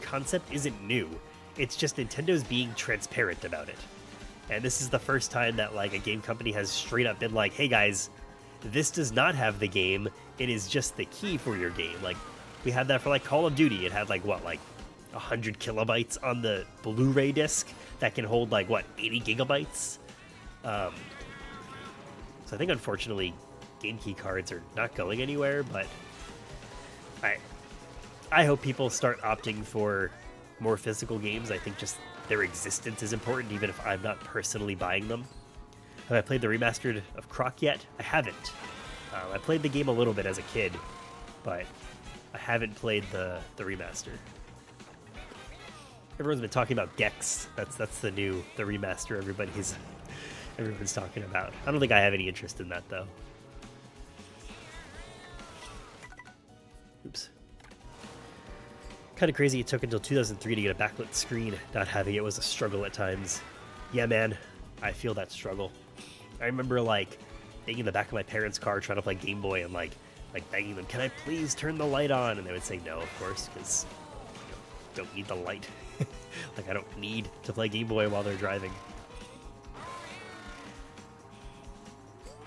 concept isn't new. It's just Nintendo's being transparent about it. And this is the first time that, like, a game company has straight up been like, hey, guys, this does not have the game. It is just the key for your game. Like, we had that for, like, Call of Duty. It had, like, what, like 100 kilobytes on the Blu-ray disc that can hold, like, what, 80 gigabytes? So I think, unfortunately, game key cards are not going anywhere, but I hope people start opting for more physical games. I think just their existence is important, even if I'm not personally buying them. Have I played the remastered of Croc yet? I haven't. I played the game a little bit as a kid, but I haven't played the remaster. Everyone's been talking about Gex. That's the remaster everyone's talking about. I don't think I have any interest in that though. Oops. Kind of crazy it took until 2003 to get a backlit screen. Not having it was a struggle at times. Yeah, man, I feel that struggle. I remember like being in the back of my parents' car trying to play Game Boy and like begging them, "Can I please turn the light on?" And they would say no, of course, because don't need the light. Like I don't need to play Game Boy while they're driving.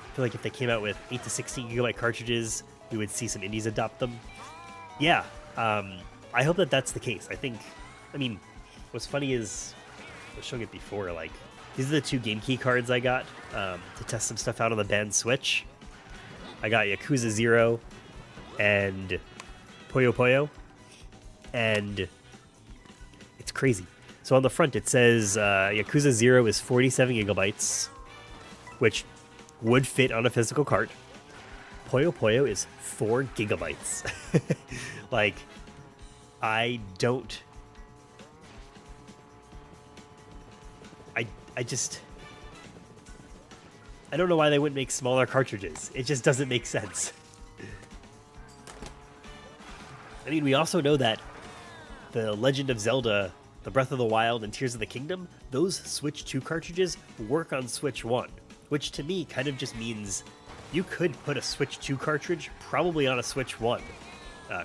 I feel like if they came out with 8 to 16 gigabyte cartridges, we would see some indies adopt them. Yeah, I hope that that's the case. I mean, what's funny is, I was showing it before, like, these are the 2 game key cards I got to test some stuff out on the band Switch. I got Yakuza 0 and Puyo Puyo, and it's crazy. So on the front it says Yakuza 0 is 47 gigabytes, which would fit on a physical cart. Puyo Puyo is 4 gigabytes. Like, I don't... I don't know why they wouldn't make smaller cartridges. It just doesn't make sense. I mean, we also know that the Legend of Zelda, the Breath of the Wild, and Tears of the Kingdom, those Switch 2 cartridges work on Switch 1, which to me kind of just means you could put a Switch 2 cartridge probably on a Switch 1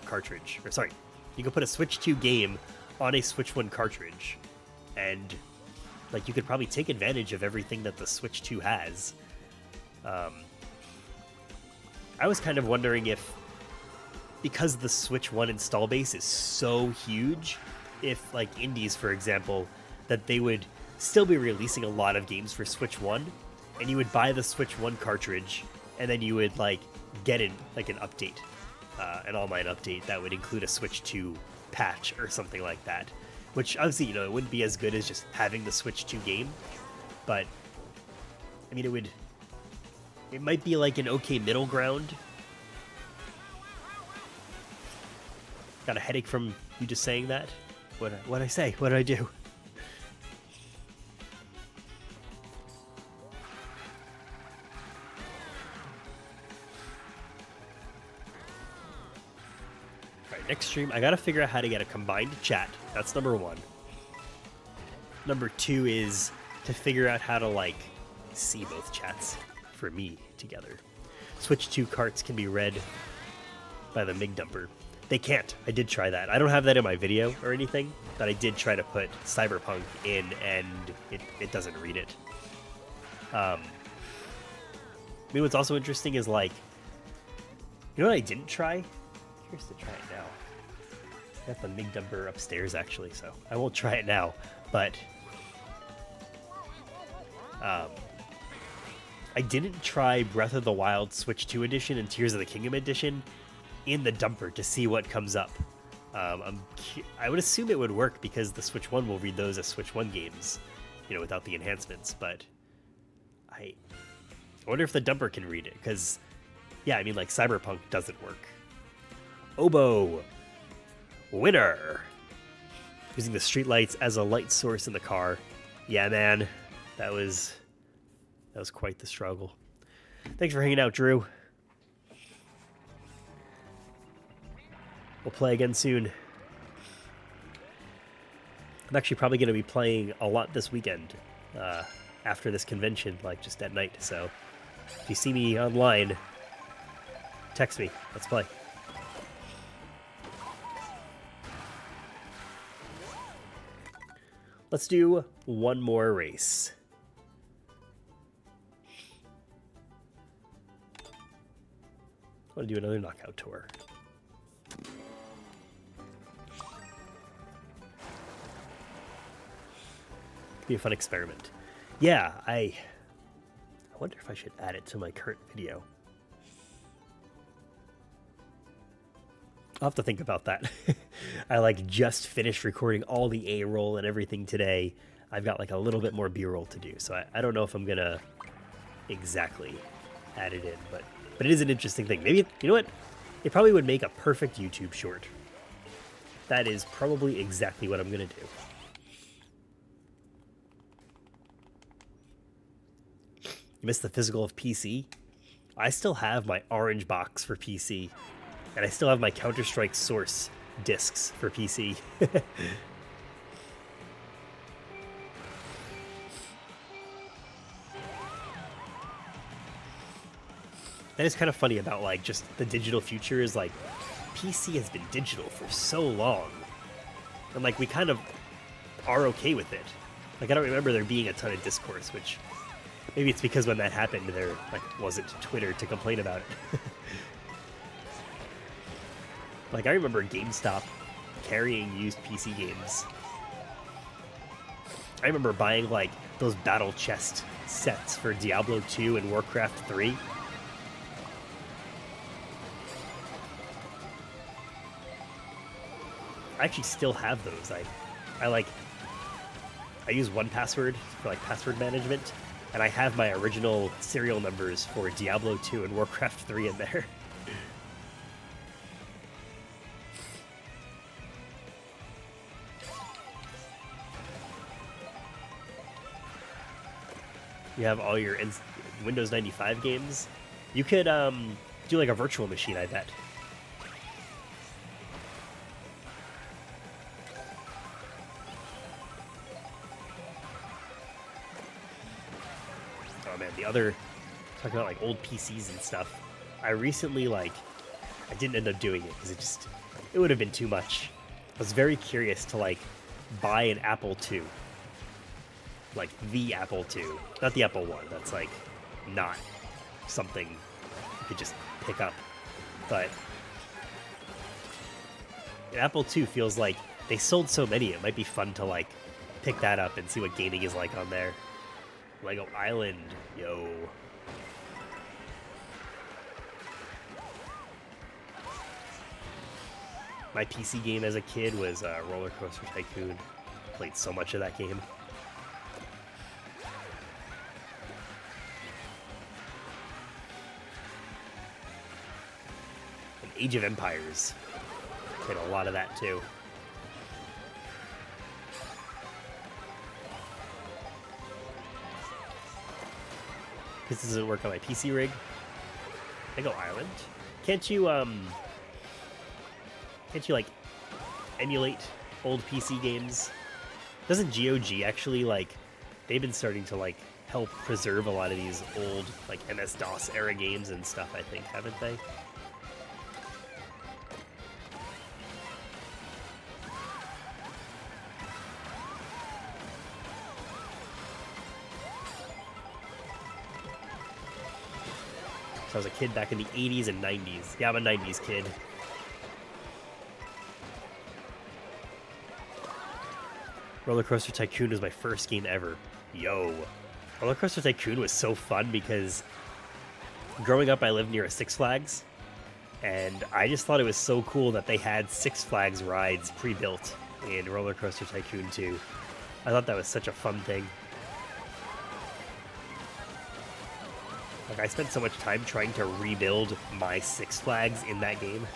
cartridge. Or sorry, you could put a Switch 2 game on a Switch 1 cartridge, and like you could probably take advantage of everything that the Switch 2 has. I was kind of wondering if, because the Switch 1 install base is so huge, if like indies, for example, that they would still be releasing a lot of games for Switch 1, and you would buy the Switch 1 cartridge, and then you would like get an update, an online update that would include a Switch 2 patch or something like that. Which obviously, it wouldn't be as good as just having the Switch 2 game, but I mean, it might be like an okay middle ground. Got a headache from you just saying that? What'd I say? What did I do? Alright, next stream, I gotta figure out how to get a combined chat. That's number 1. Number 2 is to figure out how to, like, see both chats for me together. Switch 2 carts can be read by the MIG dumper. They can't. I did try that. I don't have that in my video or anything, but I did try to put Cyberpunk in, and it doesn't read it. I mean, what's also interesting is, like, you know what I didn't try? Curious to try it now. I got the MIG dumper upstairs, actually, so I won't try it now, but I didn't try Breath of the Wild Switch 2 edition and Tears of the Kingdom edition in the dumper to see what comes up. I would assume it would work because the Switch 1 will read those as Switch 1 games, without the enhancements, but I wonder if the dumper can read it, because, yeah, I mean, like, Cyberpunk doesn't work. Oboe! Winner! Using the streetlights as a light source in the car. Yeah, man, that was quite the struggle. Thanks for hanging out, Drew. We'll play again soon. I'm actually probably going to be playing a lot this weekend after this convention, like just at night. So if you see me online, text me. Let's play. Let's do one more race. I want to do another knockout tour. Could be a fun experiment. Yeah, I wonder if I should add it to my current video. I'll have to think about that. I like just finished recording all the A-roll and everything today. I've got like a little bit more B-roll to do, so I don't know if I'm gonna exactly add it in, but it is an interesting thing. Maybe, you know what? It probably would make a perfect YouTube short. That is probably exactly what I'm gonna do. You missed the physical of PC? I still have my orange box for PC, and I still have my Counter-Strike Source discs for PC. That is kind of funny about like just the digital future is like PC has been digital for so long, and like we kind of are okay with it. Like I don't remember there being a ton of discourse, which maybe it's because when that happened there like wasn't Twitter to complain about it. Like I remember GameStop carrying used PC games. I remember buying like those battle chest sets for Diablo 2 and Warcraft 3. I actually still have those. I use 1Password for like password management, and I have my original serial numbers for Diablo 2 and Warcraft 3 in there. You have all your Windows 95 games. You could do like a virtual machine, I bet. Oh man, the other, talking about like old PCs and stuff, I recently I didn't end up doing it because it would have been too much. I was very curious to like buy an Apple II. Like the Apple II, not the Apple I. That's like not something you could just pick up. But an Apple II feels like they sold so many, it might be fun to like pick that up and see what gaming is like on there. Lego Island, yo. My PC game as a kid was Roller Coaster Tycoon. Played so much of that game. And Age of Empires. Played a lot of that too. This doesn't work on my PC rig. Lego Island. Can't you like emulate old PC games? Doesn't GOG actually like they've been starting to like help preserve a lot of these old like MS-DOS era games and stuff, I think, haven't they? I was a kid back in the 80s and 90s. Yeah, I'm a 90s kid. Roller Coaster Tycoon was my first game ever. Yo. Roller Coaster Tycoon was so fun because growing up I lived near a Six Flags, and I just thought it was so cool that they had Six Flags rides pre-built in Roller Coaster Tycoon 2. I thought that was such a fun thing. Like, I spent so much time trying to rebuild my Six Flags in that game.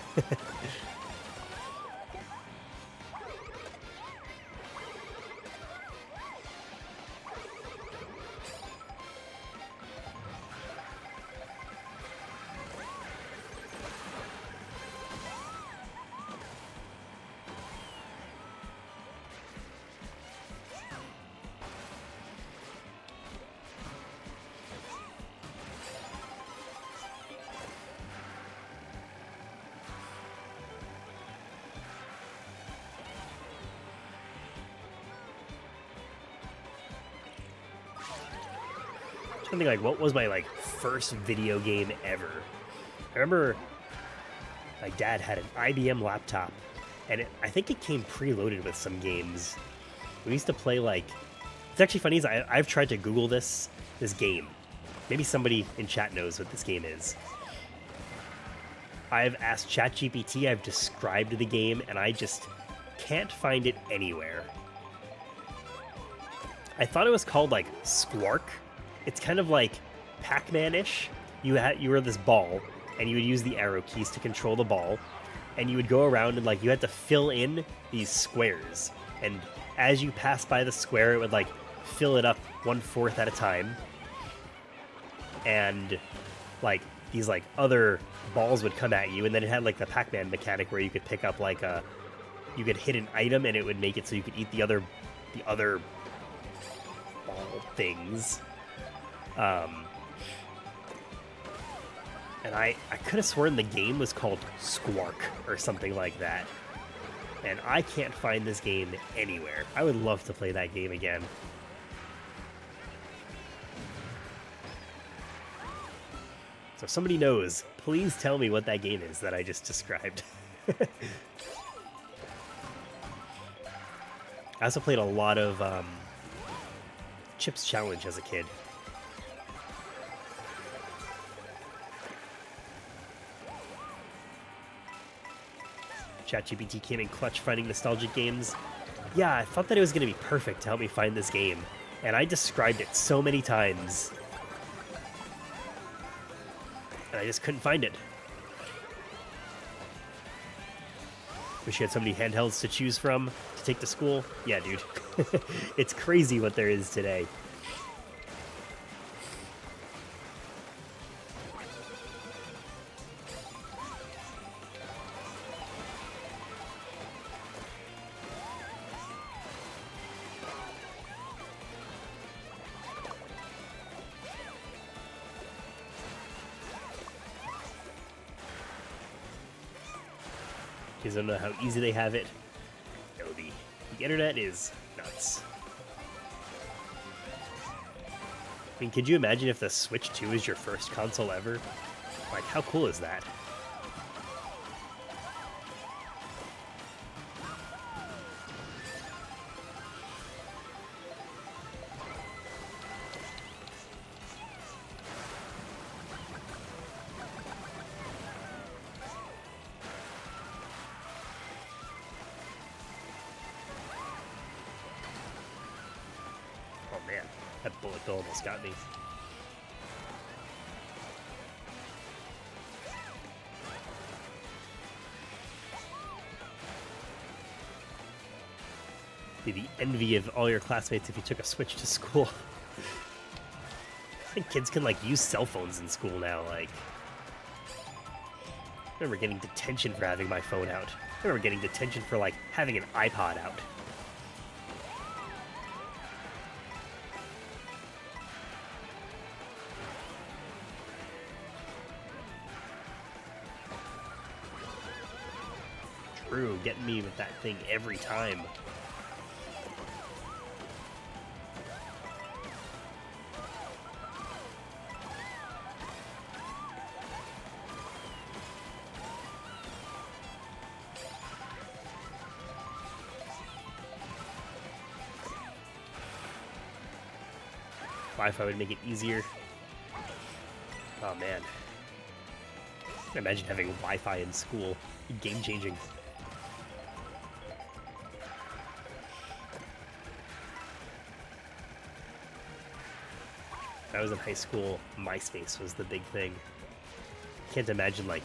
Something like, what was my like first video game ever? I remember my dad had an IBM laptop, and I think it came preloaded with some games. We used to play like, it's actually funny, is I've tried to Google this game. Maybe somebody in chat knows what this game is. I've asked ChatGPT, I've described the game, and I just can't find it anywhere. I thought it was called like Squark. It's kind of like Pac-Man-ish. You were this ball, and you would use the arrow keys to control the ball, and you would go around and like you had to fill in these squares, and as you pass by the square, it would like fill it up 1/4 at a time, and like these like other balls would come at you, and then it had like the Pac-Man mechanic where you could pick up like you could hit an item and it would make it so you could eat the other ball things. And I could have sworn the game was called Squark or something like that. And I can't find this game anywhere. I would love to play that game again. So if somebody knows, please tell me what that game is that I just described. I also played a lot of Chips Challenge as a kid. ChatGPT came in clutch finding nostalgic games. Yeah, I thought that it was going to be perfect to help me find this game, and I described it so many times, and I just couldn't find it. Wish you had so many handhelds to choose from to take to school. Yeah, dude. It's crazy what there is today. Kids don't know how easy they have it. No, the internet is nuts. I mean, could you imagine if the Switch 2 is your first console ever? Like, how cool is that? Man, that bullet bill almost got me. Be the envy of all your classmates if you took a Switch to school. I think kids can like use cell phones in school now. Like, I remember getting detention for having my phone out. I remember getting detention for like having an iPod out. True, getting me with that thing every time. Wi-Fi would make it easier. Oh man. Imagine having Wi-Fi in school. Game-changing. When I was in high school, MySpace was the big thing. Can't imagine, like,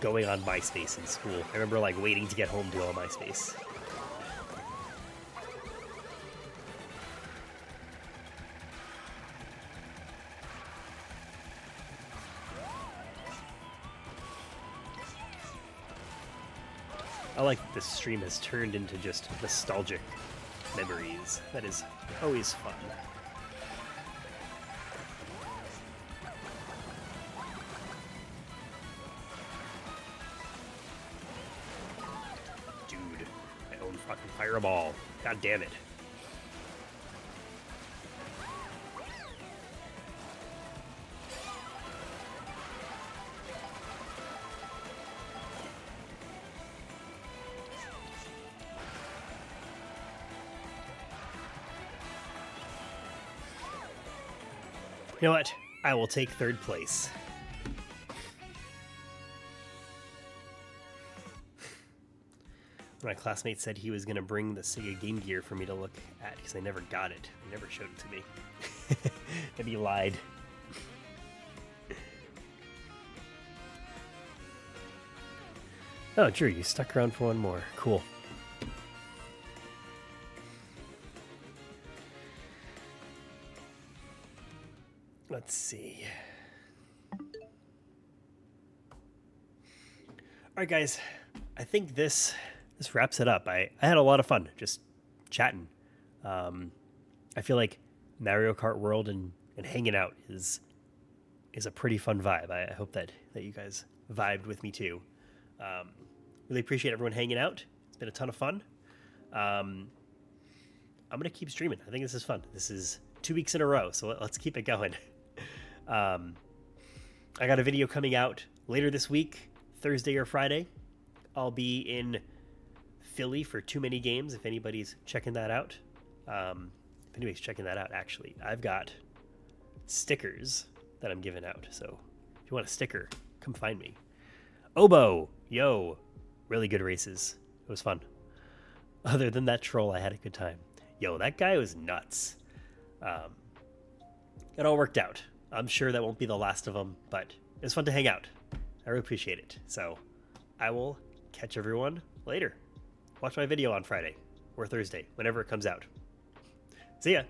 going on MySpace in school. I remember, like, waiting to get home to go on MySpace. I like that this stream has turned into just nostalgic memories. That is always fun. Dude, I own fucking Fireball. God damn it. You know what? I will take third place. My classmate said he was going to bring the Sega Game Gear for me to look at because I never got it. He never showed it to me. And he lied. Oh, Drew, you stuck around for one more. Cool. Let's see. All right, guys. I think this wraps it up. I had a lot of fun just chatting. I feel like Mario Kart World and hanging out is a pretty fun vibe. I hope that you guys vibed with me too. Really appreciate everyone hanging out. It's been a ton of fun. I'm going to keep streaming. I think this is fun. This is 2 weeks in a row, so let's keep it going. I got a video coming out later this week, Thursday or Friday. I'll be in Philly for Too Many Games, if anybody's checking that out. If anybody's checking that out, actually, I've got stickers that I'm giving out. So if you want a sticker, come find me. Oboe, yo, really good races. It was fun. Other than that troll, I had a good time. Yo, that guy was nuts. It all worked out. I'm sure that won't be the last of them, but it was fun to hang out. I really appreciate it. So I will catch everyone later. Watch my video on Friday or Thursday, whenever it comes out. See ya.